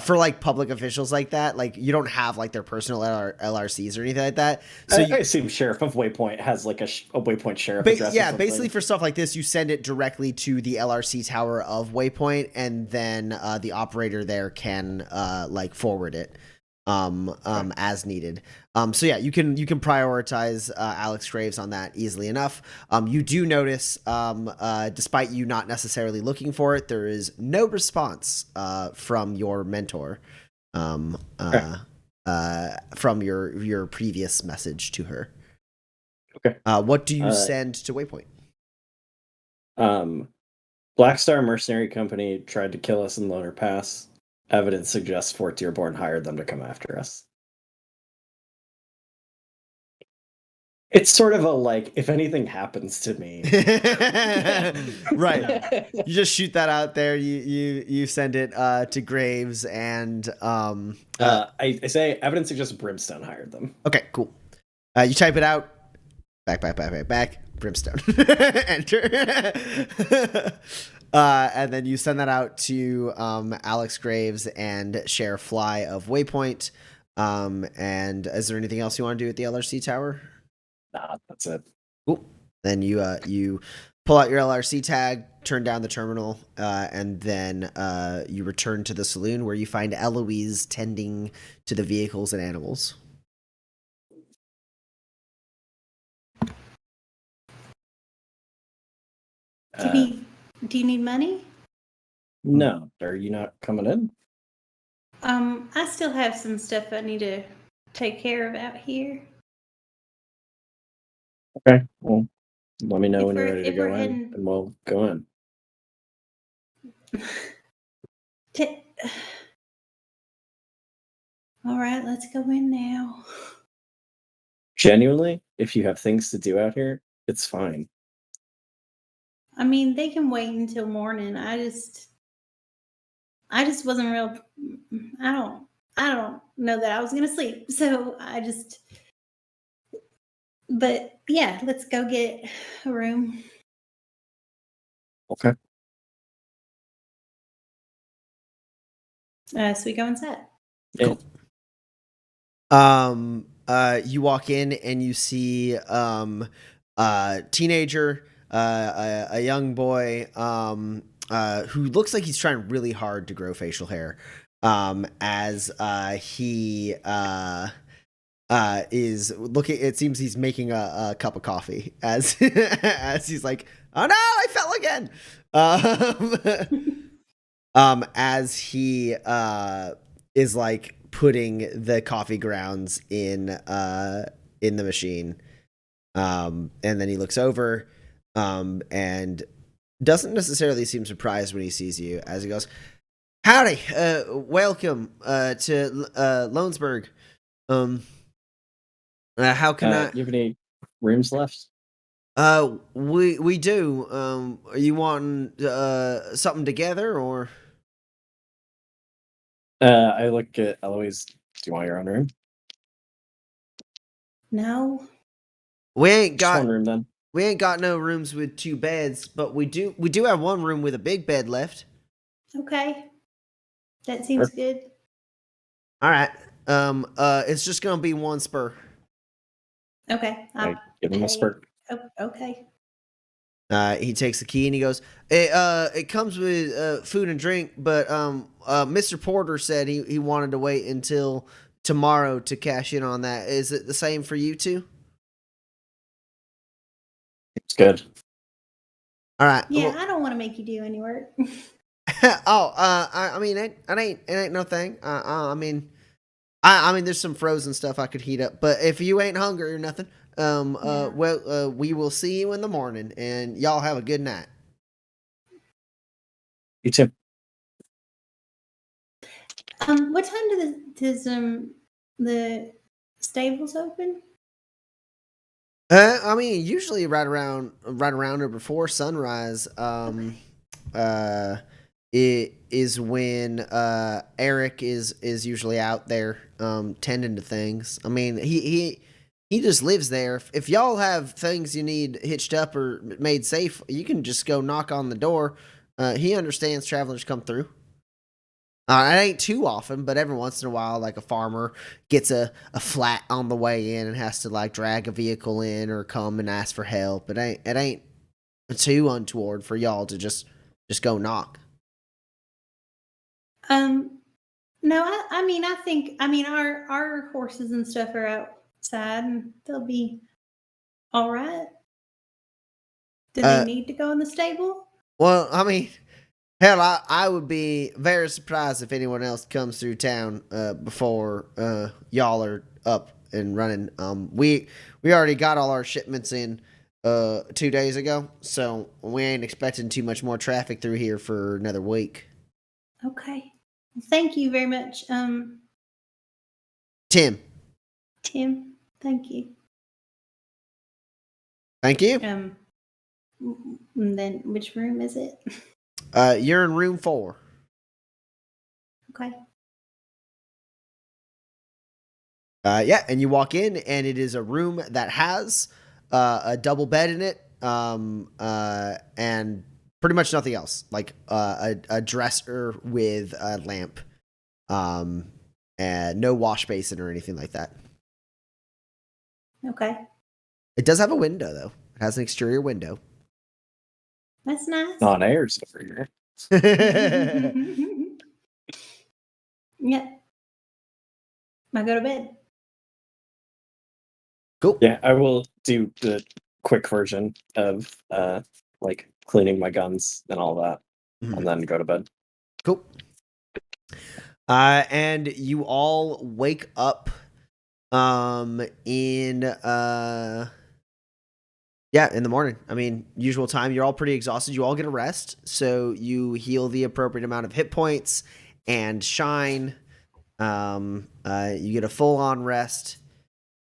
for like public officials like that. Like you don't have like their personal LRCs or anything like that. So I assume Sheriff of Waypoint has like a Waypoint Sheriff address. Yeah, basically for stuff like this, you send it directly to the LRC tower of Waypoint, and then the operator there can like forward it. as needed. So yeah, you can prioritize Alex Graves on that easily enough. You do notice, despite you not necessarily looking for it, there is no response from your mentor, from your previous message to her. Okay. What do you send to Waypoint? Black Star Mercenary Company tried to kill us in Loner Pass. Evidence suggests Fort Dearborn hired them to come after us. It's sort of a like, if anything happens to me. Right. You just shoot that out there. You send it to Graves, and I say evidence suggests Brimstone hired them. okay, cool. You type it out. Back. Brimstone. Enter. And then you send that out to Alex Graves and Sheriff Fly of Waypoint. And is there anything else you want to do at the LRC tower? Nah, that's it. Cool. Then you pull out your LRC tag, turn down the terminal, and then you return to the saloon where you find Eloise tending to the vehicles and animals. Do you need money? No, are you not coming in? I still have some stuff I need to take care of out here. Okay, well, let me know when you're If ready to we're go in, heading- and we'll go in. All right, let's go in now. Genuinely, if you have things to do out here, it's fine. I mean, they can wait until morning. I just wasn't real. I don't know that I was gonna sleep, so But yeah, let's go get a room. Okay. So we go inside. Yeah. You walk in and you see teenager, a young boy, who looks like he's trying really hard to grow facial hair. As he is looking, it seems he's making a cup of coffee as as he's like, oh no, I fell again. As he is like putting the coffee grounds in the machine, and then he looks over, and doesn't necessarily seem surprised when he sees you as he goes, howdy, welcome to Lohnsburg. How can I? You have any rooms left? We do. Are you wanting something together or? I look at Eloise. Do you want your own room? No. We ain't Just one got room then. we ain't got no rooms with two beds, but we do have one room with a big bed left. Okay. That seems good. All right. It's just gonna be one spur. Okay. I give him a pay. spurt. Oh, okay. He takes the key and he goes, it comes with food and drink, but Mr. Porter said he wanted to wait until tomorrow to cash in on that. Is it the same for you two? It's good. All right. Yeah, well- I don't want to make you do any work. I mean, it ain't no thing. I mean, there's some frozen stuff I could heat up, but if you ain't hungry or nothing, we will see you in the morning, and y'all have a good night. You too. What time does the stables open? I mean, usually right around or before sunrise. It is when Eric is usually out there tending to things. I mean, he just lives there. If y'all have things you need hitched up or made safe, you can just go knock on the door. He understands travelers come through. It ain't too often, but every once in a while, like a farmer gets a flat on the way in and has to like drag a vehicle in or come and ask for help. It ain't too untoward for y'all to just go knock. No, I mean, I think, I mean, our horses and stuff are outside, and they'll be all right. Do they Uh, need to go in the stable? Well, I mean, hell, I would be very surprised if anyone else comes through town before y'all are up and running. We already got all our shipments in 2 days ago, so we ain't expecting too much more traffic through here for another week. Okay. Well, thank you very much, Tim, Tim. Thank you. thank you. And then which room is it? You're in room 4. Okay. Yeah, and you walk in, and it is a room that has a double bed in it, and pretty much nothing else. Like a dresser with a lamp, and no wash basin or anything like that. Okay. It does have a window, though. It has an exterior window. That's nice. On airs over here. Yeah. I go to bed. Cool. Yeah, I will do the quick version of like cleaning my guns and all that, Mhm. and then go to bed. Cool. And you all wake up in in the morning. I mean, usual time. You're all pretty exhausted. You all get a rest, so you heal the appropriate amount of hit points and shine. You get a full-on rest,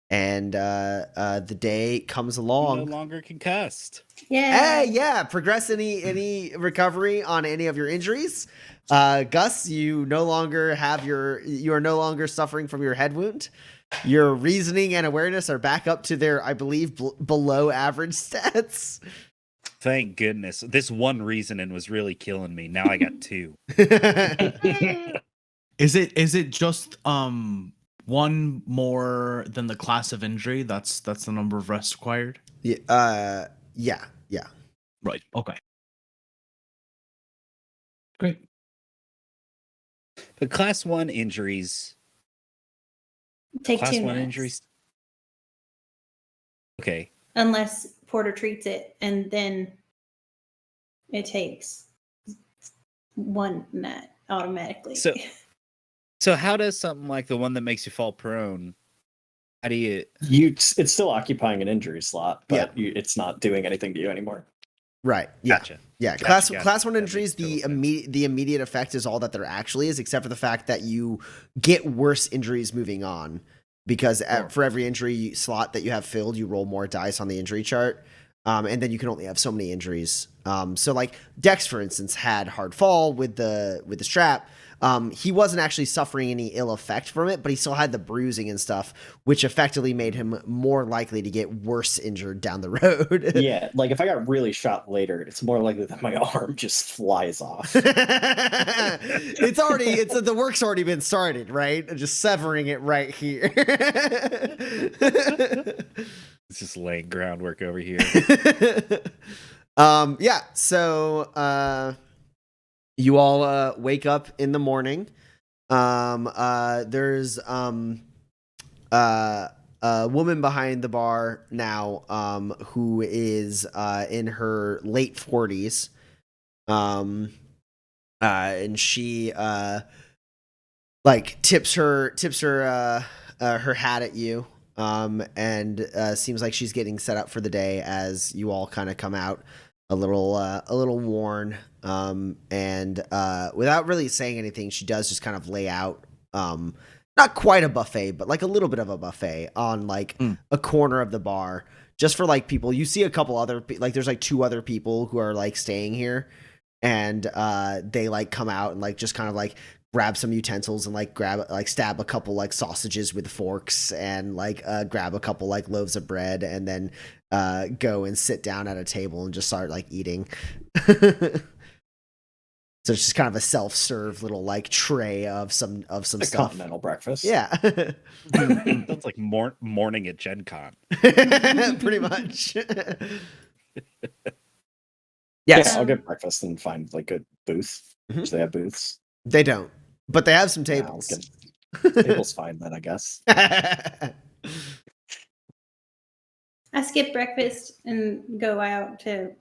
and the day comes No along. longer concussed. Yeah. Hey, yeah. Progress any recovery on any of your injuries. Gus, you are no longer suffering from your head wound. Your reasoning and awareness are back up to their, I believe, below average stats. Thank goodness. This one reasoning was really killing me. Now I got 2. Is it just one more than the class of injury? That's the number of rests required. Yeah. Right. Okay. Great. But class 1 injuries. Take Class 2 1 nights. injuries. Okay. Unless Porter treats it, and then it takes 1 night automatically. So how does something like the one that makes you fall prone? How do you? It's still occupying an injury slot, but it's not doing anything to you anymore. Right. Yeah. Gotcha. Yeah. Gotcha. Class 1 That injuries, makes total the immediate effect is all that there actually is, except for the fact that you get worse injuries moving on. Because for every injury slot that you have filled, you roll more dice on the injury chart. And then you can only have so many injuries. So like Dex, for instance, had hard fall with the strap. He wasn't actually suffering any ill effect from it, but he still had the bruising and stuff, which effectively made him more likely to get worse injured down the road. Yeah, like if I got really shot later, it's more likely that my arm just flies off. The work's already been started, right? Just severing it right here. It's just laying groundwork over here. So you all wake up in the morning. There's a woman behind the bar now who is in her late 40s. And she like tips her hat at you. And seems like she's getting set up for the day as you all kind of come out a little worn. And without really saying anything, she does just kind of lay out, not quite a buffet, but like a little bit of a buffet on like a corner of the bar, just for like people. You see a couple other, like there's like 2 other people who are like staying here, and they like come out and like just kind of like grab some utensils and like stab a couple like sausages with forks and like grab a couple like loaves of bread and then go and sit down at a table and just start like eating. So it's just kind of a self-serve little like tray of some A stuff. continental breakfast. Yeah. That's like morning at Gen Con. Pretty much. Yeah, Yes. I'll get breakfast and find like a booth. Mhm. So they have booths. They don't. but they have some Yeah, tables. Table's fine then, I guess. I skip breakfast and go out to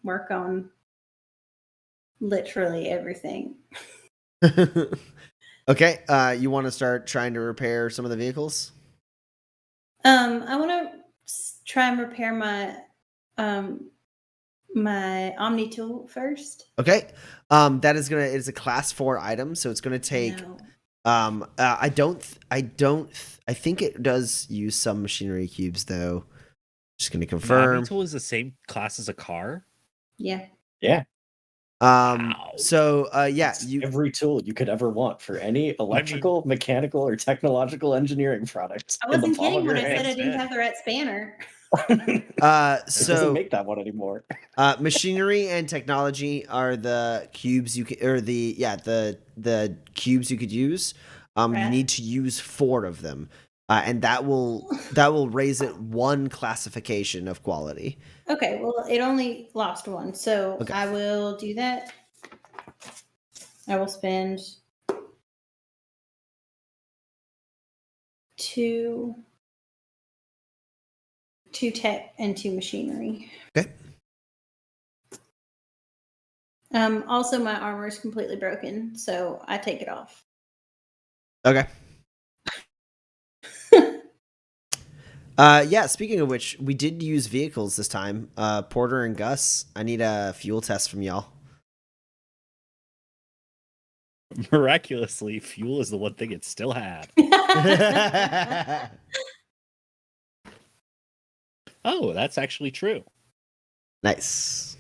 work on literally everything. Okay, you want to start trying to repair some of the vehicles? I want to try and repair my Omni tool first. Okay, that is it's a class 4 item, so it's gonna take. No. I think it does use some machinery cubes though. Just gonna Omni confirm. tool is the same class as a car. Yeah. Yeah. Wow. So yeah, It's you every tool you could ever want for any electrical, mechanical, or technological engineering product. I in the wasn't palm kidding of when I your said I hands. didn't have the right spanner. It doesn't so make that one anymore. machinery and technology are the cubes you could, or the cubes you could use. You Right. need to use 4 of them, and that will raise it 1 classification of quality. Okay, well, it only lost 1, so Okay. I will do that. I will spend 2 tech and 2 machinery. Okay. Also, my armor is completely broken, so I take it off. Okay. Yeah, speaking of which, we did use vehicles this time. Porter and Gus, I need a fuel test from y'all. Miraculously, fuel is the one thing it still had. Oh, that's actually true. Nice.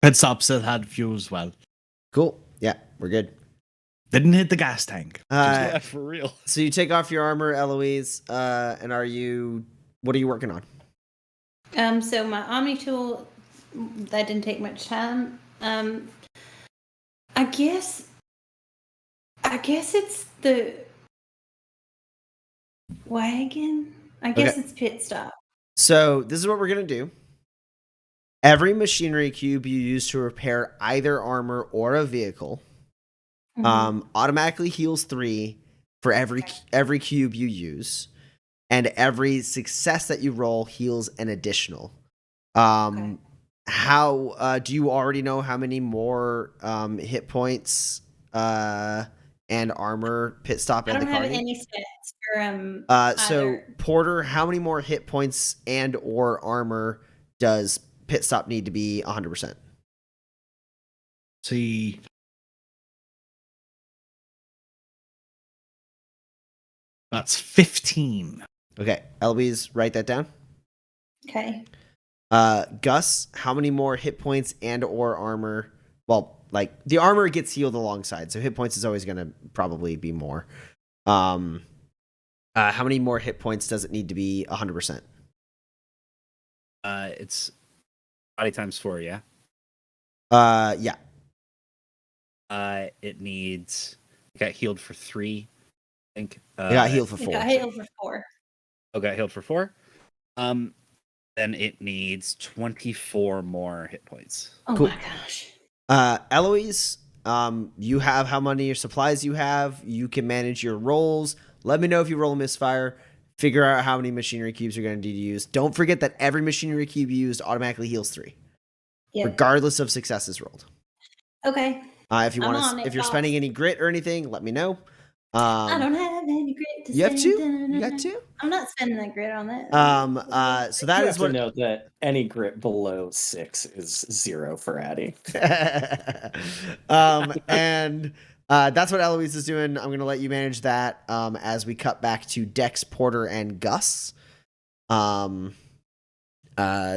Pit stop still had fuel as well. Cool. Yeah, we're good. Didn't hit the gas tank. Yeah, for real. So you take off your armor, Eloise, and what are you working on? So my Omni tool, that didn't take much time. I guess it's the wagon. I guess Okay. it's pit stop. So this is what we're gonna do. Every machinery cube you use to repair either armor or a vehicle, automatically heals 3 for every cube you use, and every success that you roll heals an additional. Okay. How do you already know how many more hit points and armor pit stop I at the don't have car need? any stats for So either. Porter, how many more hit points and or armor does pit stop need to be 100%? See. That's 15. Okay, Eloise, write that down. Okay. Gus, how many more hit points and or armor? Well, like the armor gets healed alongside, so hit points is always going to probably be more. How many more hit points does it need to be 100%? It's body times 4, yeah. Yeah. It needs. It got healed for 3, I think. It got healed for It 4. got healed for 4. Oh, got healed for 4. Then it needs 24 more hit points. Oh Cool. my gosh. Eloise, you have how many supplies you have. You can manage your rolls. Let me know if you roll a misfire. Figure out how many machinery cubes you're going to need to use. Don't forget that every machinery cube you used automatically heals 3, Yeah. regardless of successes rolled. Okay. If you I'm want on to, it, if you're boss. spending any grit or anything, let me know. I don't have any grit to You have spend. 2? You got 2? I'm not spending that grit on that. So that You is have what. to note that any grit below 6 is 0 for Addy. And that's what Eloise is doing. I'm going to let you manage that as we cut back to Dex, Porter, and Gus. The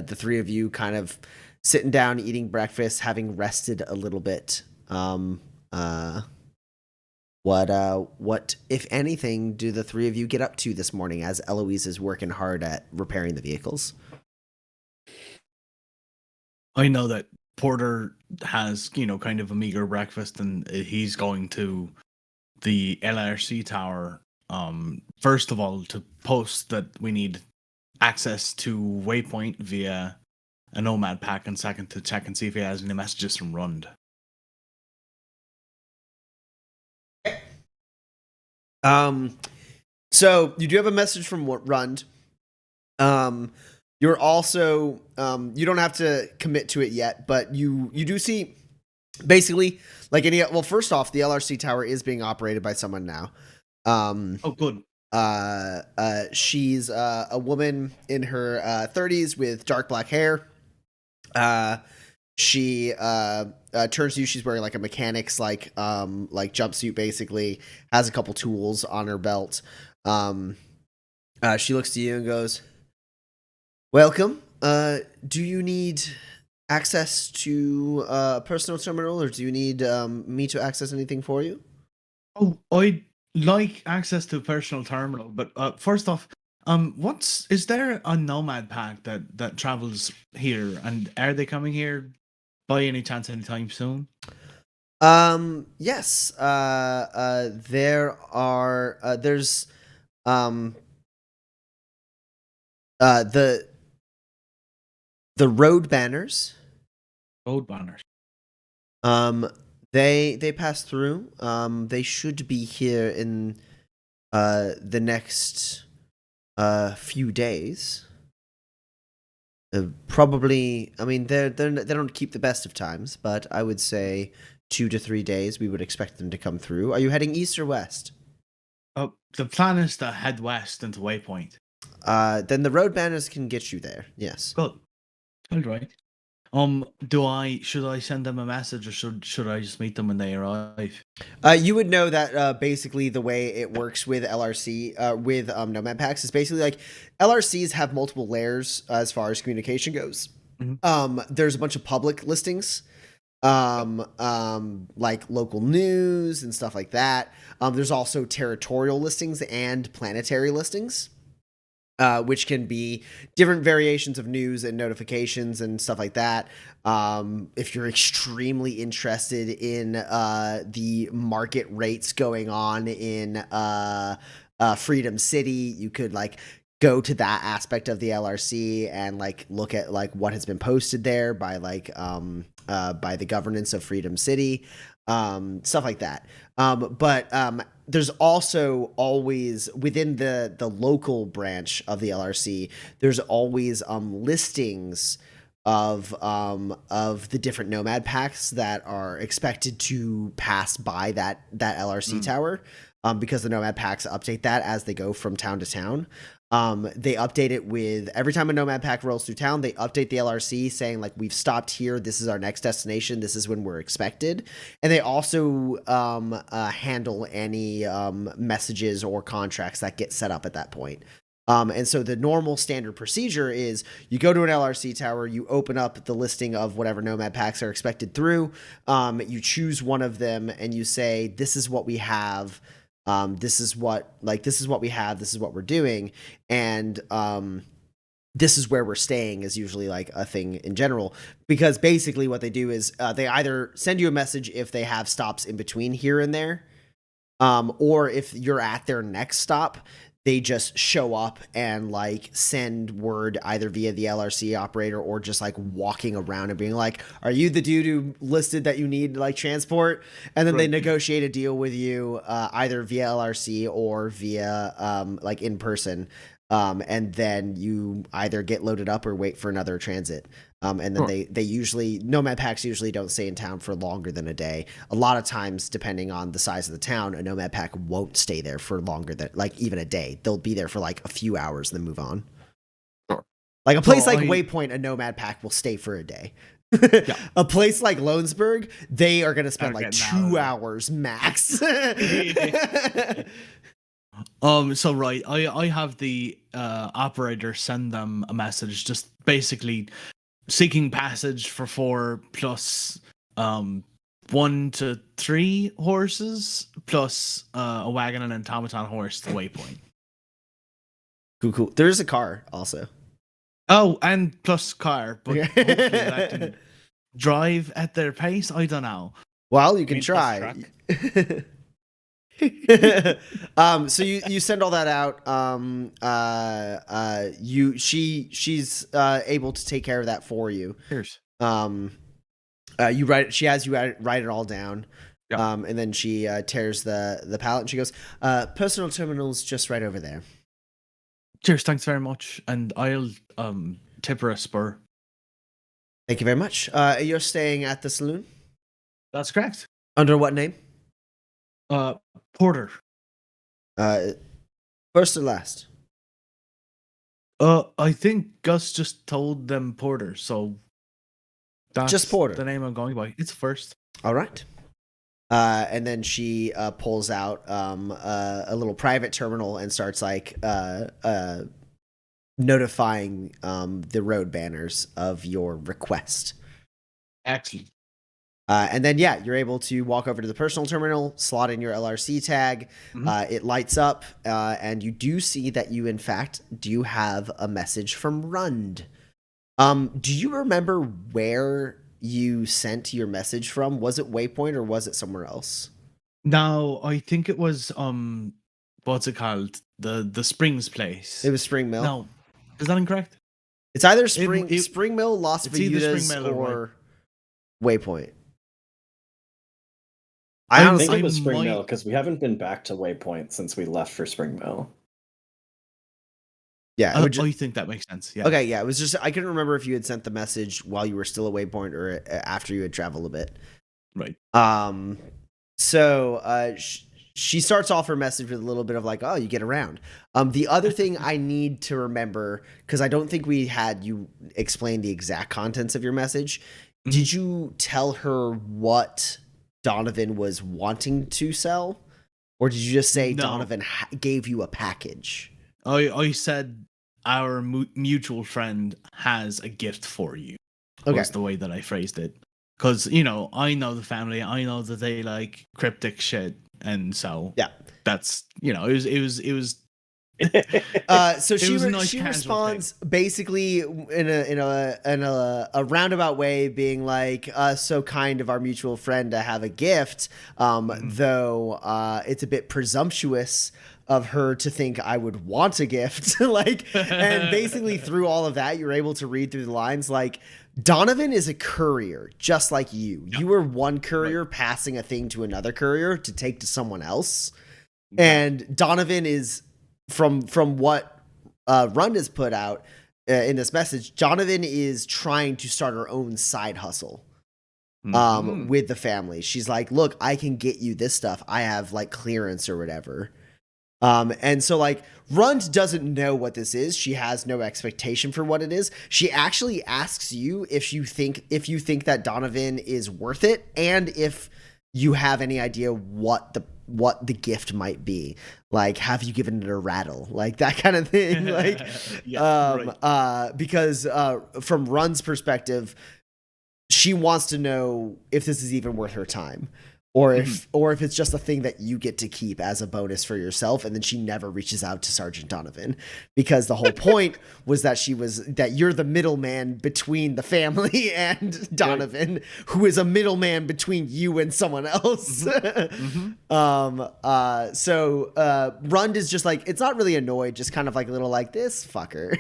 3 of you kind of sitting down, eating breakfast, having rested a little bit. What, if anything, do the 3 of you get up to this morning as Eloise is working hard at repairing the vehicles? I know that Porter has, kind of a meager breakfast, and he's going to the LRC tower. First of all, to post that we need access to Waypoint via a nomad pack, and second to check and see if he has any messages from Rund. So you do have a message from Rund. You're also you don't have to commit to it yet, but you do see basically like any. Well, first off, the LRC tower is being operated by someone now. Oh, good. She's a woman in her 30s with dark black hair. She turns to you. She's wearing like a mechanic's like jumpsuit, basically. Has a couple tools on her belt. She looks to you and goes, "Welcome. Do you need access to a personal terminal, or do you need me to access anything for you?" Oh, I'd like access to a personal terminal, but first off, is there a nomad pack that travels here, and are they coming here by any chance anytime soon? Yes. There are. There's the road banners. Road banners. They pass through. They should be here in the next few days. Probably. I mean, they don't keep the best of times, but I would say 2 to 3 days. We would expect them to come through. Are you heading east or west? The plan is to head west into Waypoint. Then the road banners can get you there. Yes. Good. All right. Should I send them a message, or should I just meet them when they arrive? You would know that basically the way it works with LRC, with Nomad packs is basically like LRCs have multiple layers as far as communication goes. Mm-hmm. There's a bunch of public listings, like local news and stuff like that. There's also territorial listings and planetary listings. Which can be different variations of news and notifications and stuff like that. If you're extremely interested in the market rates going on in Freedom City, you could like go to that aspect of the LRC and like look at like what has been posted there by like by the governance of Freedom City, stuff like that. But there's also always within the local branch of the LRC, there's always listings of the different nomad packs that are expected to pass by that LRC tower, because the nomad packs update that as they go from town to town. They update it with every time a nomad pack rolls through town, they update the LRC saying like, we've stopped here. This is our next destination. This is when we're expected. And they also handle any messages or contracts that get set up at that point. And so the normal standard procedure is you go to an LRC tower, you open up the listing of whatever nomad packs are expected through. You choose one of them and you say, this is what we have. This is what we have. This is what we're doing. And this is where we're staying is usually like a thing in general, because basically what they do is they either send you a message if they have stops in between here and there, or if you're at their next stop, they just show up and like send word either via the LRC operator or just like walking around and being like, are you the dude who listed that you need like transport? And then they negotiate a deal with you either via LRC or via like in person. And then you either get loaded up or wait for another transit. And then they usually, nomad packs usually don't stay in town for longer than a day. A lot of times, depending on the size of the town, a nomad pack won't stay there for longer than like even a day. They'll be there for like a few hours and then move on. Sure. Like a place like Waypoint, a nomad pack will stay for a day. Yeah. A place like Lohnsburg, they are going to spend They're like getting 2 out. hours max. So right, I have the operator send them a message, just basically seeking passage for 4 plus 1 to 3 horses plus a wagon and an automaton horse to Waypoint. Cool. There's a car also. Oh, and plus car, but hopefully that can drive at their pace. I don't know. Well, you can mean plus try. So you send all that out. She's able to take care of that for you. Cheers. You write. She has you write it all down. Yeah. And then she tears the pallet and she goes, "Personal terminal's just right over there." Cheers. Thanks very much. And I'll tip her a spur. Thank you very much. You're staying at the saloon. That's correct. Under what name? Porter. First or last? I think Gus just told them Porter, so that's Just Porter. the name I'm going by. It's first. All right. And then she pulls out a little private terminal and starts like notifying the road banners of your request. Excellent. And then, yeah, you're able to walk over to the personal terminal, slot in your LRC tag. It lights up, and you do see that you, in fact, do have a message from Rund. Do you remember where you sent your message from? Was it Waypoint or was it somewhere else? No, I think it was what's it called? The Springs place. It was Spring Mill. No, is that incorrect? It's either Spring Mill, Las it's either Vegas, Spring Mill or Waypoint. I I think honestly it was Spring might- Mill because we haven't been back to Waypoint since we left for Spring Mill. yeah. It would I think that makes sense. Yeah. Okay, yeah. It was just I couldn't remember if you had sent the message while you were still at Waypoint or after you had traveled a bit. Right. So she starts off her message with a little bit of like, "Oh, you get around." The other thing I need to remember, because I don't think we had you explain the exact contents of your message. Did you tell her what Donovan was wanting to sell, or did you just say No. Donovan gave you a package? I said our mutual friend has a gift for you. Okay. Was the way that I phrased it. Because, you know, I know the family. I know that they like cryptic shit. And so Yeah. that's, you know, it was So she was a nice she casual responds basically in a roundabout way, being like, "So kind of our mutual friend to have a gift, though it's a bit presumptuous of her to think I would want a gift." Like, and basically through all of that, you're able to read through the lines like, Donovan is a courier, just like you. Yeah. You were one courier passing a thing to another courier to take to someone else, and Donovan is. From what Rund has put out in this message, Donovan is trying to start her own side hustle with the family. She's like, "Look, I can get you this stuff. I have like clearance or whatever." And so like Rund doesn't know what this is. She has no expectation for what it is. She actually asks you if you think that Donovan is worth it, and if you have any idea what the gift might be. Like, have you given it a rattle? Like that kind of thing. Like, because from Rund's perspective, she wants to know if this is even worth her time. Or if it's just a thing that you get to keep as a bonus for yourself, and then she never reaches out to Sergeant Donovan, because the whole point was that you're the middleman between the family and Donovan, who is a middleman between you and someone else. So Rund is just like, it's not really annoyed, just kind of like a little like, this fucker.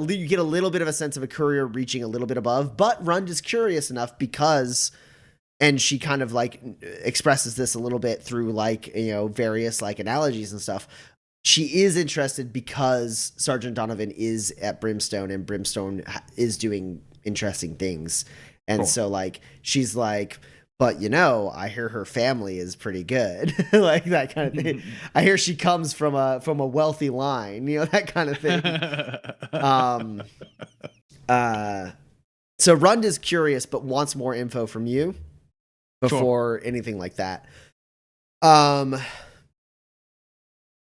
You get a little bit of a sense of a courier reaching a little bit above, but Rund is curious enough because, and she kind of like expresses this a little bit through like, you know, various like analogies and stuff. She is interested because Sergeant Donovan is at Brimstone, and Brimstone is doing interesting things. And so like, she's like, but you know, I hear her family is pretty good. Like that kind of thing. I hear she comes from a wealthy line, you know, that kind of thing. So Rund is curious, but wants more info from you before anything like that. Do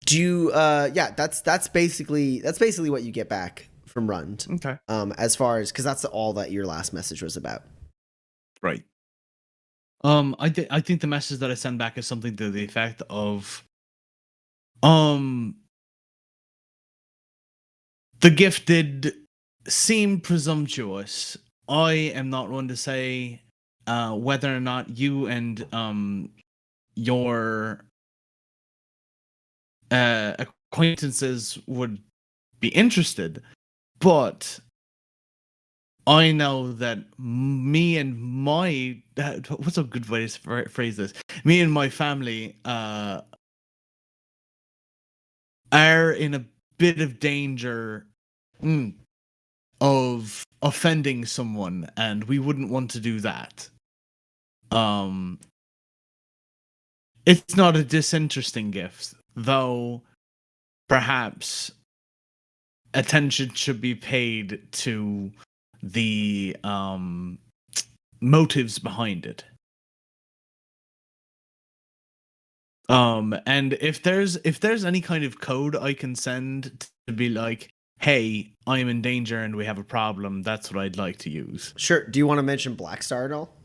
you? Yeah, that's basically what you get back from Rund. Okay. As far as, because that's all that your last message was about. Right. I think the message that I send back is something to the effect of, the gift did seem presumptuous. I am not one to say whether or not you and your acquaintances would be interested, but I know that me and my what's a good way to phrase this? Me and my family are in a bit of danger of offending someone, and we wouldn't want to do that. It's not a disinteresting gift, though perhaps attention should be paid to the motives behind it. And if there's any kind of code I can send to be like, hey, I'm in danger and we have a problem, that's what I'd like to use. Sure. Do you want to mention Black Star at all?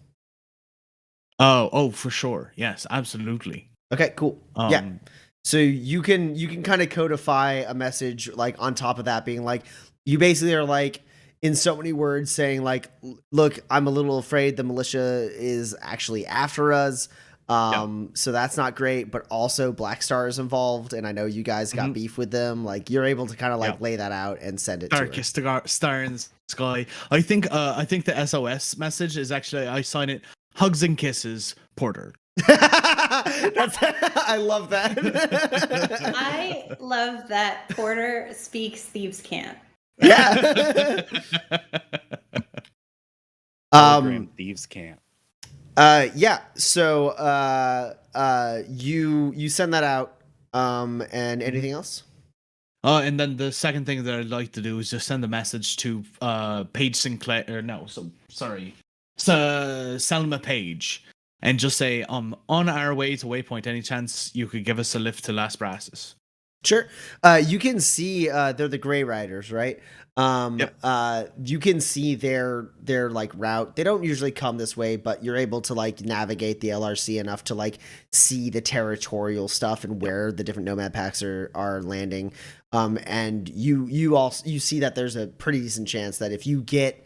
Oh, for sure. Yes, absolutely. Okay, cool. Yeah. So you can kind of codify a message like on top of that being like, you basically are like in so many words saying like, look, I'm a little afraid the militia is actually after us. So that's not great, but also Black Star is involved, and I know you guys got beef with them. Like you're able to kind of like lay that out and send it Darkest to her. star in the sky. I think the SOS message is actually, I sign it, hugs and kisses, Porter. I love that. I love that Porter speaks, thieves can't. Yeah. Thieves can't. Yeah. So you send that out. And anything else? And then the second thing that I'd like to do is just send a message to Paige Sinclair, or no, so sorry, Selma Page, and just say, on our way to Waypoint, any chance you could give us a lift to Las Brasses? Sure. You can see they're the Grey Riders, right? You can see their like route. They don't usually come this way, but you're able to like navigate the LRC enough to like see the territorial stuff and where the different nomad packs are landing. And you see that there's a pretty decent chance that if you get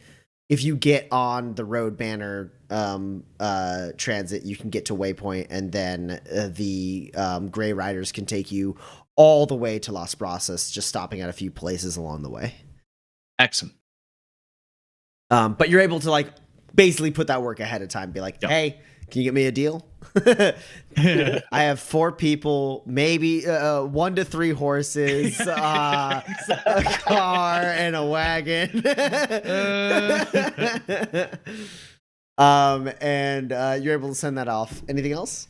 on the Road Banner transit, you can get to Waypoint, and then the Grey Riders can take you all the way to Las Brasas, just stopping at a few places along the way. Excellent. But you're able to like basically put that work ahead of time. Be like, hey, can you get me a deal? I have 4 people, maybe 1 to 3 horses, a car, and a wagon. And you're able to send that off. Anything else?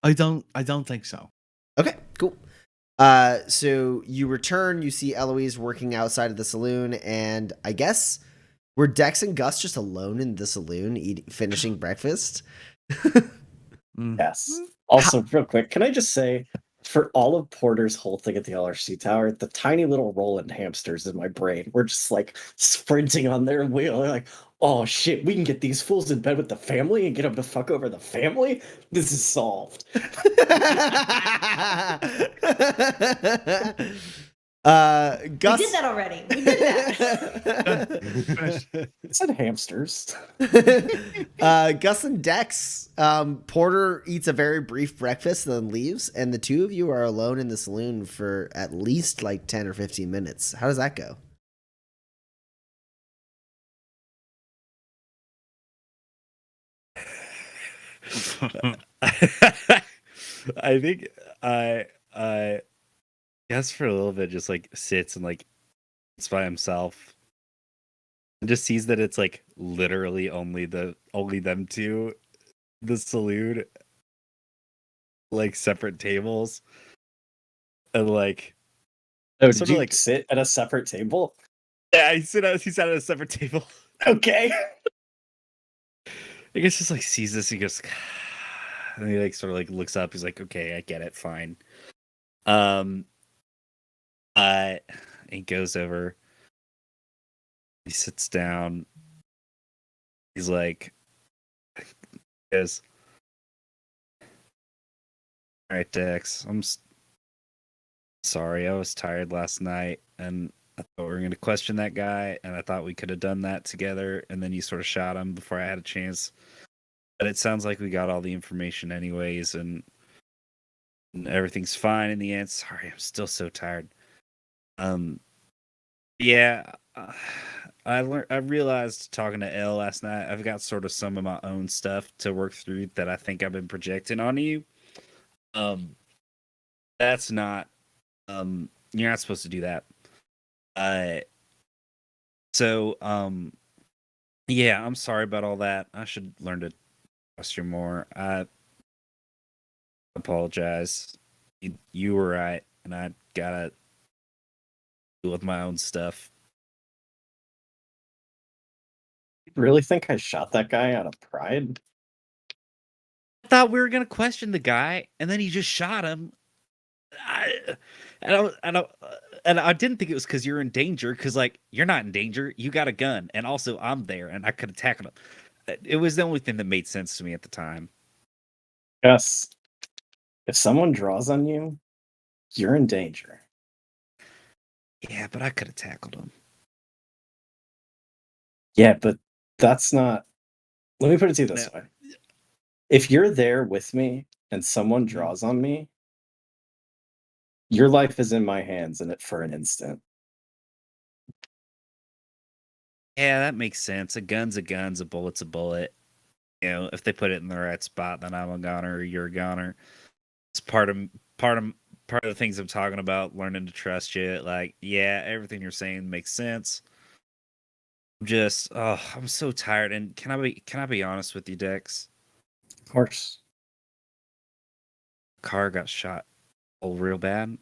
I don't think so. Okay, cool. So you return, you see Eloise working outside of the saloon, and I guess were Dex and Gus just alone in the saloon finishing breakfast? Yes. Also, real quick, can I just say, for all of Porter's whole thing at the LRC Tower, the tiny little Roland hamsters in my brain were just like sprinting on their wheel. They're like, oh shit, we can get these fools in bed with the family and get them to fuck over the family? This is solved. Gus We did that already. We did that. It said hamsters. Gus and Dex, Porter eats a very brief breakfast and then leaves, and the two of you are alone in the saloon for at least like 10 or 15 minutes. How does that go? I think I guess for a little bit just like sits and like it's by himself and just sees that it's like literally only them two, the saloon, like separate tables, and like Oh, sort did of you like sit at a separate table? yeah, he sat at a separate table. Okay. I guess just like sees this, he goes, and he like sort of like looks up. He's like, okay, I get it, fine. He goes over. He sits down. He's like, goes, all right, Dex, I'm sorry, I was tired last night, and I thought we were going to question that guy, and I thought we could have done that together, and then you sort of shot him before I had a chance. But it sounds like we got all the information anyways, and everything's fine in the end. Sorry, I'm still so tired. Yeah, I realized talking to Elle last night, I've got sort of some of my own stuff to work through that I think I've been projecting on you. That's not you're not supposed to do that. So yeah, I'm sorry about all that. I should learn to trust you more. I apologize. You were right, and I gotta deal with my own stuff. You really think I shot that guy out of pride? I thought we were gonna question the guy, and then he just shot him. And I didn't think it was because you're in danger, because like you're not in danger, you got a gun, and also I'm there, and I could have tackled him. It was the only thing that made sense to me at the time. Gus, if someone draws on you, you're in danger. Yeah, but I could have tackled him. Yeah, but that's not. Let me put it to you this way. If you're there with me and someone draws on me, your life is in my hands in it for an instant. Yeah, that makes sense. A gun's a gun, a bullet's a bullet. You know, if they put it in the right spot, then I'm a goner or you're a goner. It's part of the things I'm talking about, learning to trust you. Like, yeah, everything you're saying makes sense. I'm so tired. And can I be honest with you, Dex? Of course. Car got shot real bad.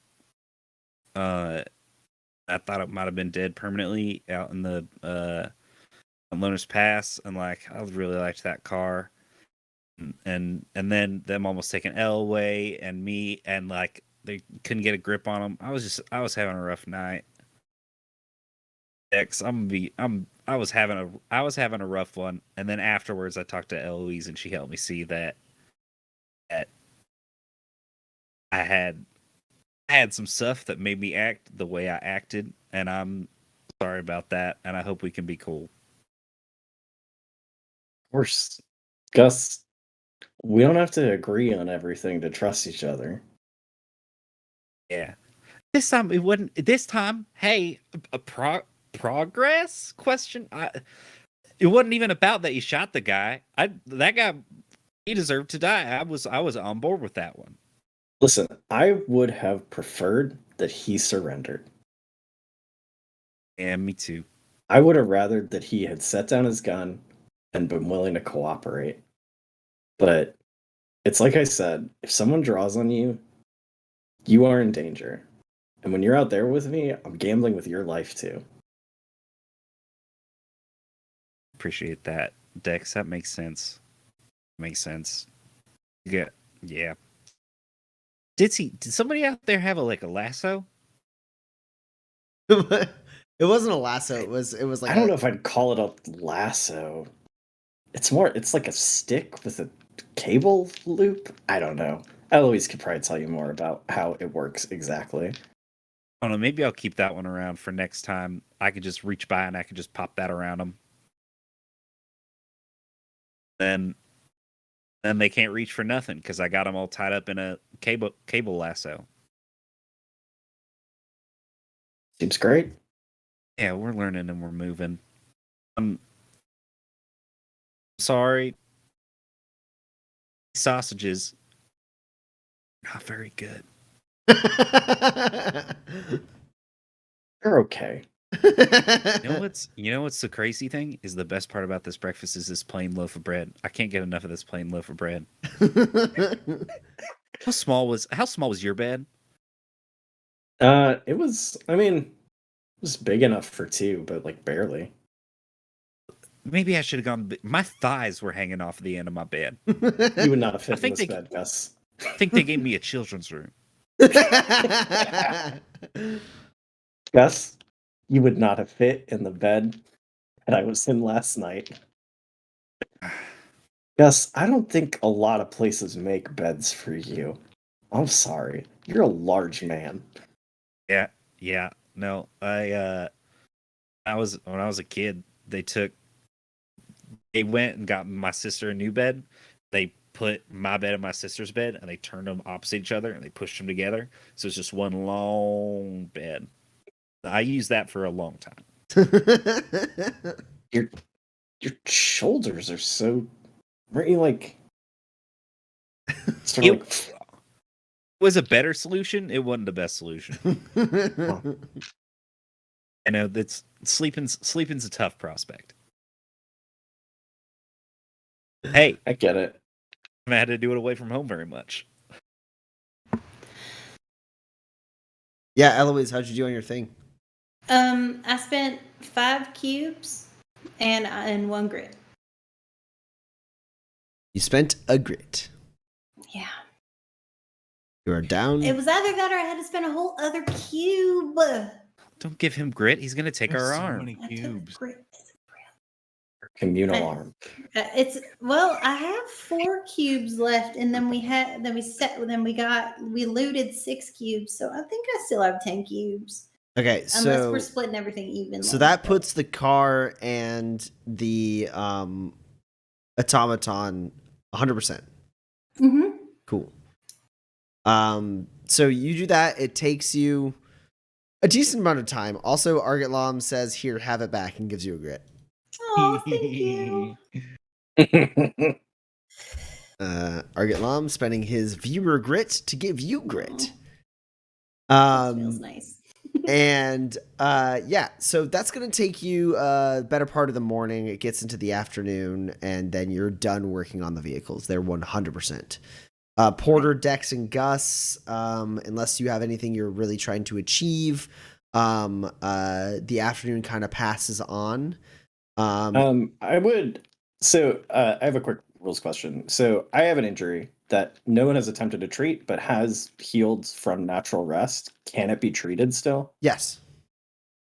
I thought it might have been dead permanently out in the Loner's Pass, and like I really liked that car. And then them almost taking Elle away, and me, and like they couldn't get a grip on them. I was having a rough night. X, I was having a rough one, and then afterwards I talked to Eloise, and she helped me see that I had some stuff that made me act the way I acted, and I'm sorry about that, and I hope we can be cool. Of course. Gus, we don't have to agree on everything to trust each other. Yeah. This time it wasn't. This time, hey, a progress question. It wasn't even about that you shot the guy. That guy, he deserved to die. I was on board with that one. Listen, I would have preferred that he surrendered. Yeah, me too. I would have rather that he had set down his gun and been willing to cooperate. But it's like I said, if someone draws on you, you are in danger. And when you're out there with me, I'm gambling with your life too. Appreciate that, Dex. That makes sense. Makes sense. Yeah. Did somebody out there have a lasso? It wasn't a lasso. It was like I don't know if I'd call it a lasso. It's like a stick with a cable loop. I don't know. Eloise could probably tell you more about how it works exactly. I don't know. Maybe I'll keep that one around for next time. I could just reach by and I could just pop that around them. Then they can't reach for nothing because I got them all tied up in a cable lasso. Seems great. Yeah, we're learning and we're moving. I'm sorry. Sausages, not very good. They're okay. You know what's the crazy thing is the best part about this breakfast is this plain loaf of bread. I can't get enough of this plain loaf of bread. How small was your bed? It was big enough for two, but like barely. Maybe I should have gone. My thighs were hanging off the end of my bed. You would not have fit I in this bed, Gus. I think they gave me a children's room. Gus, you would not have fit in the bed that I was in last night. Gus, I don't think a lot of places make beds for you. I'm sorry. You're a large man. Yeah. no. When I was a kid, they went and got my sister a new bed. They put my bed and my sister's bed, and they turned them opposite each other, and they pushed them together. So it's just one long bed. I used that for a long time. Your shoulders are so. Weren't you like? Sort of It was a better solution. It wasn't the best solution. I know that's sleeping's a tough prospect. Hey, I get it. I had to do it away from home very much. Yeah, Eloise, how'd you do on your thing? I spent 5 cubes and 1 grit. You spent a grit. Yeah. You are down. It was either that or I had to spend a whole other cube. Don't give him grit. He's gonna take our So arm. many I took cubes. grit. Communal I- arm. I have 4 cubes left, and then we looted 6 cubes, so I think I still have 10 cubes. Okay, Unless so we're splitting everything evenly. so that puts the car and the automaton 100%. Mm-hmm. Cool. So you do that. It takes you a decent amount of time. Also, Argot Lom says, "Here, have it back," and gives you a grit. Oh, thank you. Argot Lom spending his viewer grit to give you grit. Feels nice. And yeah, so that's gonna take you a better part of the morning. It gets into the afternoon, and then you're done working on the vehicles. They're 100%. Porter, Dex, and Gus, unless you have anything you're really trying to achieve, the afternoon kind of passes on. I would. So I have a quick rules question. So I have an injury that no one has attempted to treat, but has healed from natural rest. Can it be treated still? Yes.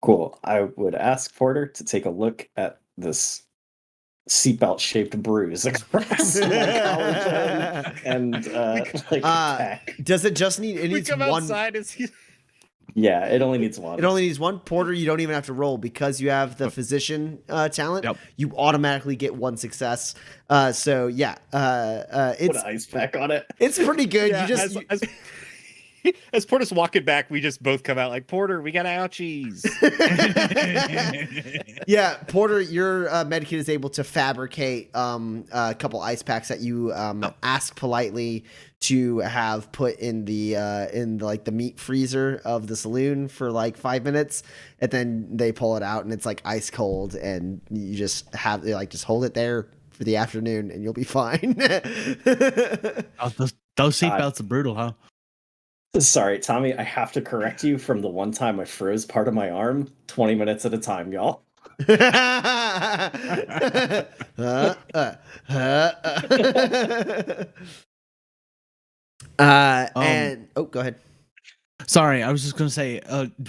Cool. I would ask Porter to take a look at this seatbelt shaped bruise across my collarbone and attack. Does it just need? It We needs come one. outside. It's Yeah, it only needs one. It only needs one. Porter, you don't even have to roll because you have the physician talent. Yep. You automatically get 1 success. So yeah, Put it's an ice pack on it. it's pretty good. Yeah, you just as Porter's walking back, we just both come out like, Porter, we got ouchies. yeah, Porter, your medkit is able to fabricate a couple ice packs that you ask politely to have put in the meat freezer of the saloon for like 5 minutes, and then they pull it out and it's like ice cold, and you just just hold it there for the afternoon and you'll be fine. Oh, those seatbelts are brutal, huh? Sorry, Tommy, I have to correct you from the one time I froze part of my arm 20 minutes at a time, y'all. And go ahead. Sorry, I was just going to say,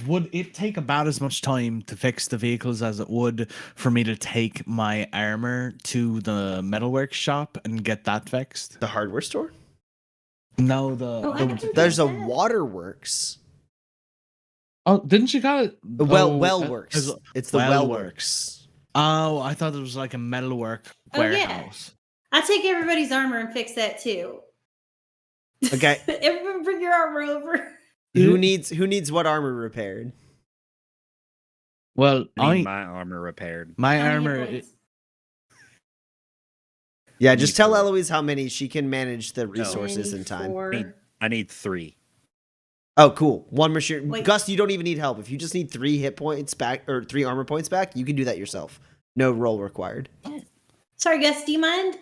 would it take about as much time to fix the vehicles as it would for me to take my armor to the metalworks shop and get that fixed? The hardware store? No, I can do There's a that. waterworks. Oh, didn't you call it? Wellworks. It's the Wellworks. Oh, I thought it was like a metalwork Oh, yeah. warehouse. I'll take everybody's armor and fix that too. Okay. Everyone bring your armor over. Who needs what armor repaired? Well, I need my armor repaired. my How many armor. hit points? Yeah, just need tell 4. Eloise how many she can manage the resources in time. 94. I need 3. Oh, cool. 1 machine. Wait. Gus, you don't even need help. If you just need 3 hit points back or 3 armor points back, you can do that yourself. No roll required. Sorry, Gus, do you mind?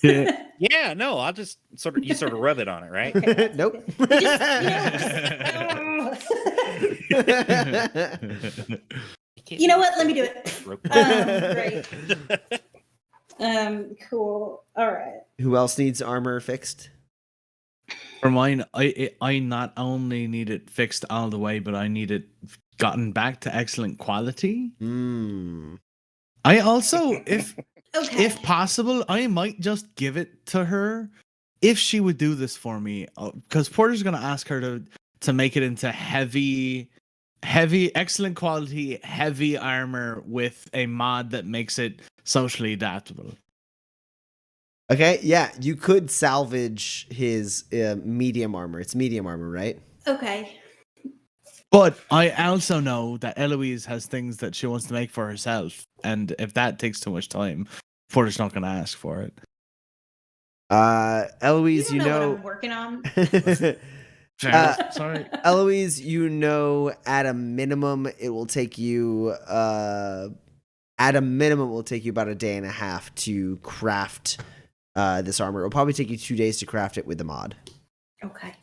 Yeah, no, I'll just sort of rub it on it, right? Okay. Nope. You know what? Let me do it. Great. Cool. All right. Who else needs armor fixed? For mine, I not only need it fixed all the way, but I need it gotten back to excellent quality. I also, if possible, I might just give it to her if she would do this for me, because Porter's gonna ask her to make it into heavy excellent quality, heavy armor with a mod that makes it socially adaptable. Okay, yeah, you could salvage his medium armor. It's medium armor, right? Okay. But I also know that Eloise has things that she wants to make for herself, and if that takes too much time, Porter's not going to ask for it. Eloise, You you don't know know, what I'm working on. Sorry. Eloise, you know, at a minimum, it will take you about a day and a half to craft this armor. It'll probably take you 2 days to craft it with the mod. Okay.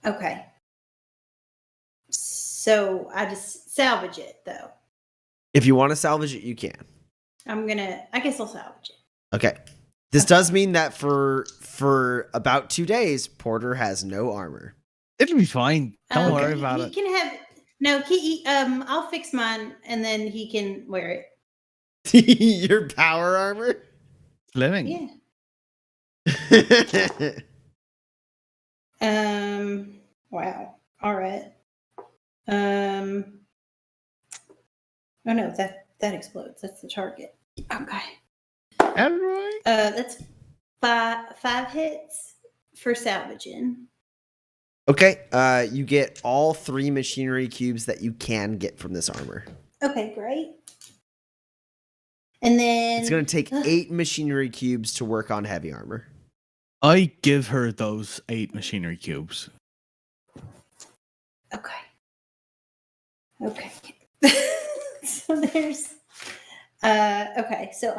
Okay. So I just salvage it though. If you want to salvage it, you can. I guess I'll salvage it. Okay. This does mean that for about 2 days, Porter has no armor. It'll be fine. Don't Okay. worry about he it. can have I'll fix mine and then he can wear it. Your power armor? Living. Yeah. Wow. All right. Oh no, that explodes. That's the target. Okay. Elroy? That's five hits for salvaging. Okay, you get all 3 machinery cubes that you can get from this armor. Okay, great. And then It's going to take 8 machinery cubes to work on heavy armor. I give her those 8 machinery cubes. Okay. Okay. So there's okay, so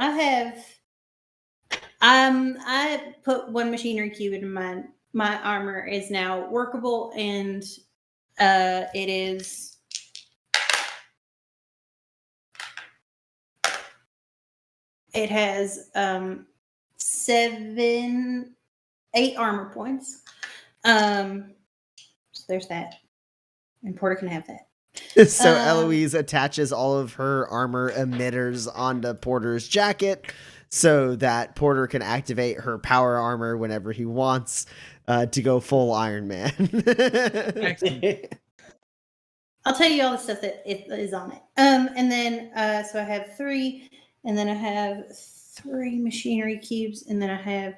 I put 1 machinery cube into mine. My armor is now workable and it has 8 armor points. So there's that. And Porter can have that. So Eloise attaches all of her armor emitters onto Porter's jacket so that Porter can activate her power armor whenever he wants to go full Iron Man. Excellent. I'll tell you all the stuff that is on it. And then so I have 3, and then I have 3 machinery cubes, and then I have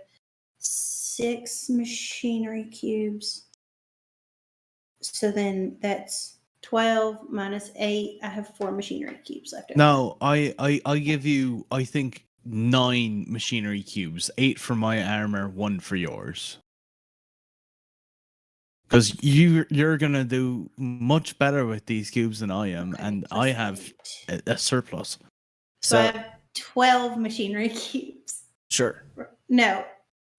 6 machinery cubes. So then that's 12 minus 8. I have 4 machinery cubes left over. No, I give you, I think, 9 machinery cubes. 8 for my armor, 1 for yours. Because you're gonna do much better with these cubes than I am, Okay, and plus I have 8. a surplus. So I have 12 machinery cubes. Sure. No,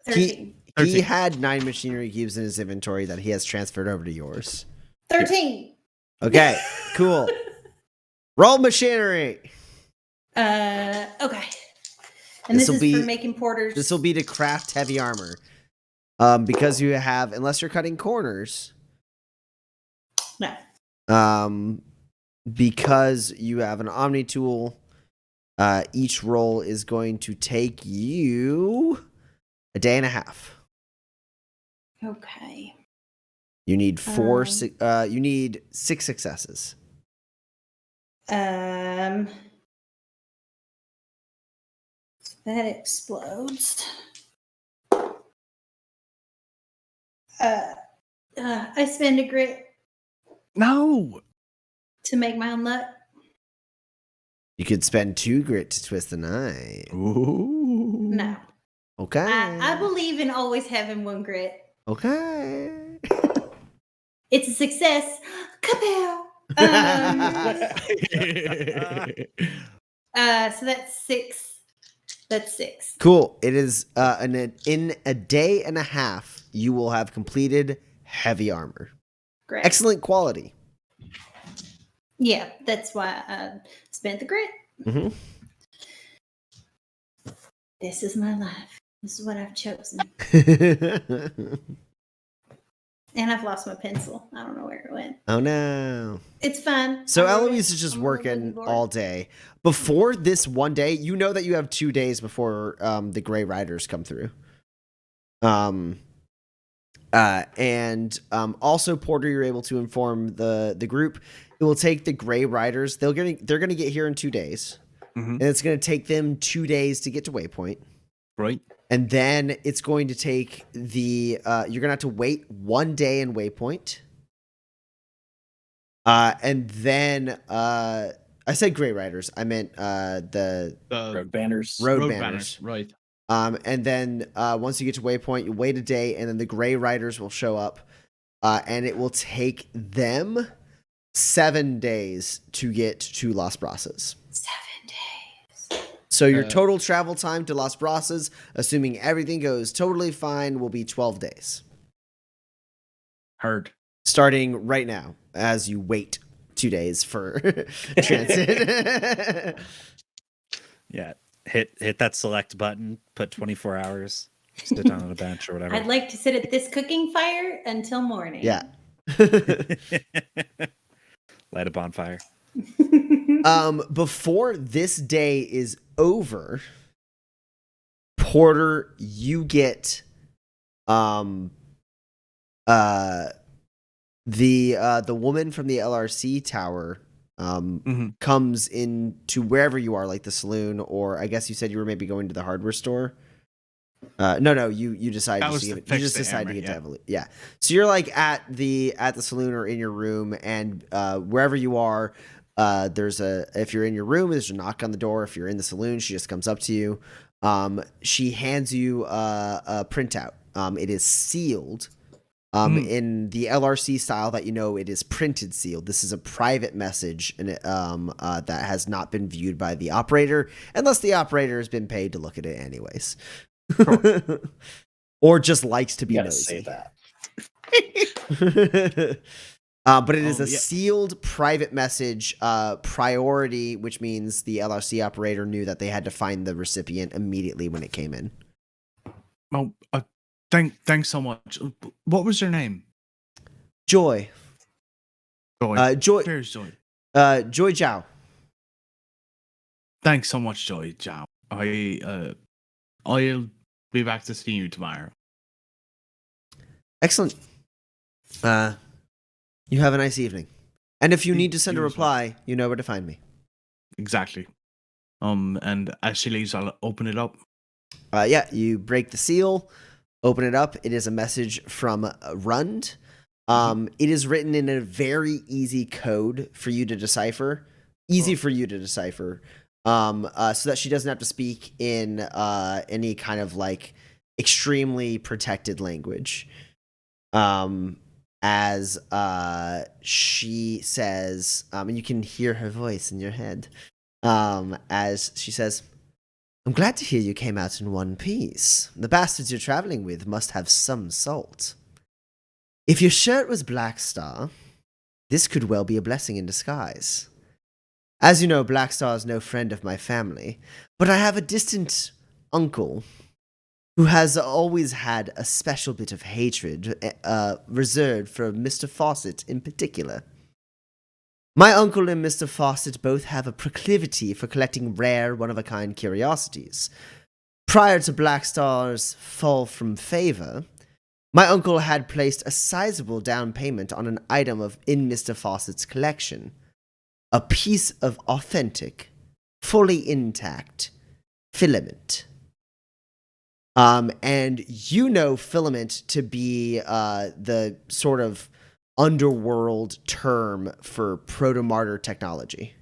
13. He 13. had 9 machinery cubes in his inventory that he has transferred over to yours. 13. Okay, cool. Roll machinery. Okay. And this This'll is be- for making Porter's. This will be to craft heavy armor. Because you have, unless you're cutting corners, No. because you have an Omni tool, each roll is going to take you a day and a half. Okay. You need you need 6 successes. So that explodes. I spend a grit No. to make my own luck. You could spend 2 grit to twist the knife. Ooh. No. Okay. I believe in always having 1 grit. Okay. It's a success. Kapow! So that's 6. That's 6. Cool. It is in a day and a half, you will have completed heavy armor. Great. Excellent quality. Yeah, that's why I spent the grit. Mm-hmm. This is my life. This is what I've chosen. And I've lost my pencil. I don't know where it went. Oh no. It's fine. So I wrote Eloise it is just on my little working boogie board. all day. Before this one day, you know that you have 2 days before the Gray Riders come through. And also, Porter, you're able to inform the group. It will take the Gray Riders. They're gonna get here in 2 days, and it's gonna take them 2 days to get to Waypoint. Right. And then it's going to take the you're gonna have to wait 1 day in Waypoint. And then I said Gray Riders. I meant the Road banners. road banners. Right. And then once you get to Waypoint, you wait a day, and then the Gray Riders will show up, and it will take them 7 days to get to Las Brasas. 7 days. So your total travel time to Las Brasas, assuming everything goes totally fine, will be 12 days. Heard. Starting right now, as you wait 2 days for transit. Yeah. Hit that select button, put 24 hours, sit down on a bench or whatever. I'd like to sit at this cooking fire until morning. Yeah. Light a bonfire. Before this day is over, Porter, you get the woman from the LRC tower comes in to wherever you are, like the saloon, or I guess you said you were maybe going to the hardware store. No, you decided That just was to to give it, you fix just the decided to hammer, get yeah. to Evolution. Yeah. So you're like at the saloon or in your room, and wherever you are, if you're in your room, there's a knock on the door. If you're in the saloon, she just comes up to you. She hands you a printout. It is sealed. In the LRC style that it is printed sealed. This is a private message, and that has not been viewed by the operator, unless the operator has been paid to look at it anyways. Or just likes to be You gotta nosy. say that. But it is a yeah. sealed private message, priority, which means the LRC operator knew that they had to find the recipient immediately when it came in. Oh, thanks so much. What was your name? Joy. Joy. Joy. Cheers, Joy. Joy Zhao. Thanks so much, Joy. Ciao. I'll be back to see you tomorrow. Excellent. You have a nice evening. And if you need to send a You as well. reply, you know where to find me. Exactly. And as she leaves, I'll open it up. Yeah, you break the seal, open it up. It is a message from Rund. It is written in a very easy code for you to decipher. So that she doesn't have to speak in any kind of like extremely protected language. As she says, and you can hear her voice in your head, as she says, "I'm glad to hear you came out in one piece. The bastards you're traveling with must have some salt. If your shirt was Black Star, this could well be a blessing in disguise. As you know, Black Star is no friend of my family, but I have a distant uncle who has always had a special bit of hatred reserved for Mr. Fawcett in particular. My uncle and Mr. Fawcett both have a proclivity for collecting rare, one-of-a-kind curiosities. Prior to Black Star's fall from favor, my uncle had placed a sizable down payment on an item in Mr. Fawcett's collection. A piece of authentic, fully intact filament. And you know filament to be the sort of underworld term for proto-martyr technology.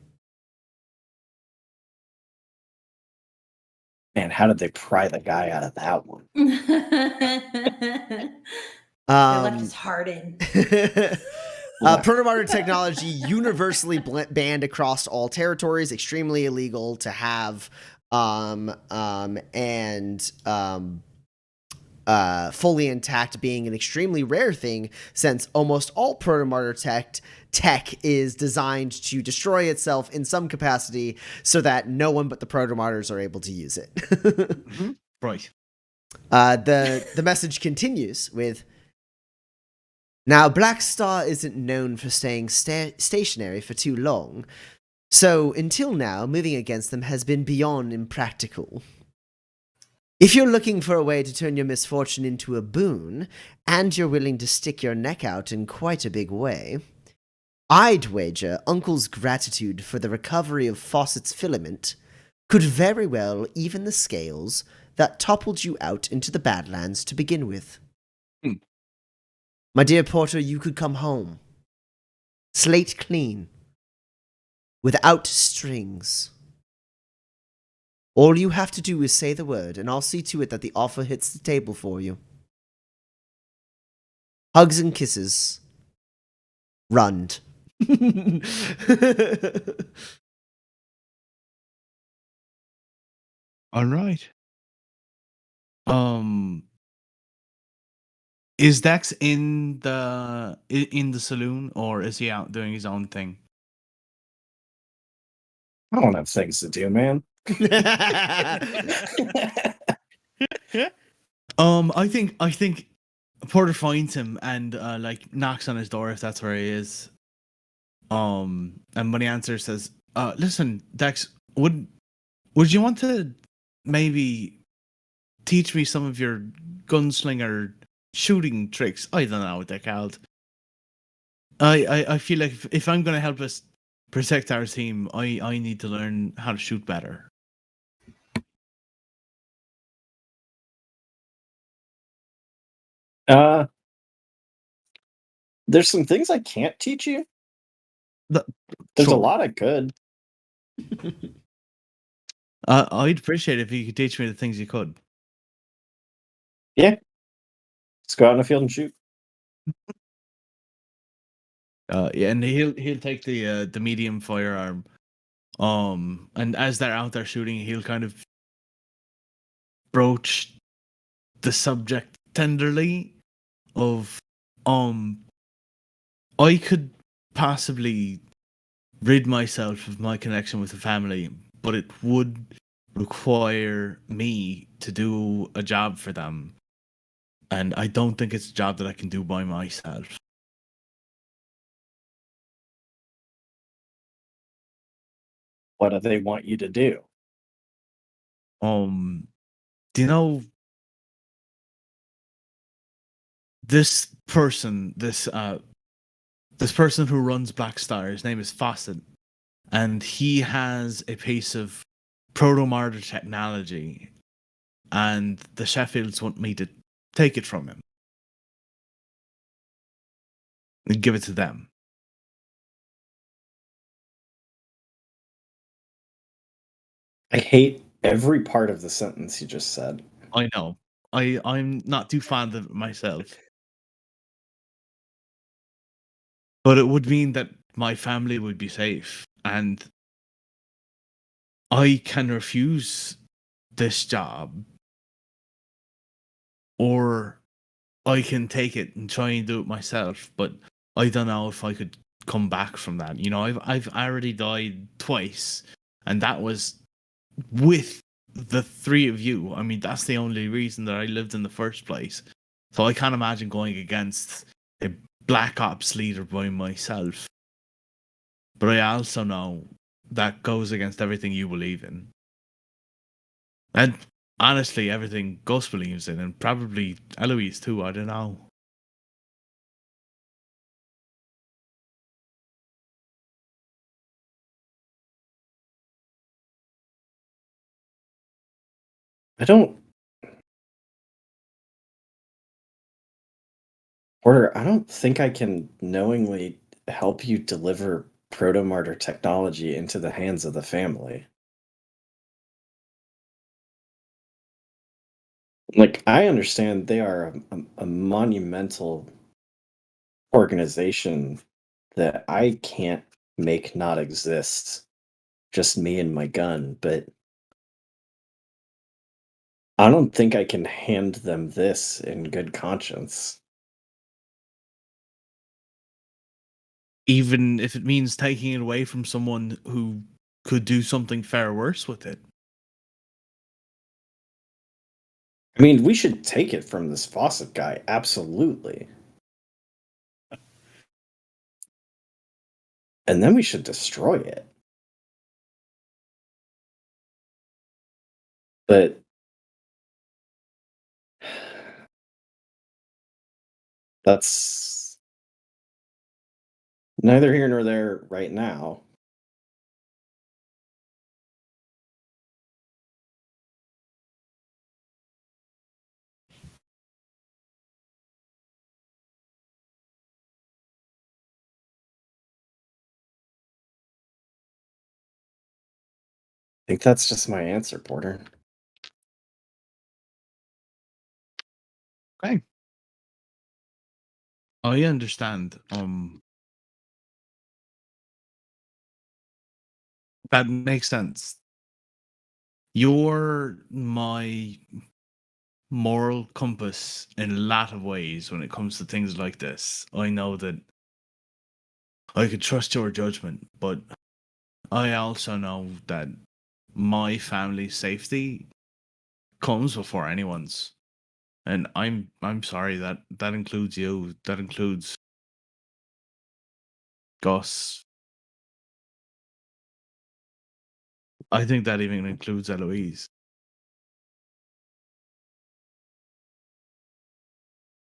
Man, how did they pry the guy out of that one? I left his heart in. Proto-martyr technology universally banned across all territories, extremely illegal to have, fully intact being an extremely rare thing, since almost all proto-martyr tech is designed to destroy itself in some capacity so that no one but the proto-martyrs are able to use it. Right. The message continues with, "Now, Black Star isn't known for staying stationary for too long, so until now, moving against them has been beyond impractical. If you're looking for a way to turn your misfortune into a boon, and you're willing to stick your neck out in quite a big way, I'd wager Uncle's gratitude for the recovery of Fawcett's filament could very well even the scales that toppled you out into the Badlands to begin with. My dear Porter, you could come home, slate clean, without strings. All you have to do is say the word, and I'll see to it that the offer hits the table for you. Hugs and kisses. Rund. All right. Is Dex in the saloon, or is he out doing his own thing? I don't have things to do, man. I think Porter finds him and like knocks on his door if that's where he is. And when he answers, says, "Listen, Dex, would you want to maybe teach me some of your gunslinger shooting tricks?" I don't know what they're called. I feel like if I'm going to help us protect our team, I need to learn how to shoot better. There's some things I can't teach you. There's Sure. a lot I could. I'd appreciate it if you could teach me the things you could. Yeah. Let's go out in the field and shoot. Yeah, and he'll take the medium firearm. And as they're out there shooting, he'll kind of broach the subject tenderly of I could possibly rid myself of my connection with the family, but it would require me to do a job for them. And I don't think it's a job that I can do by myself. What do they want you to do? Do you know this person, this person who runs Black Star? His name is Fawcett, and he has a piece of proto-martyr technology, and the Sheffields want me to take it from him and give it to them. I hate every part of the sentence you just said. I know. I'm not too fond of it myself. But it would mean that my family would be safe, and I can refuse this job, or I can take it and try and do it myself. But I don't know if I could come back from that. You know, I've already died twice, and that was with the three of you. I mean, that's the only reason that I lived in the first place. So I can't imagine going against a Black Ops leader by myself. But I also know that goes against everything you believe in. And honestly, everything Gus believes in, and probably Eloise too, I don't know. Porter, I don't think I can knowingly help you deliver proto-martyr technology into the hands of the family. Like, I understand they are a monumental organization that I can't make not exist. Just me and my gun, but I don't think I can hand them this in good conscience. Even if it means taking it away from someone who could do something far worse with it. I mean, we should take it from this Fawcett guy, absolutely. And then we should destroy it. But That's neither here nor there right now. I think that's just my answer, Porter. Okay. I understand. That makes sense. You're my moral compass in a lot of ways when it comes to things like this. I know that I could trust your judgment, but I also know that my family's safety comes before anyone's. And I'm sorry that includes you. That includes Gus. I think that even includes Eloise.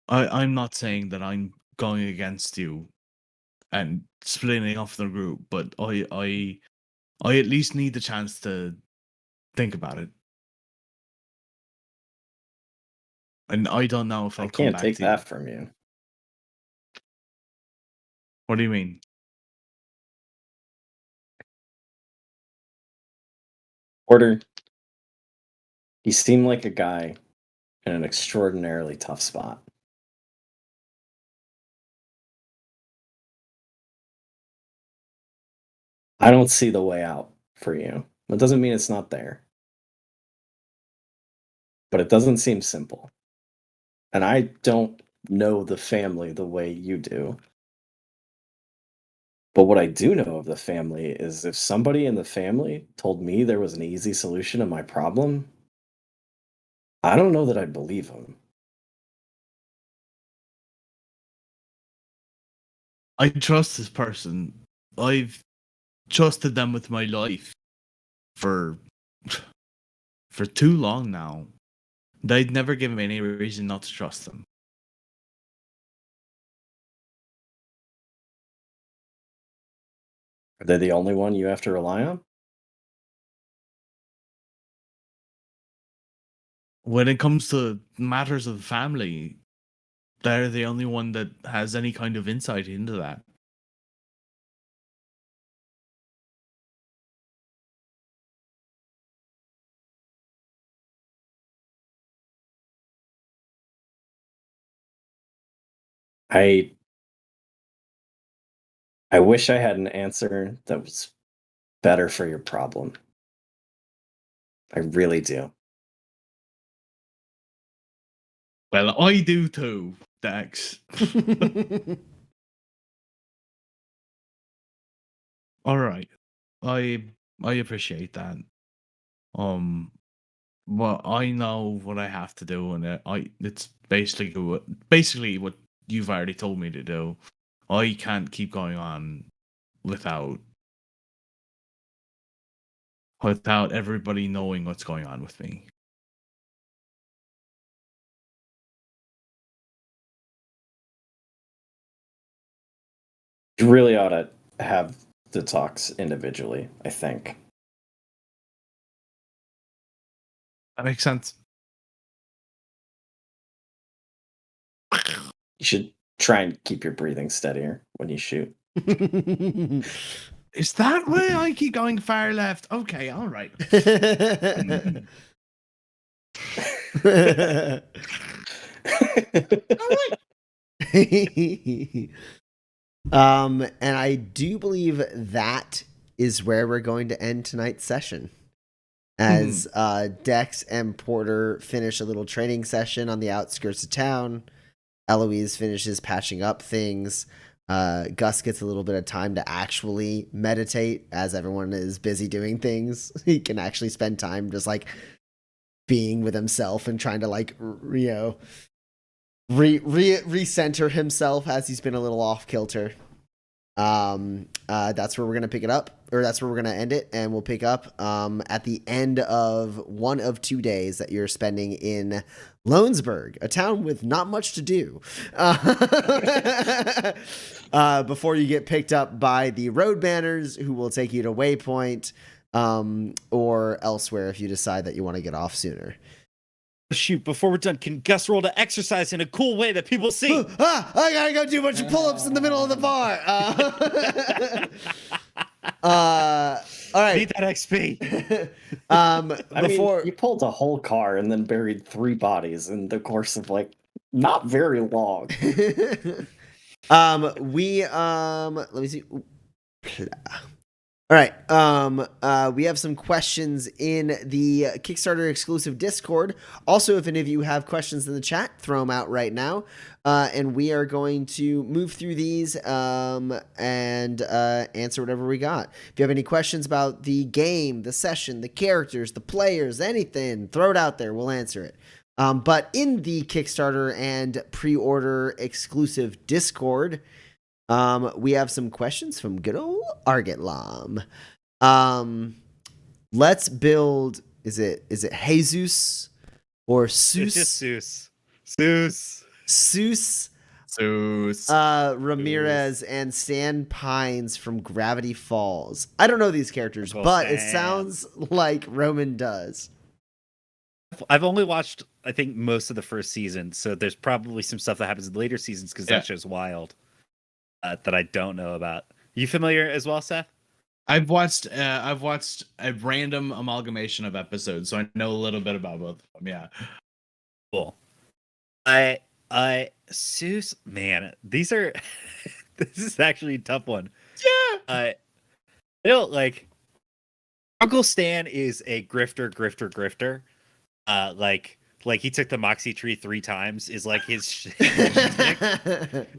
I'm not saying that I'm going against you and splitting off the group, but I at least need the chance to think about it. And I don't know if I I'll come can't back take to you. that from you. What do you mean? Porter, you seem like a guy in an extraordinarily tough spot. I don't see the way out for you. That doesn't mean it's not there, but it doesn't seem simple. And I don't know the family the way you do. But what I do know of the family is if somebody in the family told me there was an easy solution to my problem, I don't know that I'd believe them. I trust this person. I've trusted them with my life for too long now. They'd never give me any reason not to trust them. Are they the only one you have to rely on? When it comes to matters of family, they're the only one that has any kind of insight into that. I I wish I had an answer that was better for your problem. I really do. Well, I do too, Dex. All right. I appreciate that. Well, I know what I have to do, and it's basically what you've already told me to do. I can't keep going on without everybody knowing what's going on with me. You really ought to have the talks individually, I think. That makes sense. You should try and keep your breathing steadier when you shoot. Is that why I keep going far left? Okay, all right. All right. And I do believe that is where we're going to end tonight's session. As Dex and Porter finish a little training session on the outskirts of town, Eloise finishes patching up things. Gus gets a little bit of time to actually meditate as everyone is busy doing things. He can actually spend time just like being with himself and trying to like, recenter himself as he's been a little off kilter. That's where we're gonna pick it up, or that's where we're gonna end it, and we'll pick up at the end of one of 2 days that you're spending in Lohnsburg, a town with not much to do, before you get picked up by the road banners, who will take you to Waypoint, or elsewhere if you decide that you want to get off sooner. Shoot, before we're done, can Gus roll to exercise in a cool way that people see? I gotta go do a bunch of pull-ups in the middle of the bar. All right. Need that XP. Before you pulled a whole car and then buried 3 bodies in the course of like not very long. let me see. All right. We have some questions in the Kickstarter exclusive Discord. Also, if any of you have questions in the chat, throw them out right now. And we are going to move through these and answer whatever we got. If you have any questions about the game, the session, the characters, the players, anything, throw it out there. We'll answer it. But in the Kickstarter and pre-order exclusive Discord, we have some questions from good old Argetlam. Let's build. Is it Jesus or Seuss? It's just Seuss. Seuss. Seuss. Ramirez and Sand Pines from Gravity Falls. I don't know these characters, but it sounds like Roman does. I've only watched, I think, most of the first season, so there's probably some stuff that happens in later seasons because that show's wild. That I don't know about. You familiar as well, Seth? I've watched a random amalgamation of episodes, so I know a little bit about both of them. Yeah. Cool. Seuss, man, these are. This is actually a tough one. Yeah. I don't like. Uncle Stan is a grifter. Like he took the Moxie tree 3 times is like his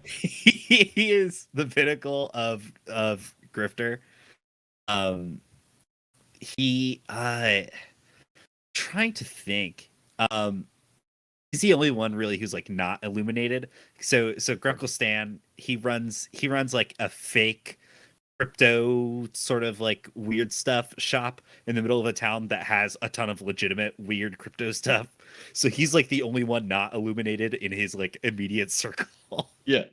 he is the pinnacle of grifter. He trying to think. He's the only one really who's like not illuminated. So Grunkle Stan, he runs like a fake crypto sort of like weird stuff shop in the middle of a town that has a ton of legitimate weird crypto stuff. So he's like the only one not illuminated in his like immediate circle. Yeah.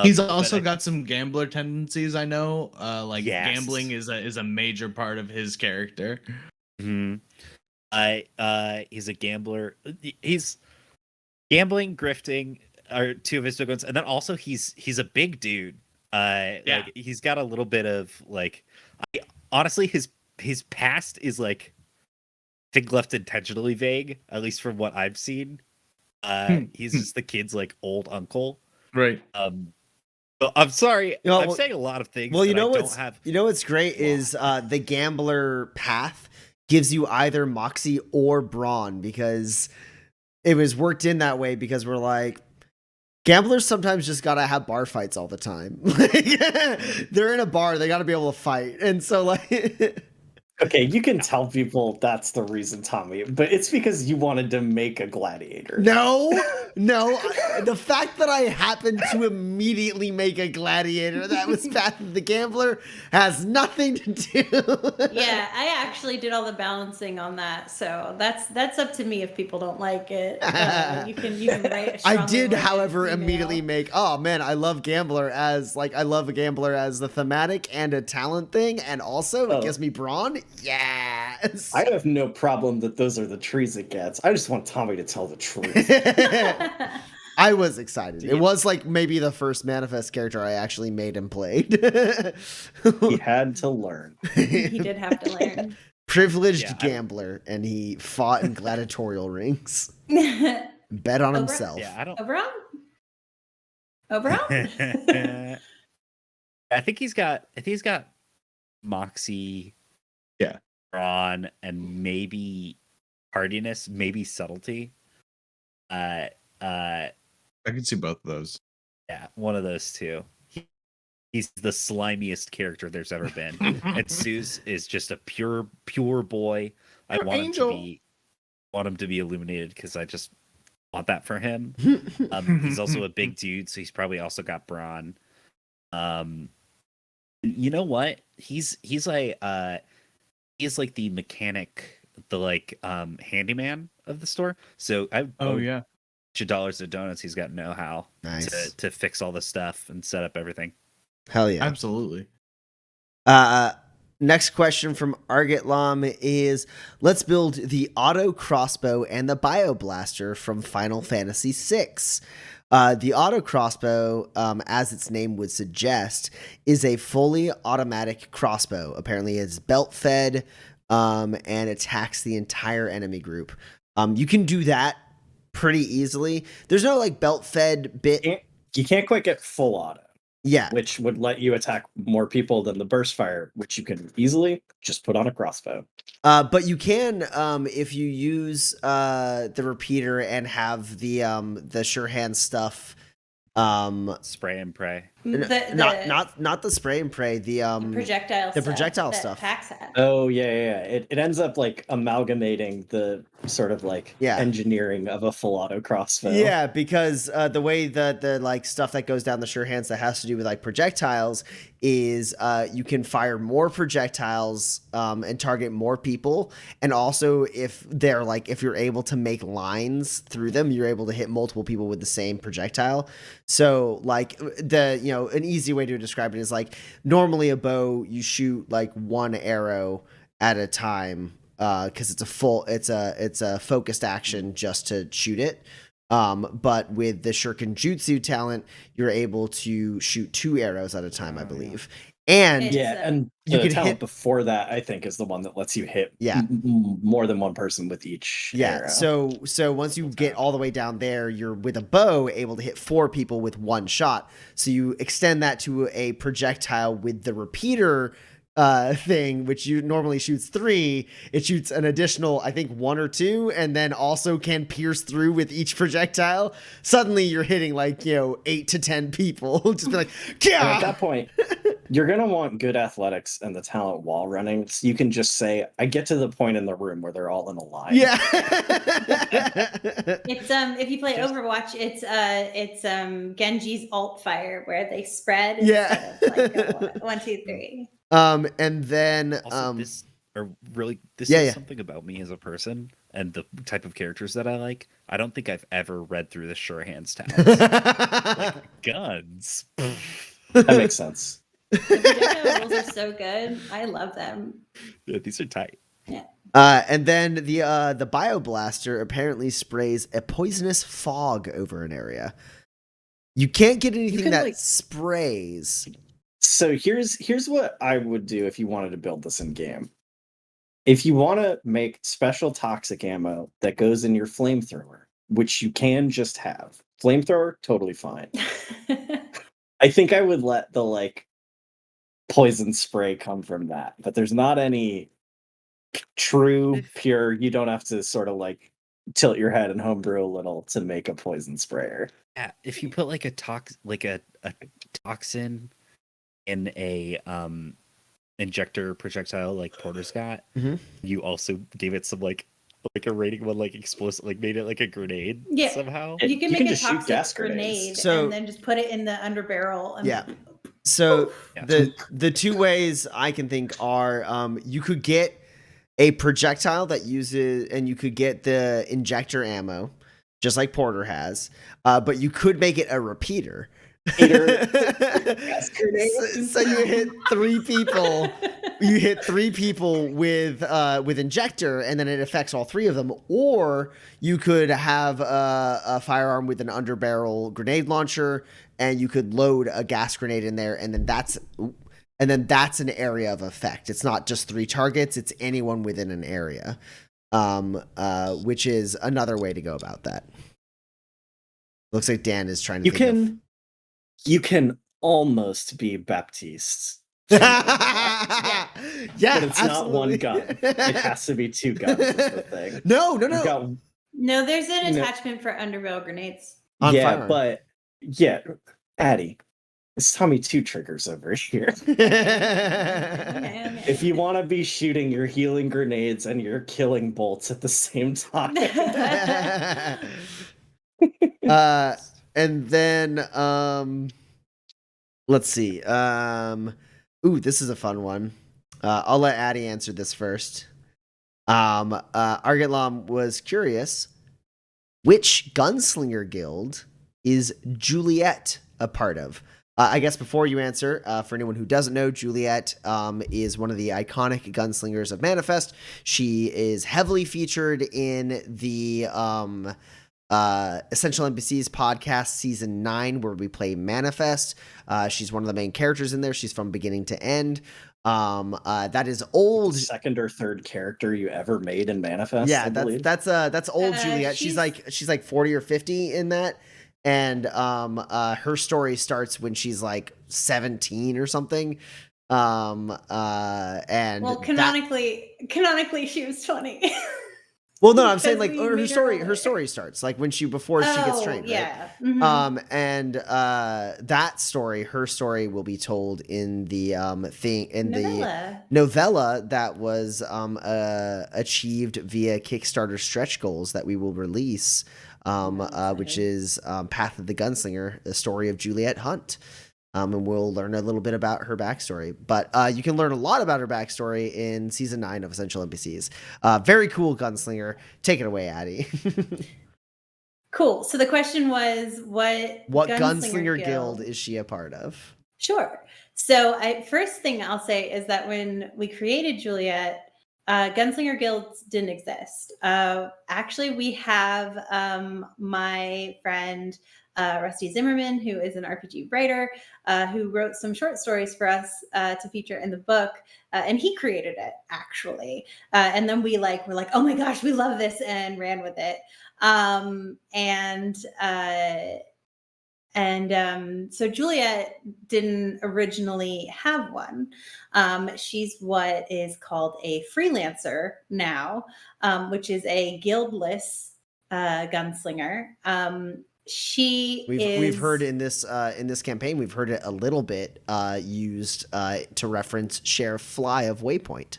He's also got some gambler tendencies, I know. Gambling is a major part of his character. Mm-hmm. He's a gambler. He's gambling, grifting are 2 of his big ones, and then also he's a big dude. Like, he's got a little bit of like, honestly, his past is like, I think left intentionally vague, at least from what I've seen. He's just the kid's like old uncle, right? But I'm sorry, I'm saying a lot of things. Well, you know what's great is the gambler path gives you either Moxie or Brawn, because it was worked in that way because we're like, gamblers sometimes just gotta have bar fights all the time. They're in a bar, they gotta be able to fight. And so like okay, you can tell people that's the reason, Tommy, but it's because you wanted to make a gladiator. No. The fact that I happened to immediately make a gladiator that was Path of the Gambler has nothing to do. Yeah, I actually did all the balancing on that, so that's up to me if people don't like it. You can write it. I did, however, immediately make. Oh man, I love gambler as a gambler as the thematic and a talent thing, and also it gives me brawn. Yes. I have no problem that those are the trees it gets. I just want Tommy to tell the truth. I was excited. It was like maybe the first manifest character I actually made and played. He had to learn. He did have to learn. Privileged gambler, and he fought in gladiatorial rings. Bet on himself. Yeah, I don't. Oberon? I think he's got Moxie. Yeah. Brawn and maybe hardiness, maybe subtlety. I can see both of those. Yeah, one of those two. He's the slimiest character there's ever been. And Seuss is just a pure boy. I want him to be illuminated because I just want that for him. He's also a big dude, so he's probably also got brawn. You know what? He's like the mechanic, the like handyman of the store. So I Oh yeah. $2 of donuts. He's got know-how Nice. to fix all the stuff and set up everything. Hell yeah. Absolutely. Next question from Argitlam is, let's build the auto crossbow and the bioblaster from Final Fantasy VI. The auto crossbow, as its name would suggest, is a fully automatic crossbow. Apparently it's belt fed and attacks the entire enemy group. You can do that pretty easily. There's no like belt fed bit. You can't quite get full auto. Yeah. Which would let you attack more people than the burst fire, which you can easily just put on a crossbow. But you can, if you use the repeater and have the sure hand stuff, Spray and pray. not the spray and pray, the projectile stuff. Pax has. Oh yeah. It ends up like amalgamating the sort of like engineering of a full auto crossbow. Yeah, because the way that the like stuff that goes down the sure hands that has to do with like projectiles is you can fire more projectiles and target more people, and also if you're able to make lines through them, you're able to hit multiple people with the same projectile. So like an easy way to describe it is like normally a bow you shoot like one arrow at a time because it's a focused action just to shoot it. But with the Shuriken Jutsu talent, you're able to shoot 2 arrows at a time, I believe. And and you the can talent hit before that, I think, is the one that lets you hit more than one person with each arrow. So once you get all the way down there, you're with a bow able to hit 4 people with 1 shot. So you extend that to a projectile with the repeater thing, which you normally shoots 3. It shoots an additional, I think, 1 or 2, and then also can pierce through with each projectile. Suddenly you're hitting like 8 to 10 people. Just be like, yeah. At that point, you're gonna want good athletics and the talent while running, so you can just say, I get to the point in the room where they're all in a line. Yeah. It's if you play Overwatch, it's Genji's alt fire where they spread instead of like 1, 2, 3. And then this is is something about me as a person and the type of characters that I like. I don't think I've ever read through the Sure Hands talents. Like guns. That makes sense. The projectile rules are so good. I love them. Yeah, these are tight. Yeah. And then the bioblaster apparently sprays a poisonous fog over an area. You can't get anything that sprays. So here's what I would do if you wanted to build this in game. If you want to make special toxic ammo that goes in your flamethrower, which you can just have, flamethrower, totally fine. I think I would let the like poison spray come from that, but there's not any true pure. You don't have to sort of like tilt your head and homebrew a little to make a poison sprayer. Yeah, if you put like a toxin in a injector projectile like Porter's got, you also gave it some like a rating one, like explosive, like made it like a grenade somehow. You can make a just shoot gas toxic grenade So- and then just put it in the underbarrel. And So the 2 ways I can think are you could get a projectile that uses, and you could get the injector ammo, just like Porter has, but you could make it a repeater. So you hit 3 people. You hit 3 people with injector, and then it affects all 3 of them. Or you could have a firearm with an underbarrel grenade launcher, and you could load a gas grenade in there, and then that's an area of effect. It's not just 3 targets; it's anyone within an area, which is another way to go about that. Looks like Dan is trying to. You can almost be Baptiste. Yeah, but it's not one gun. It has to be 2 guns. Is the thing. No. No, there's an attachment for underbarrel grenades. Firearm. But Addie, it's Tommy 2 triggers over here. Okay. If you want to be shooting your healing grenades and your killing bolts at the same time. And then let's see. Ooh, this is a fun one. I'll let Addie answer this first. Argitlam was curious, which gunslinger guild is Juliet a part of? I guess before you answer, for anyone who doesn't know, Juliet is one of the iconic gunslingers of Manifest. She is heavily featured in the Essential NPCs podcast season 9, where we play Manifest. She's one of the main characters in there. She's from beginning to end. That is old. Second or third character you ever made in Manifest. Yeah, I believe. that's old Juliet. she's- She's like 40 or 50 in that. And her story starts when she's like 17 or something. And Well, canonically, she was 20. well, no, I'm saying because like we her made her story. Her older. story starts like when before she gets trained. Right? Yeah. Mhm. And that story, her story, will be told in the Novella. the novella that was achieved via Kickstarter stretch goals that we will release, which is Path of the Gunslinger, the story of Juliet Hunt. And we'll learn a little bit about her backstory. But you can learn a lot about her backstory in season 9 of Essential NPCs. Very cool gunslinger. Take it away, Addie. Cool. So the question was, what gunslinger guild is she a part of? Sure. So first thing I'll say is that when we created Juliet, gunslinger guilds didn't exist. Actually, we have my friend Rusty Zimmerman, who is an RPG writer, who wrote some short stories for us to feature in the book, and he created it actually. And then were like, oh my gosh, we love this, and ran with it. So Juliet didn't originally have one. She's what is called a freelancer now, which is a guildless gunslinger. We've heard in this campaign, we've heard it a little bit used to reference Sheriff Fly of Waypoint.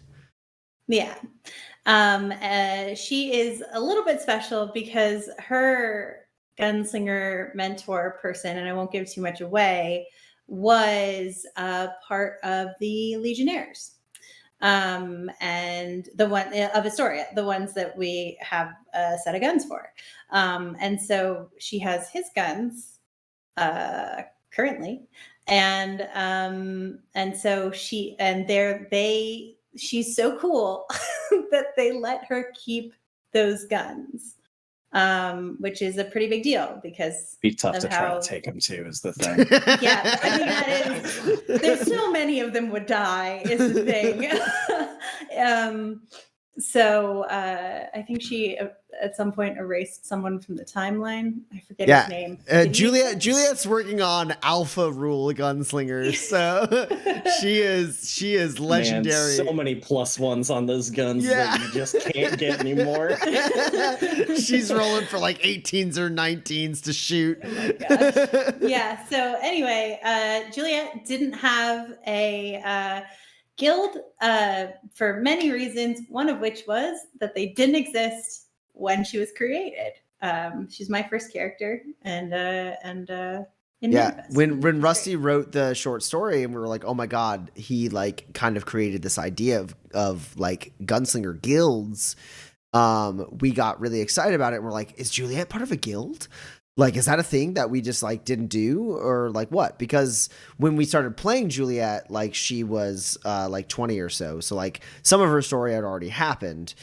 Yeah. She is a little bit special because her gunslinger mentor person, and I won't give too much away, was part of the Legionnaires. And the one of Astoria, the ones that we have a set of guns for. And so she has his guns currently. And so she's so cool that they let her keep those guns, which is a pretty big deal because Be tough of to try how- to take him too, is the thing. Yeah, I mean, that is, there's so many of them would die is the thing. So I think she at some point erased someone from the timeline. I forget his name. Did he- Juliet's working on Alpha Rule gunslingers, so she is legendary. Man, so many +1s on those guns Yeah. that you just can't get anymore. She's rolling for like 18s or 19s to shoot. Oh my gosh. Yeah. So anyway, Juliet didn't have a guild for many reasons, one of which was that they didn't exist when she was created. She's my first character, and in Yeah, Manifest. when Rusty wrote the short story, and we were like, oh my god, he like kind of created this idea of like gunslinger guilds. We got really excited about it, and we're like, is Juliet part of a guild? Like, is that a thing that we just like didn't do, or like what? Because when we started playing Juliet, like she was like 20 or so, so like some of her story had already happened.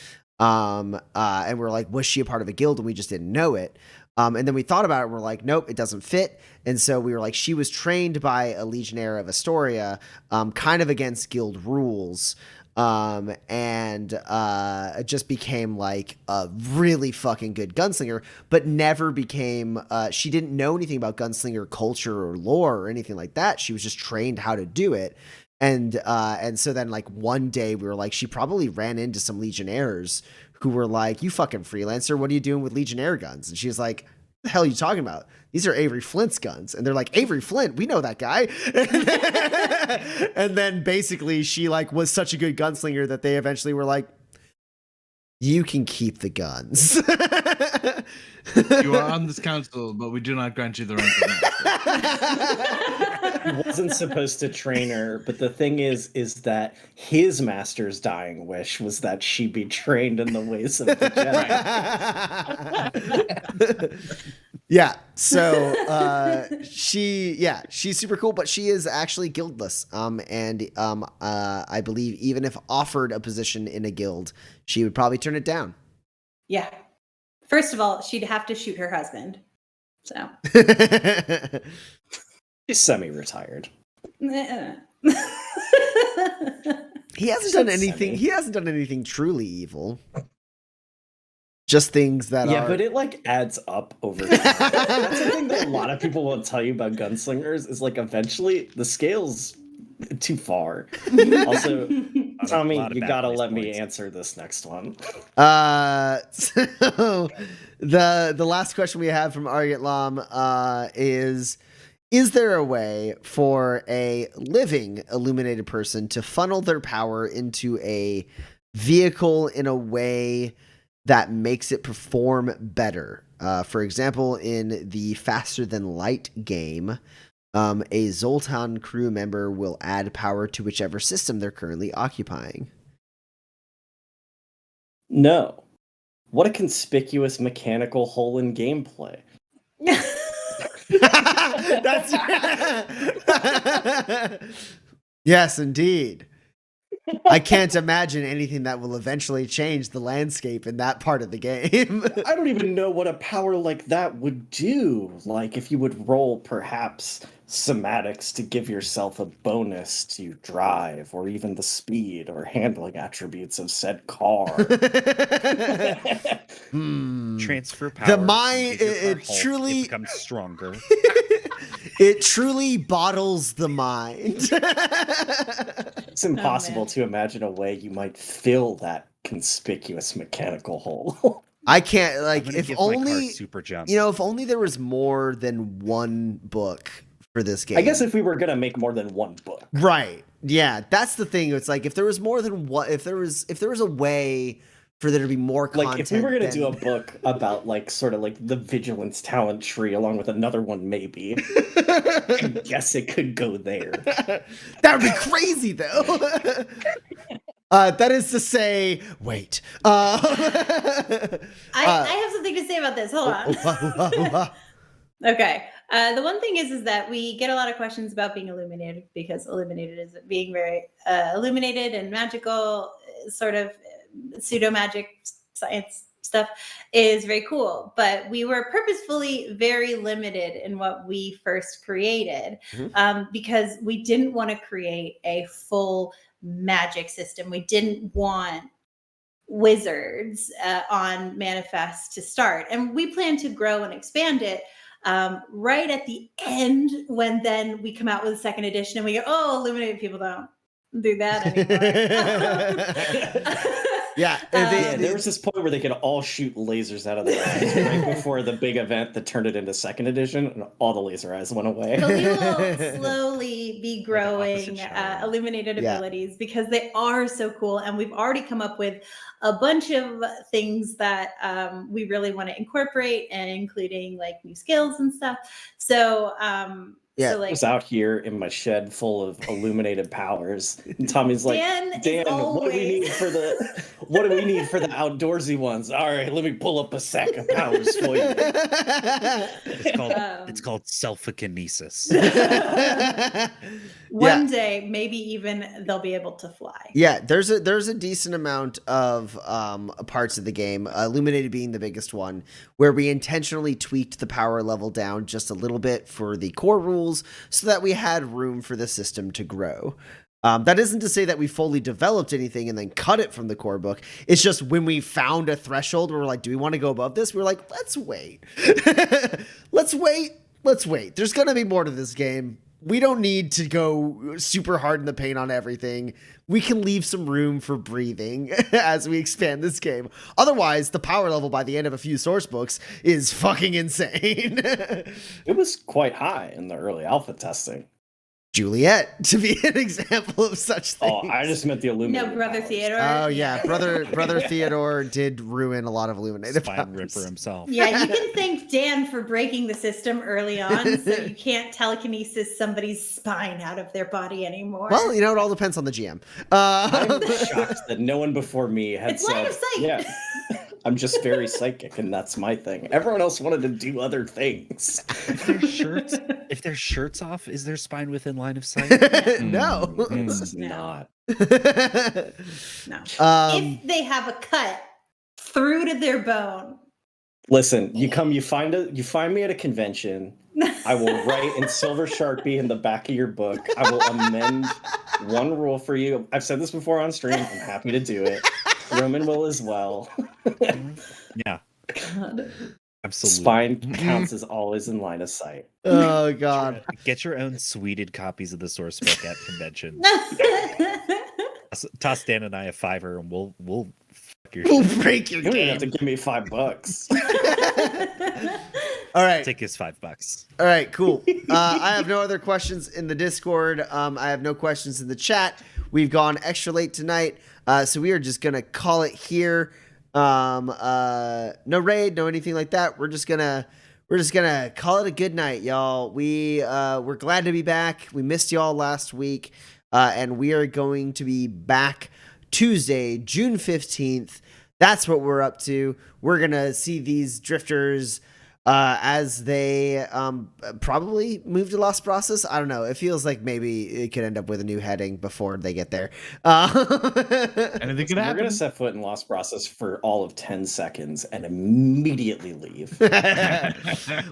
And we're like, was she a part of a guild? And we just didn't know it. And then we thought about it, and we're like, nope, it doesn't fit. And so we were like, she was trained by a Legionnaire of Astoria, kind of against guild rules. And just became like a really fucking good gunslinger, but never became, she didn't know anything about gunslinger culture or lore or anything like that. She was just trained how to do it. And so then like one day we were like, she probably ran into some Legionnaires who were like, you fucking freelancer, what are you doing with Legionnaire guns? And she was like, the hell are you talking about? These are Avery Flint's guns. And they're like, Avery Flint, we know that guy. And then basically she like was such a good gunslinger that they eventually were like, You can keep the guns. You are on this council, but we do not grant you the rank of master. He wasn't supposed to train her, but the thing is that his master's dying wish was that she be trained in the ways of the Jedi. Yeah, so she's super cool, but she is actually guildless. I believe even if offered a position in a guild, she would probably turn it down. Yeah. First of all, she'd have to shoot her husband. So She's semi-retired. He hasn't done anything. He hasn't done anything truly evil. Just things that yeah, are. but it like adds up over time. That's the thing that a lot of people won't tell you about gunslingers is like eventually the scale's too far. Also, Tommy, you gotta let me answer this next one. So the last question we have from Argent Lam is there a way for a living illuminated person to funnel their power into a vehicle in a way that makes it perform better? For example, in the Faster Than Light game, a Zoltan crew member will add power to whichever system they're currently occupying. No. What a conspicuous mechanical hole in gameplay. That's yes, indeed. I can't imagine anything that will eventually change the landscape in that part of the game. I don't even know what a power like that would do. Like if you would roll perhaps somatics to give yourself a bonus to drive or even the speed or handling attributes of said car. Transfer power. The mind, Make your car it halt, truly it becomes stronger. it truly bottles the mind. It's impossible to imagine a way you might fill that conspicuous mechanical hole. I can't I'm like gonna if give my car only super jump. if only there was more than one book for this game. I guess if we were gonna make more than one book. Right. Yeah, that's the thing. It's like if there was more than one, if there was a way for there to be more content. Like if we were gonna do a book about like sort of like the vigilance talent tree along with another one, maybe. I guess it could go there. That would be crazy though. That is to say, wait. I have something to say about this. Hold on. Okay. The one thing is that we get a lot of questions about being illuminated because illuminated is being very illuminated and magical, sort of pseudo magic science stuff is very cool. But we were purposefully very limited in what we first created because we didn't want to create a full magic system. We didn't want wizards on Manifest to start, and we plan to grow and expand it right at the end when then we come out with a second edition and we go, oh, illuminated people don't do that anymore. Yeah, there was this point where they could all shoot lasers out of their eyes right before the big event that turned it into second edition, and all the laser eyes went away. But we will slowly be growing illuminated abilities because they are so cool, and we've already come up with a bunch of things that we really want to incorporate, and including like new skills and stuff. So yeah, so, like, I was out here in my shed full of illuminated powers, and Tommy's like, "Dan, what do we need for the outdoorsy ones? All right, let me pull up a sack of powers for you." It's called self-kinesis. One day, maybe even they'll be able to fly. Yeah, there's a decent amount of parts of the game, Illuminated being the biggest one, where we intentionally tweaked the power level down just a little bit for the core rules so that we had room for the system to grow. That isn't to say that we fully developed anything and then cut it from the core book. It's just when we found a threshold where we're like, do we want to go above this? We're like, let's wait. Let's wait. There's going to be more to this game. We don't need to go super hard in the paint on everything. We can leave some room for breathing as we expand this game. Otherwise, the power level by the end of a few source books is fucking insane. It was quite high in the early alpha testing. Juliet to be an example of such things. Oh, I just meant the illuminated No, Brother powers. Theodore. Oh yeah, brother Theodore did ruin a lot of illuminated Spine powers. ripper himself. Yeah, you can thank Dan for breaking the system early on, so you can't telekinesis somebody's spine out of their body anymore. Well, you know, it all depends on the GM. I'm shocked that no one before me had It's said, line of sight. yeah, I'm just very psychic and that's my thing. Everyone else wanted to do other things. If their shirts off, is their spine within line of sight? No. It's No. not. No. Um, If they have a cut through to their bone. Listen, you find me at a convention. I will write in silver Sharpie in the back of your book. I will amend one rule for you. I've said this before on stream. I'm happy to do it. Roman will as well. Yeah, God. absolutely. Spine counts as always in line of sight. oh god. Get your own sweeted copies of the source book at convention. Toss Dan and I a $5 and we'll fuck your We'll shit. break your You don't even have to game. give me $5. All right. Take his $5. All right, cool. I have no other questions in the Discord. I have no questions in the chat. We've gone extra late tonight, so we are just gonna call it here. No raid, no anything like that. We're just gonna call it a good night, y'all. We're glad to be back. We missed y'all last week, and we are going to be back Tuesday, June 15th. That's what we're up to. We're gonna see these drifters as they probably move to Lost Process. I don't know. It feels like maybe it could end up with a new heading before they get there. Anything could We're happen. gonna set foot in Lost Process for all of 10 seconds and immediately leave.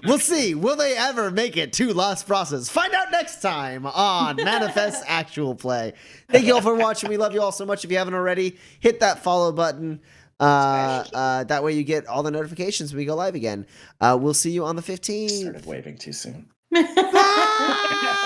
We'll see. Will they ever make it to Lost Process? Find out next time on Manifest Actual Play. Thank you all for watching. We love you all so much. If you haven't already, hit that follow button. That way you get all the notifications when we go live again. We'll see you on the 15th. Started waving too soon. Bye!